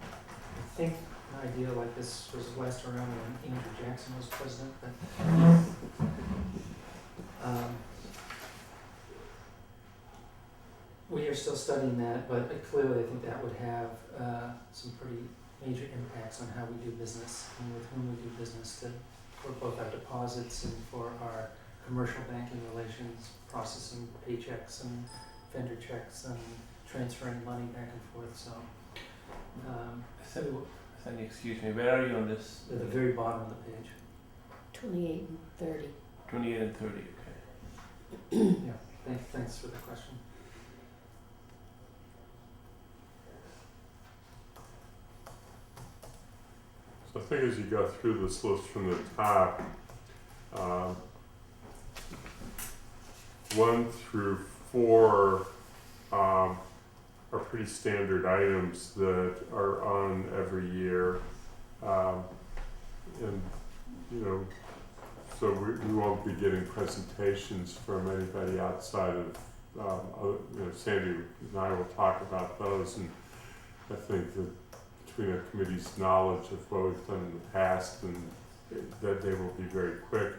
Speaker 3: I think an idea like this was last around when Andrew Jackson was president, but we we are still studying that, but clearly I think that would have some pretty major impacts on how we do business and with whom we do business for both our deposits and for our commercial banking relations, processing paychecks and vendor checks and transferring money back and forth, so.
Speaker 11: Sandy, excuse me, where are you on this?
Speaker 3: At the very bottom of the page.
Speaker 4: 28 and 30.
Speaker 11: 28 and 30, okay.
Speaker 3: Yeah, thanks for the question.
Speaker 1: So I think as you go through this list from the top, 1 through 4 are pretty standard items that are on every year. And, you know, so we won't be getting presentations from anybody outside of, you know, Sandy and I will talk about those, and I think that between our committee's knowledge of what we've done in the past, and that they will be very quick.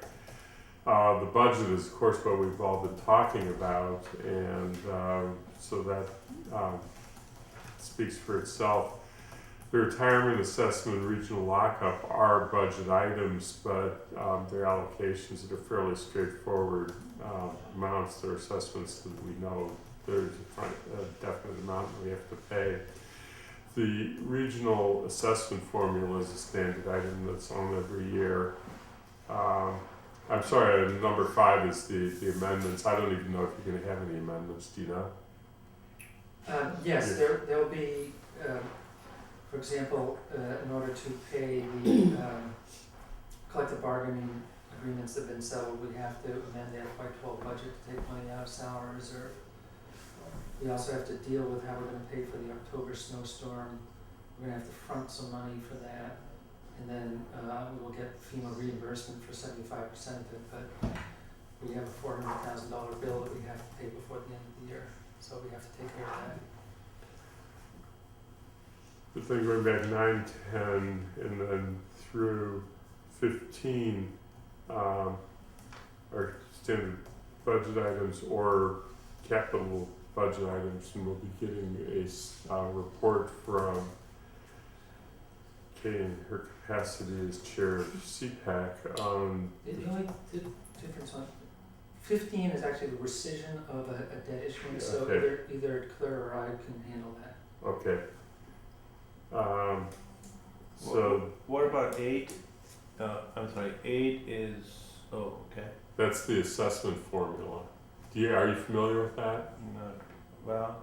Speaker 1: The budget is, of course, what we've all been talking about, and so that speaks for itself. The retirement assessment and regional lockup are budget items, but they're allocations that are fairly straightforward amounts. They're assessments that we know there's a definite amount that we have to pay. The regional assessment formula is a standard item that's on every year. I'm sorry, number 5 is the amendments. I don't even know if you're going to have any amendments. Do you know?
Speaker 3: Yes, there'll be, for example, in order to pay the collective bargaining agreements that have been settled, we have to amend the FY12 budget to take money out of salary reserve. We also have to deal with how we're going to pay for the October snowstorm. We're going to have to front some money for that, and then we will get FEMA reimbursement for 75% of it, but we have a $400,000 bill that we have to pay before the end of the year, so we have to take care of that.
Speaker 1: The thing going back 9, 10, and then through 15 are standard budget items or capital budget items, and we'll be getting a report from Kay in her capacity as chair of CPAC on.
Speaker 3: The only difference on 15 is actually the rescission of a debt issuance, so
Speaker 1: Okay.
Speaker 3: either Claire or I can handle that.
Speaker 1: Okay. So
Speaker 11: What about 8? I'm sorry, 8 is, oh, okay.
Speaker 1: that's the assessment formula. Are you familiar with that?
Speaker 11: Not, well.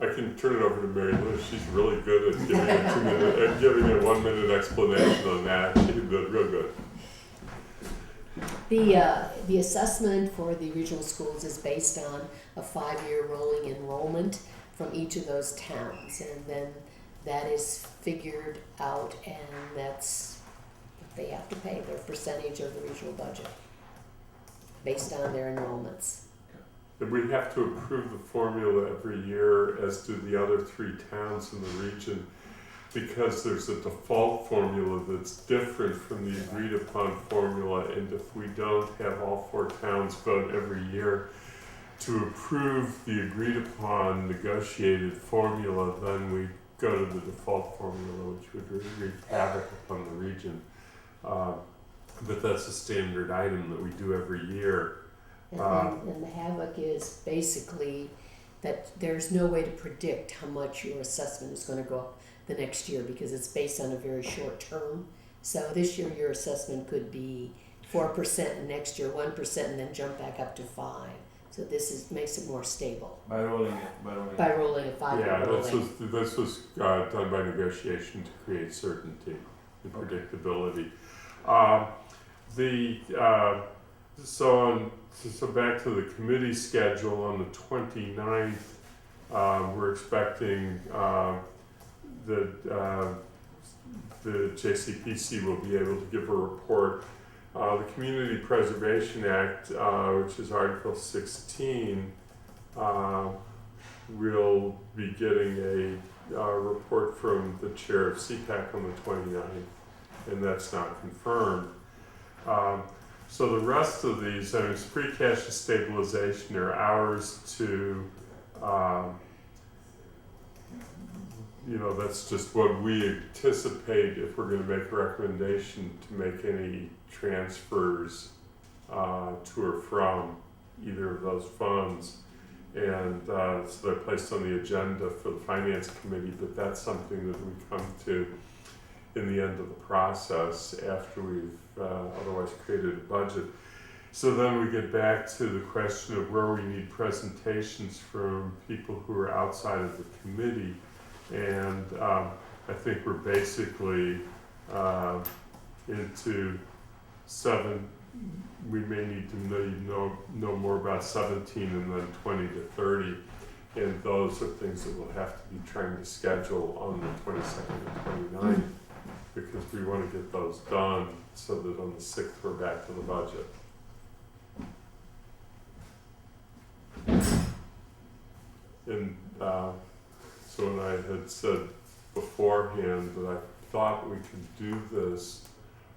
Speaker 1: I can turn it over to Mary Lou. She's really good at giving a 2-minute, giving a 1-minute explanation on that. She can do it real good.
Speaker 4: The assessment for the regional schools is based on a 5-year rolling enrollment from each of those towns, and then that is figured out, and that's what they have to pay, their percentage of the regional budget based on their enrollments.
Speaker 1: And we have to approve the formula every year, as do the other 3 towns in the region, because there's a default formula that's different from the agreed upon formula, and if we don't have all 4 towns vote every year to approve the agreed upon negotiated formula, then we go to the default formula, which would wreak havoc upon the region. But that's a standard item that we do every year.
Speaker 4: And the havoc is basically that there's no way to predict how much your assessment is going to go up the next year, because it's based on a very short term. So this year your assessment could be 4%, and next year 1%, and then jump back up to 5%. So this makes it more stable
Speaker 11: By rolling it.
Speaker 4: by rolling a 5-year
Speaker 1: Yeah,
Speaker 4: rolling.
Speaker 1: this was done by negotiation to create certainty and predictability. So back to the committee schedule on the 29th, we're expecting that the JCPC will be able to give a report. The Community Preservation Act, which is Article 16, we'll be getting a report from the chair of CPAC on the 29th, and that's not confirmed. So the rest of these, I mean, it's free cash to stabilization are ours to, that's just what we anticipate if we're gonna make a recommendation to make any transfers to or from either of those funds. And so they're placed on the agenda for the finance committee, but that's something that we come to in the end of the process after we've otherwise created a budget. So then we get back to the question of where we need presentations from people who are outside of the committee. And I think we're basically into we may need to know more about 17 and then 20 to 30. And those are things that we'll have to be trying to schedule on the 22nd and 29th because we want to get those done so that on the 6th we're back to the budget. And so when I had said beforehand that I thought we could do this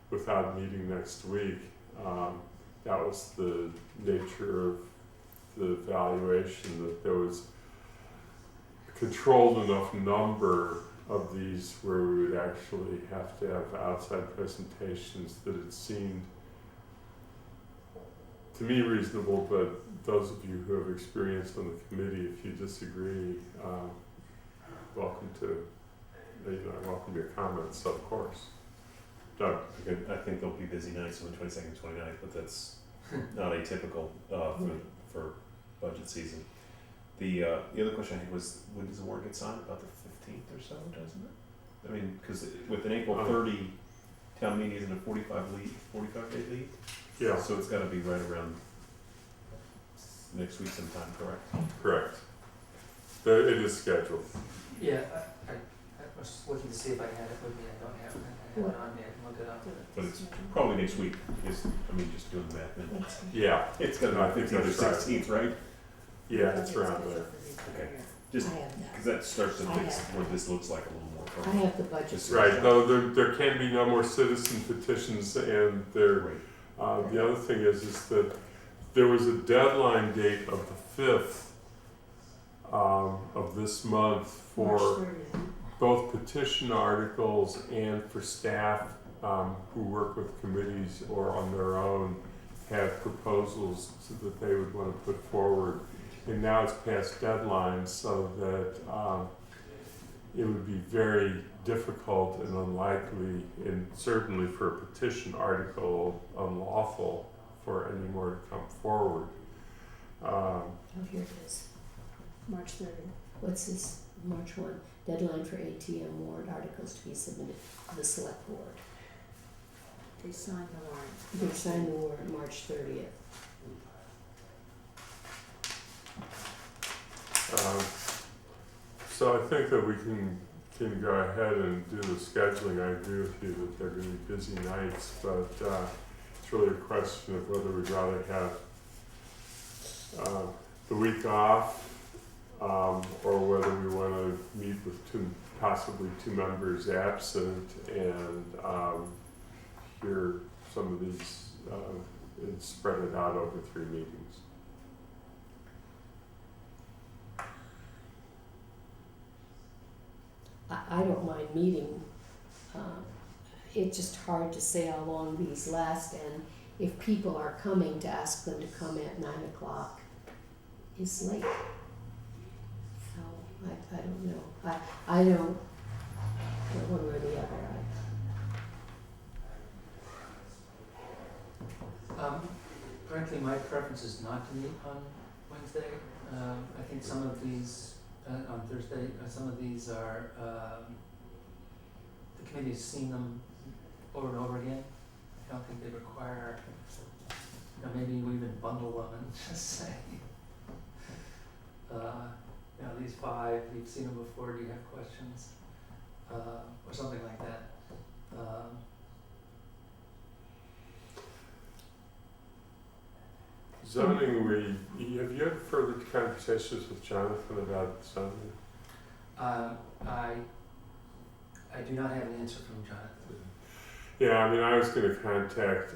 Speaker 1: without meeting next week, that was the nature of the evaluation, that there was a controlled enough number of these where we would actually have to have outside presentations that it seemed to me reasonable, but those of you who have experience on the committee, if you disagree, welcome your comments, of course. Doug?
Speaker 12: Again, I think there'll be busy nights on the 22nd and 29th, but that's not atypical for budget season. The other question I had was, when does the warrant get signed? About the 15th or so, doesn't it? I mean, because with an April 30 town meeting, isn't a 45-day lead?
Speaker 1: Yeah.
Speaker 12: So it's got to be right around next week sometime, correct?
Speaker 1: Correct. It is scheduled.
Speaker 3: Yeah, I was looking to see if I had it with me. I don't have it. I have it on me. I can look it up.
Speaker 12: But it's probably next week. Just doing the math now.
Speaker 1: Yeah.
Speaker 12: It's got to
Speaker 1: No, I
Speaker 12: be
Speaker 1: think
Speaker 12: 15th or
Speaker 1: that's
Speaker 12: 16th, right?
Speaker 1: Yeah, it's around there.
Speaker 12: Okay. Just
Speaker 4: I have that.
Speaker 12: because that starts to
Speaker 4: I
Speaker 12: fix
Speaker 4: have-
Speaker 12: what this looks like a little more.
Speaker 4: I have the budget.
Speaker 1: Right, though there can be no more citizen petitions, and there,
Speaker 12: Right.
Speaker 1: the other thing is that there was a deadline date of the 5th of this month
Speaker 7: March
Speaker 1: for
Speaker 7: 30th.
Speaker 1: both petition articles and for staff who work with committees or on their own have proposals that they would want to put forward. And now it's past deadline, so that it would be very difficult and unlikely, and certainly for a petition article, unlawful for any more to come forward.
Speaker 4: Oh, here it is.
Speaker 7: March 30th.
Speaker 4: What's this? March 1, deadline for ATM warrant articles to be submitted to the select board.
Speaker 7: They signed the warrant.
Speaker 4: They signed the warrant March 30th.
Speaker 1: So I think that we can go ahead and do the scheduling. I agree with you that they're going to be busy nights, but it's really a question of whether we'd rather have the week off or whether we want to meet with possibly two members absent and hear some of these and spread it out over 3 meetings.
Speaker 4: I don't mind meeting. It's just hard to say how long these last, and if people are coming, to ask them to come at 9 o'clock is late. So I don't know. I don't know one way or the other.
Speaker 3: Frankly, my preference is not to meet on Wednesday. I think some of these, on Thursday, some of these are, the committee's seen them over and over again. I don't think they require, maybe we even bundle them and just say, these 5, you've seen them before, do you have questions? Or something like that.
Speaker 1: Zoning, have you had further conversations with Jonathan about zoning?
Speaker 3: I do not have an answer from Jonathan.
Speaker 1: Yeah, I mean, I was going to contact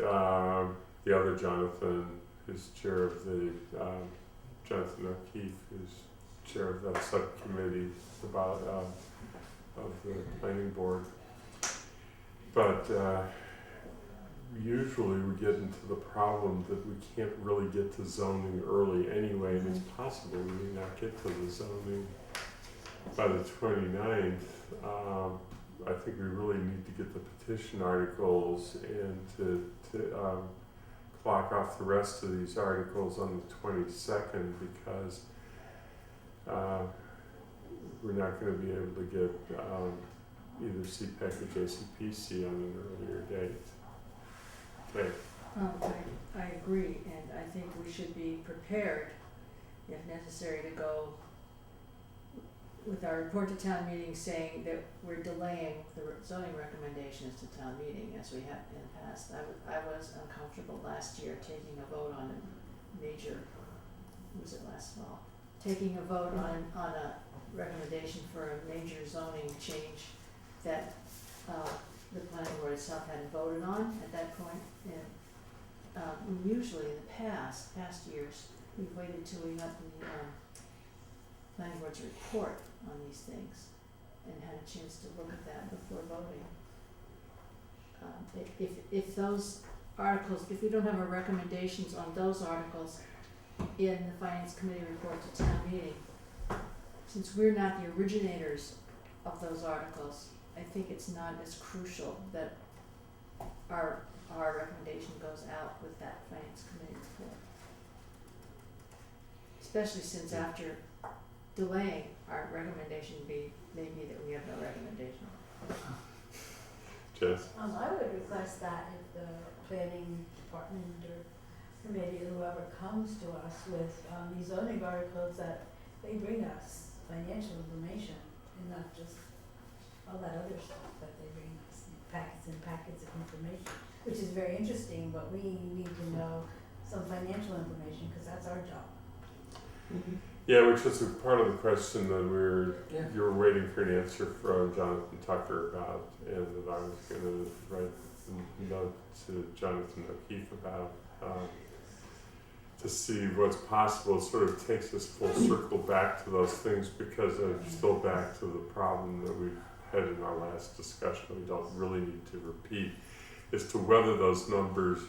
Speaker 1: the other Jonathan, who's chair of the, Jonathan O'Keefe, who's chair of that subcommittee about, of the planning board. But usually we get into the problem that we can't really get to zoning early anyway, and it's possible we may not get to the zoning by the 29th. I think we really need to get the petition articles and to clock off the rest of these articles on the 22nd, because we're not going to be able to get either CPAC or JCPC on an earlier date. Okay.
Speaker 7: I agree, and I think we should be prepared, if necessary, to go with our report to town meeting saying that we're delaying the zoning recommendations to town meeting as we have in the past. I was uncomfortable last year taking a vote on a major, was it last fall? Taking a vote on a recommendation for a major zoning change that the planning board itself hadn't voted on at that point. And usually in the past years, we've waited till we got the planning board's report on these things and had a chance to look at that before voting. If those articles, if we don't have our recommendations on those articles in the finance committee report to town meeting, since we're not the originators of those articles, I think it's not as crucial that our recommendation goes out with that finance committee report. Especially since after delaying, our recommendation may be that we have no recommendation.
Speaker 1: Jess?
Speaker 10: I would request that if the planning department or committee or whoever comes to us with these zoning articles, that they bring us financial information and not just all that other stuff that they bring us, packets and packets of information, which is very interesting, but we need to know some financial information because that's our job.
Speaker 4: Mhm.
Speaker 1: Yeah, which was a part of the question that
Speaker 3: Yeah.
Speaker 1: you were waiting for an answer from Jonathan Tucker about, and that I was going to write a note to Jonathan O'Keefe about, to see what's possible. It sort of takes us full circle back to those things, because I'm still back to the problem that we've had in our last discussion we don't really need to repeat, as to whether those numbers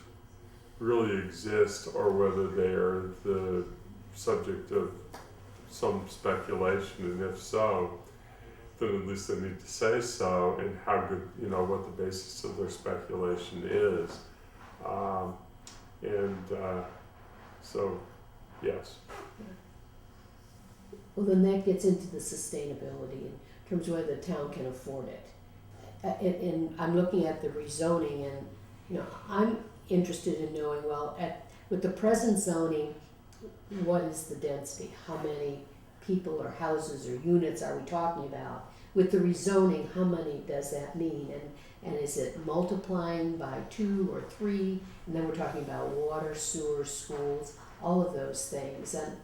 Speaker 1: really exist or whether they are the subject of some speculation, and if so, then at least they need to say so, and how good, what the basis of their speculation is. So, yes.
Speaker 4: Well, then that gets into the sustainability in terms of whether the town can afford it. And I'm looking at the rezoning, and I'm interested in knowing, well, with the present zoning, what is the density? How many people or houses or units are we talking about? With the rezoning, how many does that mean? And is it multiplying by 2 or 3? And then we're talking about water, sewer, schools, all of those things. And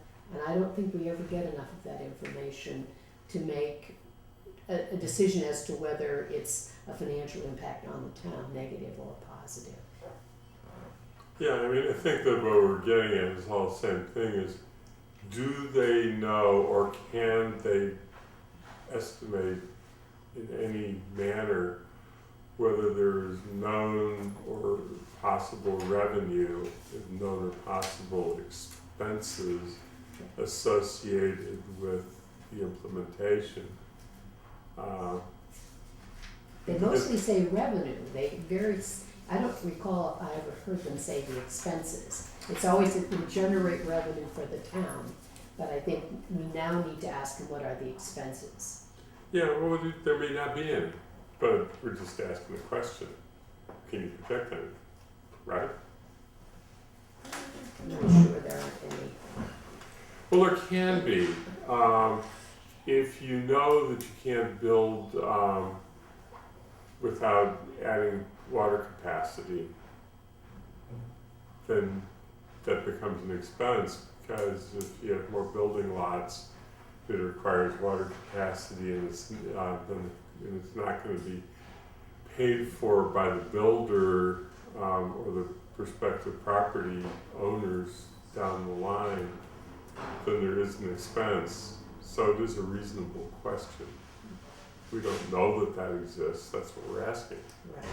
Speaker 4: I don't think we ever get enough of that information to make a decision as to whether it's a financial impact on the town, negative or positive.
Speaker 1: Yeah, I mean, I think that what we're getting at is all the same thing, is do they know or can they estimate in any manner whether there's known or possible revenue, known or possible expenses associated with the implementation.
Speaker 4: They mostly say revenue. I don't recall if I ever heard them say the expenses. It's always that we generate revenue for the town, but I think we now need to ask them what are the expenses.
Speaker 1: Yeah, well, there may not be any, but we're just asking the question. Can you project any, right?
Speaker 4: I'm not sure there aren't any.
Speaker 1: Well, there can be. If you know that you can't build without adding water capacity, then that becomes an expense, because if you have more building lots, it requires water capacity, and it's not going to be paid for by the builder or the prospective property owners down the line, then there is an expense. So it is a reasonable question. We don't know that that exists, that's what we're asking.
Speaker 4: Right.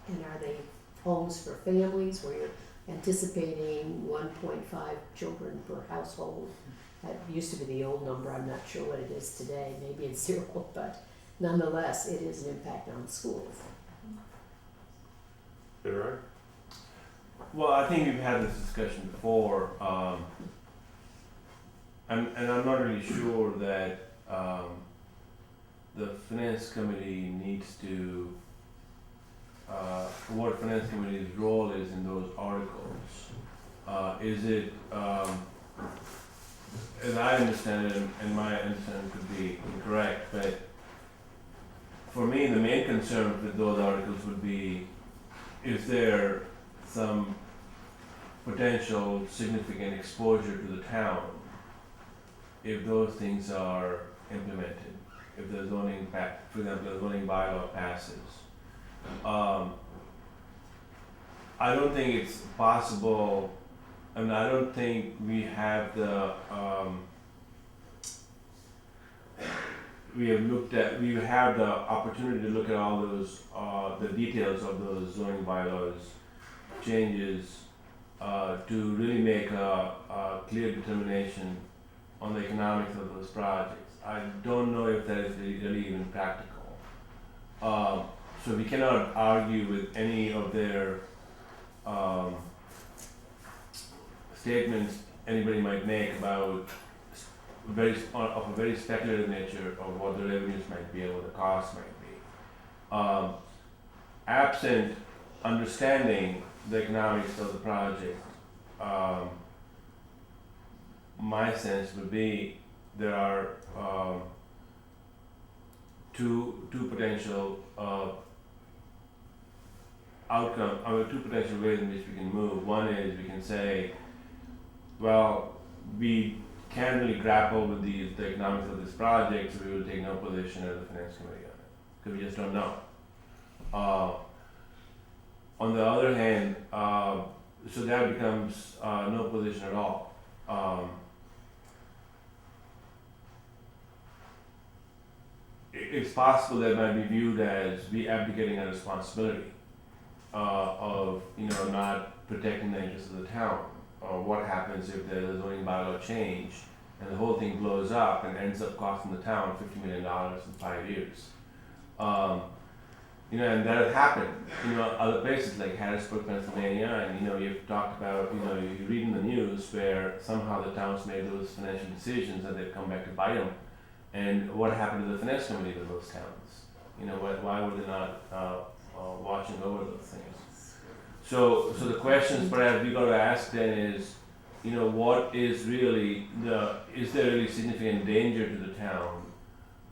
Speaker 4: And are they homes for families where you're anticipating 1.5 children per household? That used to be the old number, I'm not sure what it is today, maybe it's 0, but nonetheless, it is an impact on schools.
Speaker 1: You right?
Speaker 11: Well, I think we've had this discussion before, and I'm not really sure that the finance committee needs to, what finance committee's role is in those articles. Is it, as I understand it, and my understanding could be incorrect, but for me, the main concern with those articles would be, is there some potential significant exposure to the town if those things are implemented, if the zoning, for example, the zoning bylaw passes. I don't think it's possible, I mean, I don't think we have the, we have the opportunity to look at all those, the details of those zoning bylaws changes to really make a clear determination on the economics of those projects. I don't know if that is really even practical. So we cannot argue with any of their statements anybody might make about of a very speculative nature of what the revenues might be or what the costs might be. Absent understanding the economics of the project, my sense would be there are two potential two potential ways in which we can move. One is we can say, well, we can't really grapple with the economics of this project, so we will take no position as a finance committee on it, because we just don't know. On the other hand, so that becomes no position at all. It's possible that might be viewed as we abdicating our responsibility of not protecting the interests of the town. What happens if there's a zoning bylaw change and the whole thing blows up and ends up costing the town $50 million in 5 years? And that has happened. Other places like Harrisburg, Pennsylvania, and you've talked about, you read in the news where somehow the towns made those financial decisions and they've come back to bite them. And what happened to the finance committee of those towns? Why were they not watching over those things? So the questions perhaps we got to ask then is, what is really is there really significant danger to the town?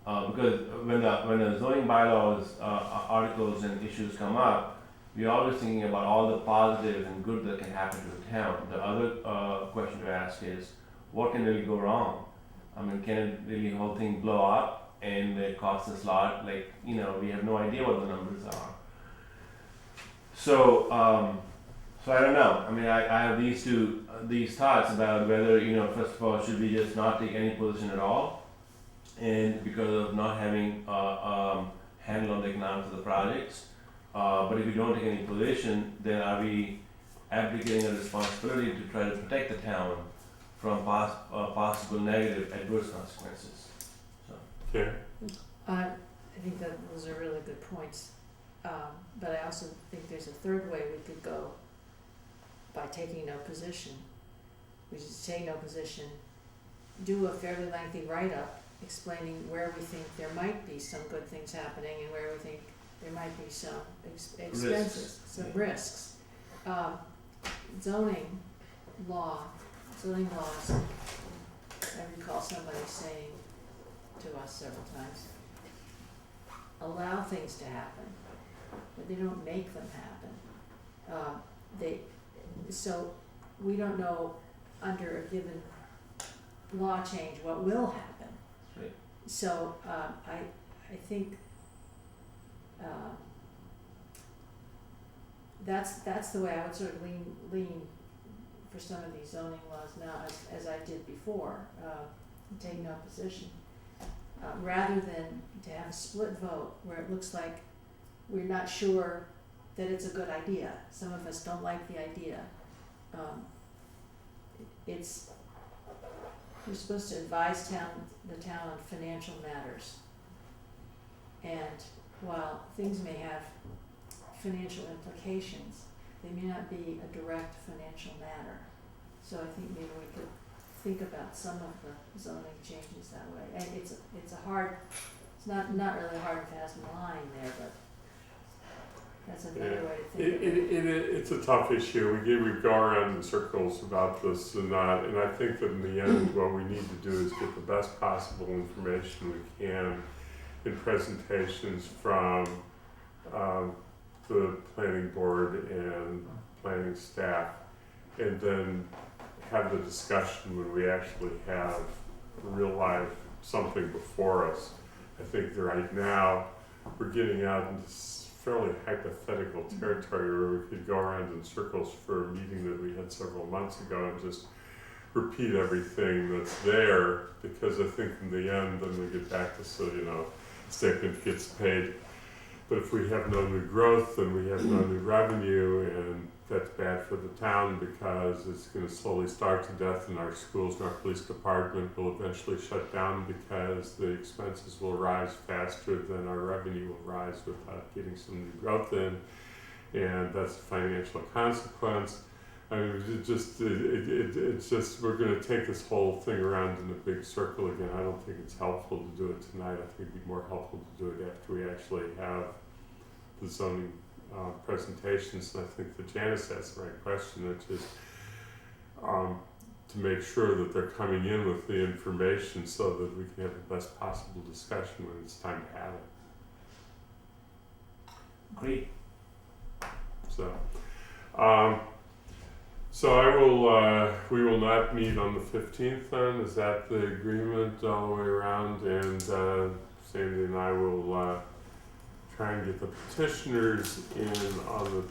Speaker 11: Because when the zoning bylaws articles and issues come up, we're always thinking about all the positive and good that can happen to the town. The other question to ask is, what can really go wrong? I mean, can it really whole thing blow up and it costs us a lot? We have no idea what the numbers are. So I don't know. I mean, I have these thoughts about whether, first of all, should we just not take any position at all? And because of not having handle on the economics of the projects. But if we don't take any position, then are we abdicating a responsibility to try to protect the town from possible negative adverse consequences?
Speaker 1: Okay.
Speaker 7: I think that those are really good points. But I also think there's a third way we could go by taking no position. We just take no position, do a fairly lengthy write-up explaining where we think there might be some good things happening and where we think there might be some expenses, some risks. Zoning laws, I recall somebody saying to us several times, allow things to happen, but they don't make them happen. So we don't know under a given law change what will happen.
Speaker 11: Right.
Speaker 7: So I think that's the way I would sort of lean for some of these zoning laws now, as I did before, take no position. Rather than to have a split vote where it looks like we're not sure that it's a good idea. Some of us don't like the idea. You're supposed to advise the town on financial matters. And while things may have financial implications, they may not be a direct financial matter. So I think maybe we could think about some of the zoning changes that way. And it's not really a hard and fast line there, but that's another way to think of it.
Speaker 1: It's a tough issue. We go around in circles about this and that, and I think that in the end, what we need to do is get the best possible information we can in presentations from the planning board and planning staff, and then have the discussion when we actually have real life something before us. I think that right now we're getting out into fairly hypothetical territory where we could go around in circles for a meeting that we had several months ago and just repeat everything that's there, because I think in the end then we get back to, so statement gets paid. But if we have no new growth, then we have no new revenue, and that's bad for the town because it's going to slowly starve to death, and our schools and our police department will eventually shut down because the expenses will rise faster than our revenue will rise without getting some new growth in, and that's a financial consequence. I mean, it's just, we're going to take this whole thing around in a big circle again. I don't think it's helpful to do it tonight. I think it'd be more helpful to do it after we actually have the zoning presentations. And I think that Janice asked the right question, which is to make sure that they're coming in with the information so that we can have the best possible discussion when it's time to have it.
Speaker 3: Great.
Speaker 1: So I will, we will not meet on the 15th then, is that the agreement all the way around? And Sandy and I will try and get the petitioners in on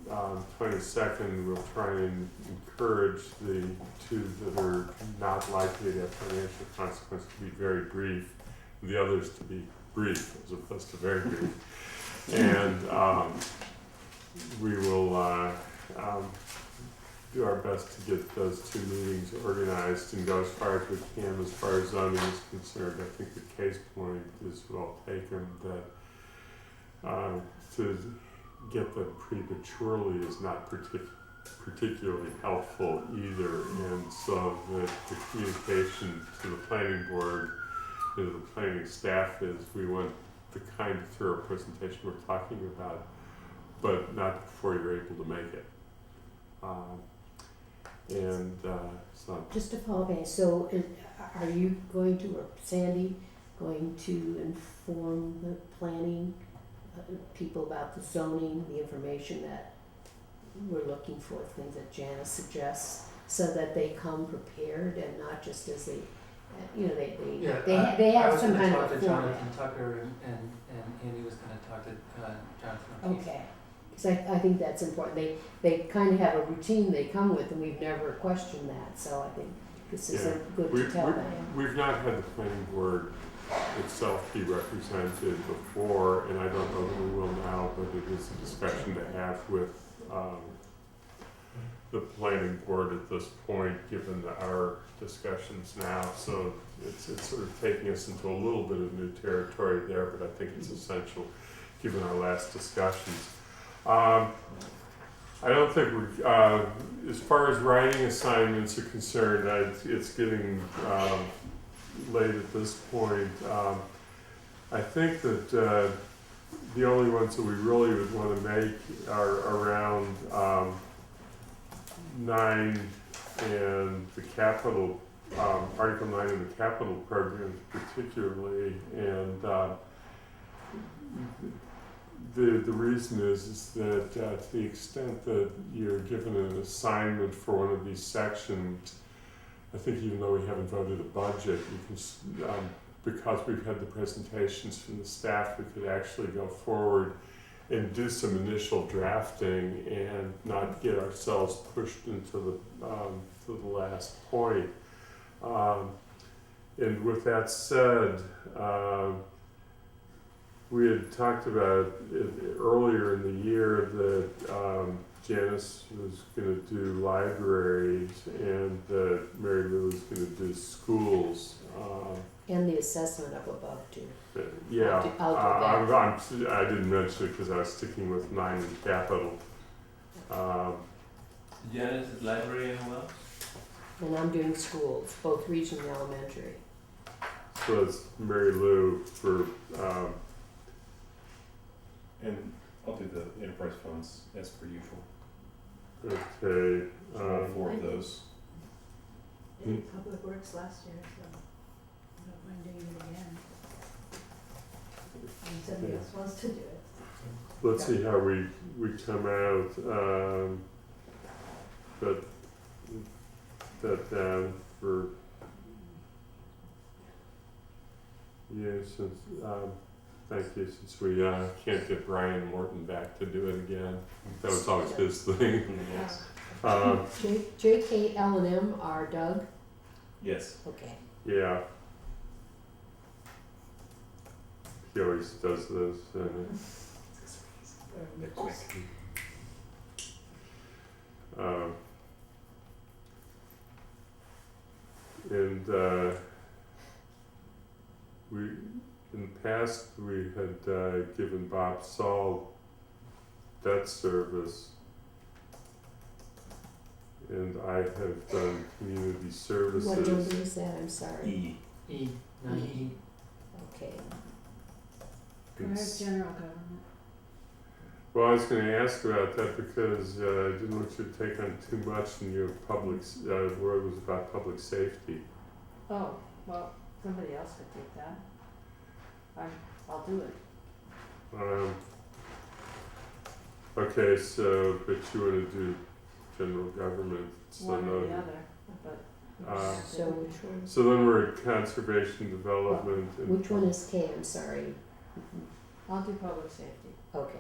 Speaker 1: the 22nd. We'll try and encourage the two that are not likely to have financial consequence to be very brief, the others to be brief as opposed to very brief. And we will do our best to get those two meetings organized and go as far as we can as far as zoning is concerned. I think the case point is well taken that to get them prematurely is not particularly helpful either, and so the communication to the planning board and to the planning staff is we want the kind of thorough presentation we're talking about, but not before you're able to make it. So
Speaker 4: Just to follow up, so are you going to, or Sandy, going to inform the planning people about the zoning, the information that we're looking for, things that Janice suggests, so that they come prepared and not just as they, they have some kind of
Speaker 3: I was going to talk to
Speaker 4: format.
Speaker 3: Jonathan Tucker and Andy was going to talk to Jonathan O'Keefe.
Speaker 4: Okay, because I think that's important. They kind of have a routine they come with, and we've never questioned that, so I think this is good to tell them.
Speaker 1: We've not had the planning board itself be represented before, and I don't know that we will now, but it is a discussion to have with the planning board at this point, given our discussions now. So it's sort of taking us into a little bit of new territory there, but I think it's essential given our last discussions. I don't think we're, as far as writing assignments are concerned, it's getting late at this point. I think that the only ones that we really would want to make are around 9 and the capital, Article 9 and the capital programs particularly, and the reason is that to the extent that you're given an assignment for one of these sections, I think even though we haven't voted a budget, you can, because we've had the presentations from the staff, we could actually go forward and do some initial drafting and not get ourselves pushed into to the last point. And with that said, we had talked about it earlier in the year that Janice was going to do libraries and that Mary Lou was going to do schools.
Speaker 4: And the assessment up above too.
Speaker 1: Yeah,
Speaker 4: I'll do that.
Speaker 1: I didn't mention it because I was sticking with 9 in capital.
Speaker 11: Janice is library and what?
Speaker 4: And I'm doing schools, both regional and elementary.
Speaker 1: So it's Mary Lou for,
Speaker 12: And I'll do the enterprise funds as per usual.
Speaker 1: okay,
Speaker 12: So all 4 of those.
Speaker 10: I did Public Works last year, so I don't mind doing it again. And somebody else wants to do it.
Speaker 1: let's see how we come out. But that down for, yeah, since, thank you, since we can't get Brian Morton back to do it again. That was always his thing.
Speaker 4: JK, L&M are Doug?
Speaker 12: Yes.
Speaker 4: Okay.
Speaker 1: Yeah. He always does this.
Speaker 12: Next week.
Speaker 1: And we, in the past, we had given Bob Saul debt service, and I have done community services.
Speaker 4: What number is that? I'm sorry.
Speaker 3: E, not E.
Speaker 4: Okay.
Speaker 7: Where's general government?
Speaker 1: Well, I was going to ask about that because I didn't want you to take on too much in your public, where it was about public safety.
Speaker 7: Oh, well, somebody else could take that. I'll do it.
Speaker 1: Okay, so, but you want to do general government, so
Speaker 7: One or the
Speaker 1: no.
Speaker 7: other, but.
Speaker 4: So which one?
Speaker 1: So then we're at conservation development. And
Speaker 4: Which one is K? I'm sorry.
Speaker 7: I'll do public safety.
Speaker 4: Okay.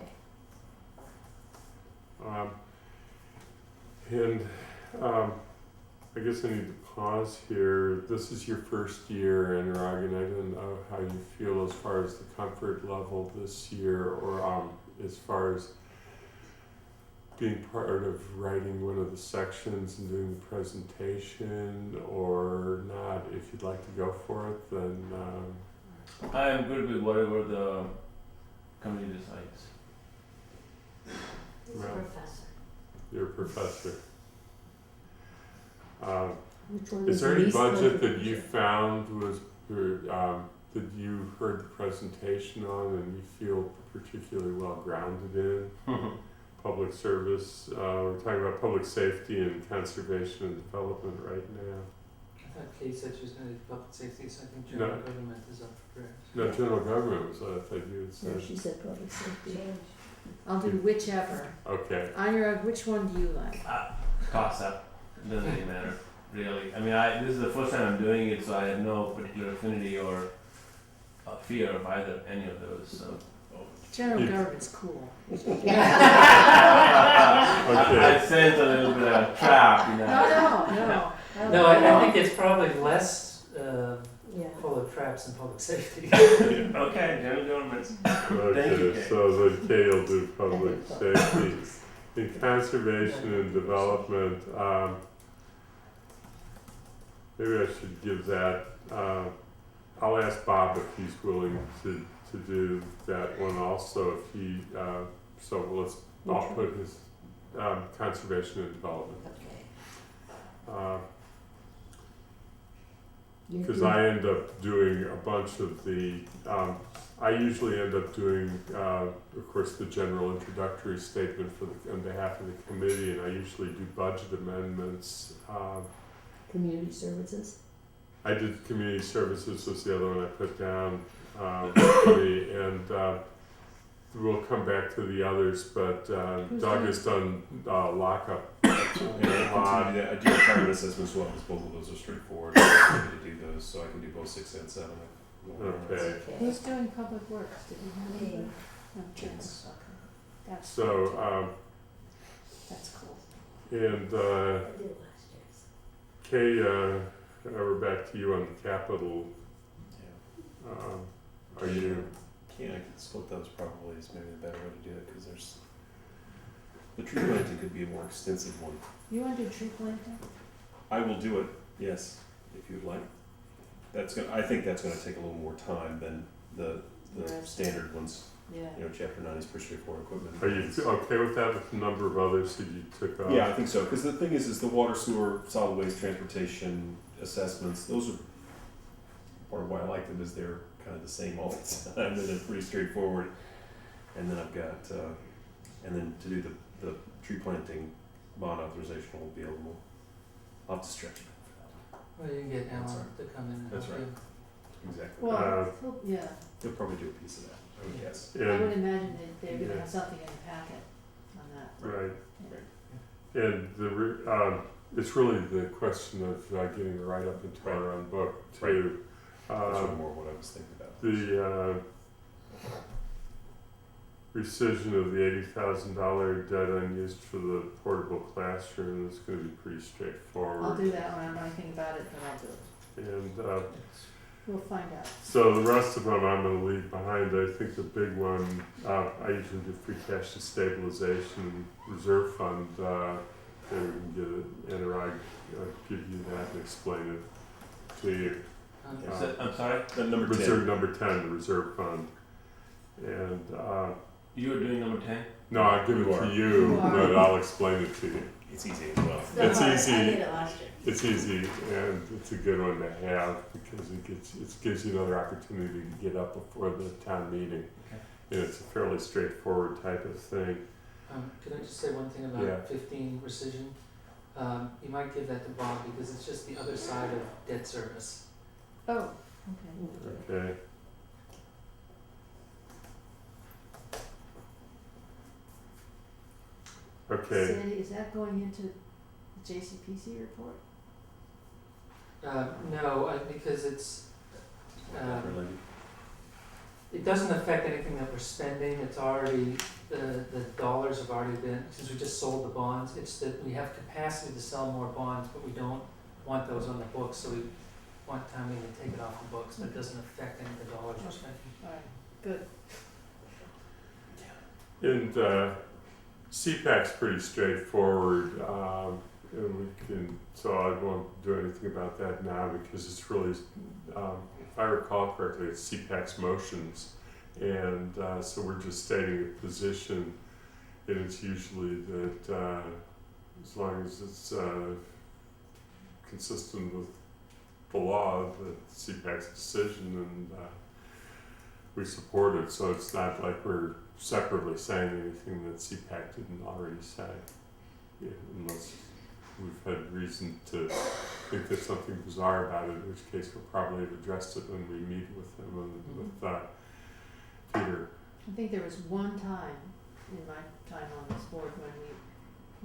Speaker 1: I guess I need to pause here. This is your first year, Anurag, and I don't know how you feel as far as the comfort level this year, or as far as being part of writing one of the sections and doing the presentation, or not. If you'd like to go for it, then
Speaker 11: I am good with whatever the committee decides.
Speaker 6: He's a
Speaker 1: Well,
Speaker 6: professor.
Speaker 1: you're a professor.
Speaker 4: Which one
Speaker 1: Is
Speaker 4: is
Speaker 1: there
Speaker 4: the
Speaker 1: any
Speaker 4: least
Speaker 1: budget that you
Speaker 4: controversial?
Speaker 1: found was, that you heard the presentation on and you feel particularly well grounded in? Public service, we're talking about public safety and conservation and development right now.
Speaker 3: I thought Kate said she was gonna do public safety, so I think
Speaker 1: No.
Speaker 3: general government is up for grabs.
Speaker 1: No, general government was what I thought you had
Speaker 4: No,
Speaker 1: said.
Speaker 4: she said public safety.
Speaker 7: I'll do whichever.
Speaker 1: Okay,
Speaker 7: Anurag, which one do you like?
Speaker 11: Toss up. It doesn't really matter, really. I mean, this is the first time I'm doing it, so I have no particular affinity or fear of any of those. So
Speaker 7: General
Speaker 1: You-
Speaker 7: government's cool.
Speaker 11: I sense a little bit of a trap, you know.
Speaker 7: No.
Speaker 3: No, I think it's probably less
Speaker 4: Yeah.
Speaker 3: full of traps than public safety.
Speaker 11: Okay, general government. Thank you,
Speaker 1: okay,
Speaker 11: Kay.
Speaker 1: so then Kay will do public
Speaker 4: I think
Speaker 1: safety. In conservation and development, maybe I should give that, I'll ask Bob if he's willing to do that one also, if he, so I'll put his, conservation and development.
Speaker 4: Okay.
Speaker 1: Because I end up doing a bunch of the, I usually end up doing, of course, the general introductory statement on behalf of the committee, and I usually do budget amendments.
Speaker 4: Community services.
Speaker 1: I did community services was the other one I put down, and we'll come back to the others, but Doug has done lockup.
Speaker 12: I do retirement assessments as well, because both of those are straightforward. I'm happy to do those, so I can do both 6 and 7.
Speaker 1: Okay.
Speaker 4: Okay.
Speaker 7: Who's doing public works? Did you have any?
Speaker 10: Me.
Speaker 7: No,
Speaker 12: James.
Speaker 7: okay. That's
Speaker 1: So,
Speaker 7: that's cool.
Speaker 1: and Kay, we're back to you on the capital. Are you?
Speaker 12: Yeah, I could split those probably is maybe the better way to do it, because there's, the tree planting could be a more extensive one.
Speaker 7: You want to do tree planting?
Speaker 12: I will do it, yes, if you'd like. I think that's gonna take a little more time than the
Speaker 7: Right.
Speaker 12: standard ones.
Speaker 7: Yeah.
Speaker 12: You know, chapter 9 is pretty straightforward equipment.
Speaker 1: Are you okay with that with the number of others that you took off?
Speaker 12: Yeah, I think so, because the thing is the water, sewer, solid waste, transportation assessments, those are, part of why I like them is they're kind of the same all the time, and they're pretty straightforward. And then I've got, and then to do the tree planting bond authorization will be a little more, I'll have to stretch it.
Speaker 3: Well, you can get
Speaker 12: That's
Speaker 3: Alan
Speaker 12: right.
Speaker 3: to come in and
Speaker 12: That's
Speaker 3: help
Speaker 12: right.
Speaker 3: you.
Speaker 12: Exactly.
Speaker 7: Well, yeah.
Speaker 12: He'll probably do a piece of that, I would guess.
Speaker 7: I would
Speaker 1: And,
Speaker 7: imagine that they're gonna
Speaker 1: Yeah.
Speaker 7: have something in the packet on that.
Speaker 1: right.
Speaker 7: Yeah.
Speaker 1: And it's really the question of getting the write-up into our own book too.
Speaker 12: That's really more what I was thinking about.
Speaker 1: The rescission of the $80,000 debt unused for the portable classroom is going to be pretty straightforward.
Speaker 7: I'll do that when I know anything about it, but I'll do it.
Speaker 1: And
Speaker 7: We'll find out.
Speaker 1: so the rest of them I'm going to leave behind. I think the big one, I usually do free cash to stabilization reserve fund. Maybe we can get it, and I give you that and explain it to you.
Speaker 11: I'm sorry?
Speaker 12: Then number 10.
Speaker 1: Reserve number 10, the reserve fund. And
Speaker 11: You were doing number 10?
Speaker 1: no, I'll give it
Speaker 12: You are.
Speaker 1: to you,
Speaker 7: You are.
Speaker 1: but I'll explain it to you.
Speaker 12: It's easy as well.
Speaker 1: It's easy.
Speaker 10: I did it last year.
Speaker 1: It's easy, and it's a good one to have because it gives you another opportunity to get up before the town meeting.
Speaker 11: Okay.
Speaker 1: And it's a fairly straightforward type of thing.
Speaker 3: Can I just say one thing
Speaker 1: Yeah.
Speaker 3: about 15 rescission? You might give that to Bob because it's just the other side of debt service.
Speaker 7: Oh, okay.
Speaker 1: Okay. Okay.
Speaker 7: Sandy, is that going into the JCPC report?
Speaker 3: No, because it's,
Speaker 12: Related.
Speaker 3: it doesn't affect anything that we're spending. It's already, the dollars have already been, since we just sold the bonds, it's that we have capacity to sell more bonds, but we don't want those on the books, so we want time to take it off the books, but it doesn't affect any of the dollars we're spending.
Speaker 7: All right, good.
Speaker 1: And CPAC's pretty straightforward, and we can, so I won't do anything about that now because it's really, if I recall correctly, it's CPAC's motions. And so we're just stating a position, and it's usually that as long as it's consistent with the law, that CPAC's decision, and we support it. So it's not like we're separately saying anything that CPAC didn't already say, unless we've had reason to think there's something bizarre about it, in which case we'll probably have addressed it when we meet with them and with Peter.
Speaker 7: I think there was one time in my time on this board when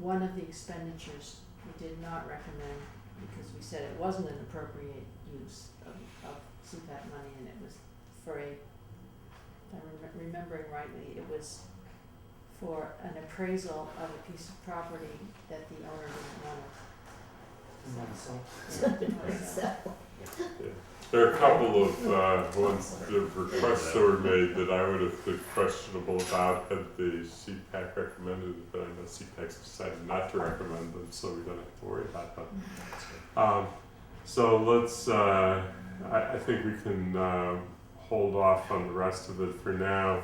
Speaker 7: one of the expenditures we did not recommend because we said it wasn't an appropriate use of CPAC money, and it was for if I'm remembering rightly, it was for an appraisal of a piece of property that the owner didn't want it.
Speaker 3: So,
Speaker 1: There are a couple of ones, the requests that were made that I would have been questionable about had the CPAC recommended it, but I know CPAC's decided not to recommend them, so we don't have to worry about them. So let's, I think we can hold off on the rest of it for now,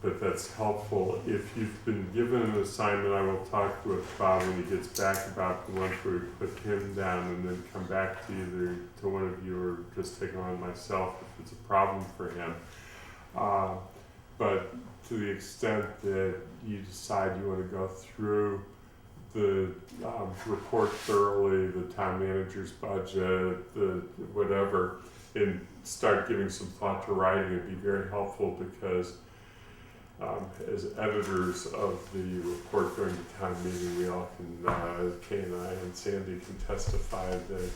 Speaker 1: but that's helpful. If you've been given an assignment, I will talk with Bob when he gets back about the ones where we put him down and then come back to either to one of you or just take on myself if it's a problem for him. But to the extent that you decide you want to go through the report thoroughly, the town manager's budget, the whatever, and start giving some thought to writing, it'd be very helpful because as editors of the report during the town meeting, we all can, Kay and I and Sandy can testify that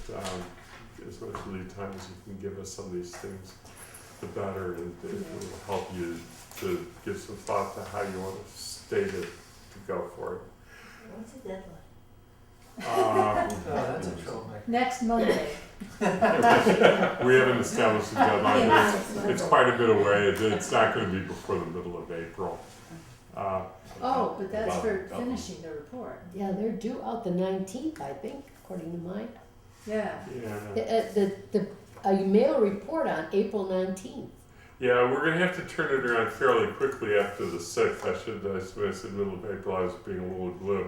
Speaker 1: as much lead time as you can give us on these things the better, and it will help you to give some thought to how you want to state it to go for it.
Speaker 10: What's the deadline?
Speaker 3: Oh, that's a troublemaker.
Speaker 7: Next Monday.
Speaker 1: We haven't established a deadline, but it's quite a bit away. It's not going to be before the middle of April.
Speaker 7: Oh, but that's for finishing the report.
Speaker 4: Yeah, they're due out the 19th, I think, according to mine.
Speaker 7: Yeah.
Speaker 4: A mail report on April 19th.
Speaker 1: Yeah, we're going to have to turn it around fairly quickly after the 6th. When I said middle of April, I was being a little glib.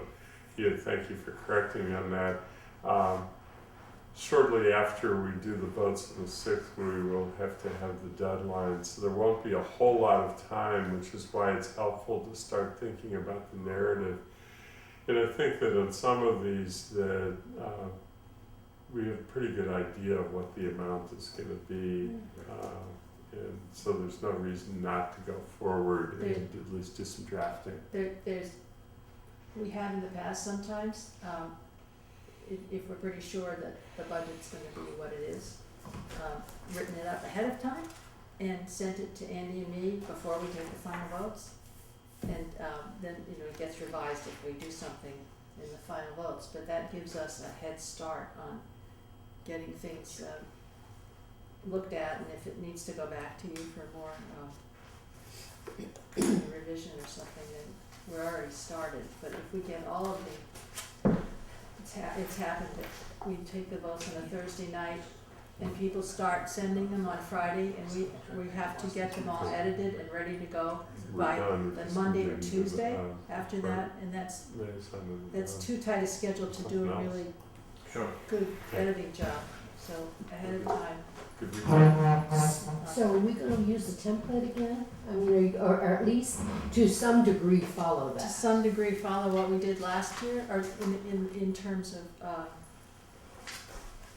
Speaker 1: Yeah, thank you for correcting me on that. Shortly after we do the votes on the 6th, we will have to have the deadline, so there won't be a whole lot of time, which is why it's helpful to start thinking about the narrative. And I think that on some of these that we have a pretty good idea of what the amount is going to be, and so there's no reason not to go forward and at least do some drafting.
Speaker 7: We have in the past sometimes, if we're pretty sure that the budget's gonna be what it is, written it up ahead of time and sent it to Andy and me before we take the final votes. And then, it gets revised if we do something in the final votes, but that gives us a head start on getting things looked at, and if it needs to go back to you for more revision or something, then we're already started. But if we get all of it's happened that we take the votes on a Thursday night and people start sending them on Friday, and we have to get them all edited and ready to go by the Monday or Tuesday after that, and that's too tight a schedule to do a really good editing job, so ahead of time.
Speaker 4: So are we going to use the template again? I mean, or at least to some degree follow
Speaker 7: To
Speaker 4: that?
Speaker 7: some degree follow what we did last year, or in terms of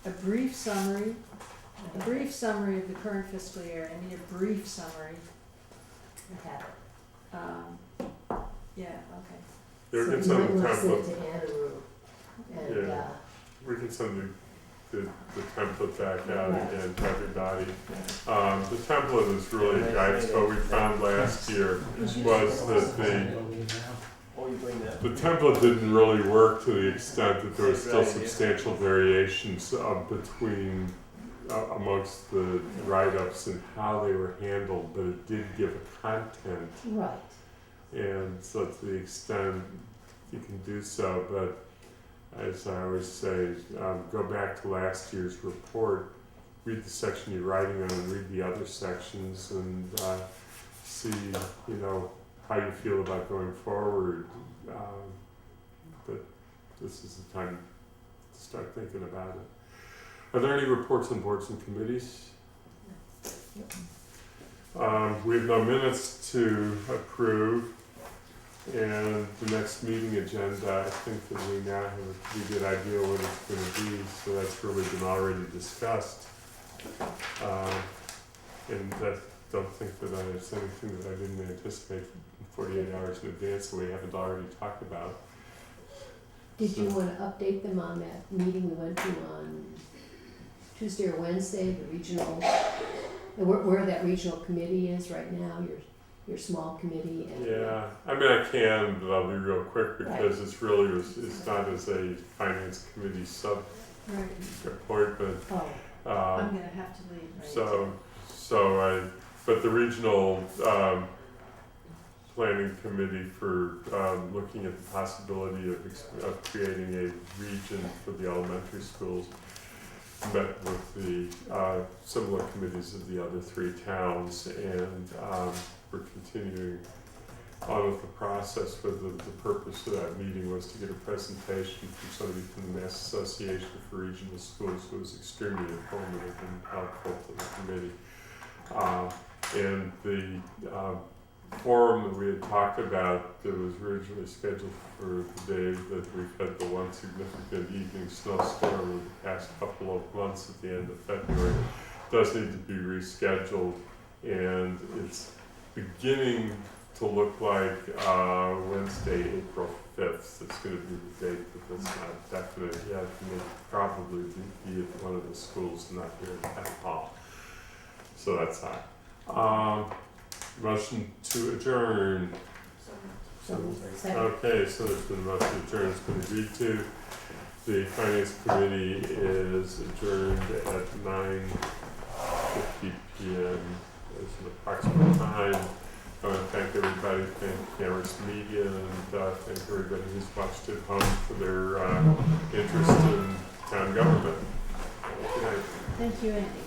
Speaker 7: a brief summary of the current fiscal year, I mean a brief summary.
Speaker 4: Have it.
Speaker 7: Yeah, okay.
Speaker 1: We
Speaker 4: So
Speaker 1: can
Speaker 4: you
Speaker 1: send
Speaker 4: might
Speaker 1: the
Speaker 4: want to send it
Speaker 1: template.
Speaker 4: to Anaroo, and,
Speaker 1: Yeah. We can send the template back out again to everybody. The template is really guides what we found last year was that the template didn't really work to the extent that there was still substantial variations between amongst the write-ups and how they were handled, but it did give a content.
Speaker 4: right.
Speaker 1: And so to the extent you can do so, but as I always say, go back to last year's report, read the section you're writing on and read the other sections, and see, how you feel about going forward. But this is the time to start thinking about it. Are there any reports on boards and committees? We have no minutes to approve. And the next meeting agenda, I think that we now have a pretty good idea what it's going to be, so that's really been already discussed. And I don't think that there's anything that I didn't anticipate 48 hours in advance that we haven't already talked about.
Speaker 4: Did you want to update them on that meeting we went to on Tuesday or Wednesday, the regional, where that regional committee is right now, your small committee? And
Speaker 1: Yeah, I mean I can, but I'll be real quick because it's really, it's not as a finance committee sub
Speaker 7: Right.
Speaker 1: appointment.
Speaker 4: Oh,
Speaker 7: I'm gonna have to leave, right?
Speaker 1: But the regional planning committee for looking at the possibility of creating a region for the elementary schools met with the similar committees of the other three towns, and we're continuing on with the process. But the purpose of that meeting was to get a presentation from somebody from the Mass Association for Regional Schools who was extremely informative and helpful to the committee. And the forum that we had talked about that was originally scheduled for the day that we've had the one significant evening snowstorm over the past couple of months at the end of February does need to be rescheduled, and it's beginning to look like Wednesday, April 5th. It's going to be the date, but that's not definite yet. And it'll probably be at one of the schools, not here at Town Hall. So that's Motion to adjourn.
Speaker 4: Second.
Speaker 1: Okay, so there's been a motion to adjourn, it's been agreed to. The finance committee is adjourned at 9:50 p.m. as an approximate time. I want to thank everybody, thank Amherst Media, and thank everybody who's watched at home for their interest in town government. Good night.
Speaker 7: Thank you, Andy.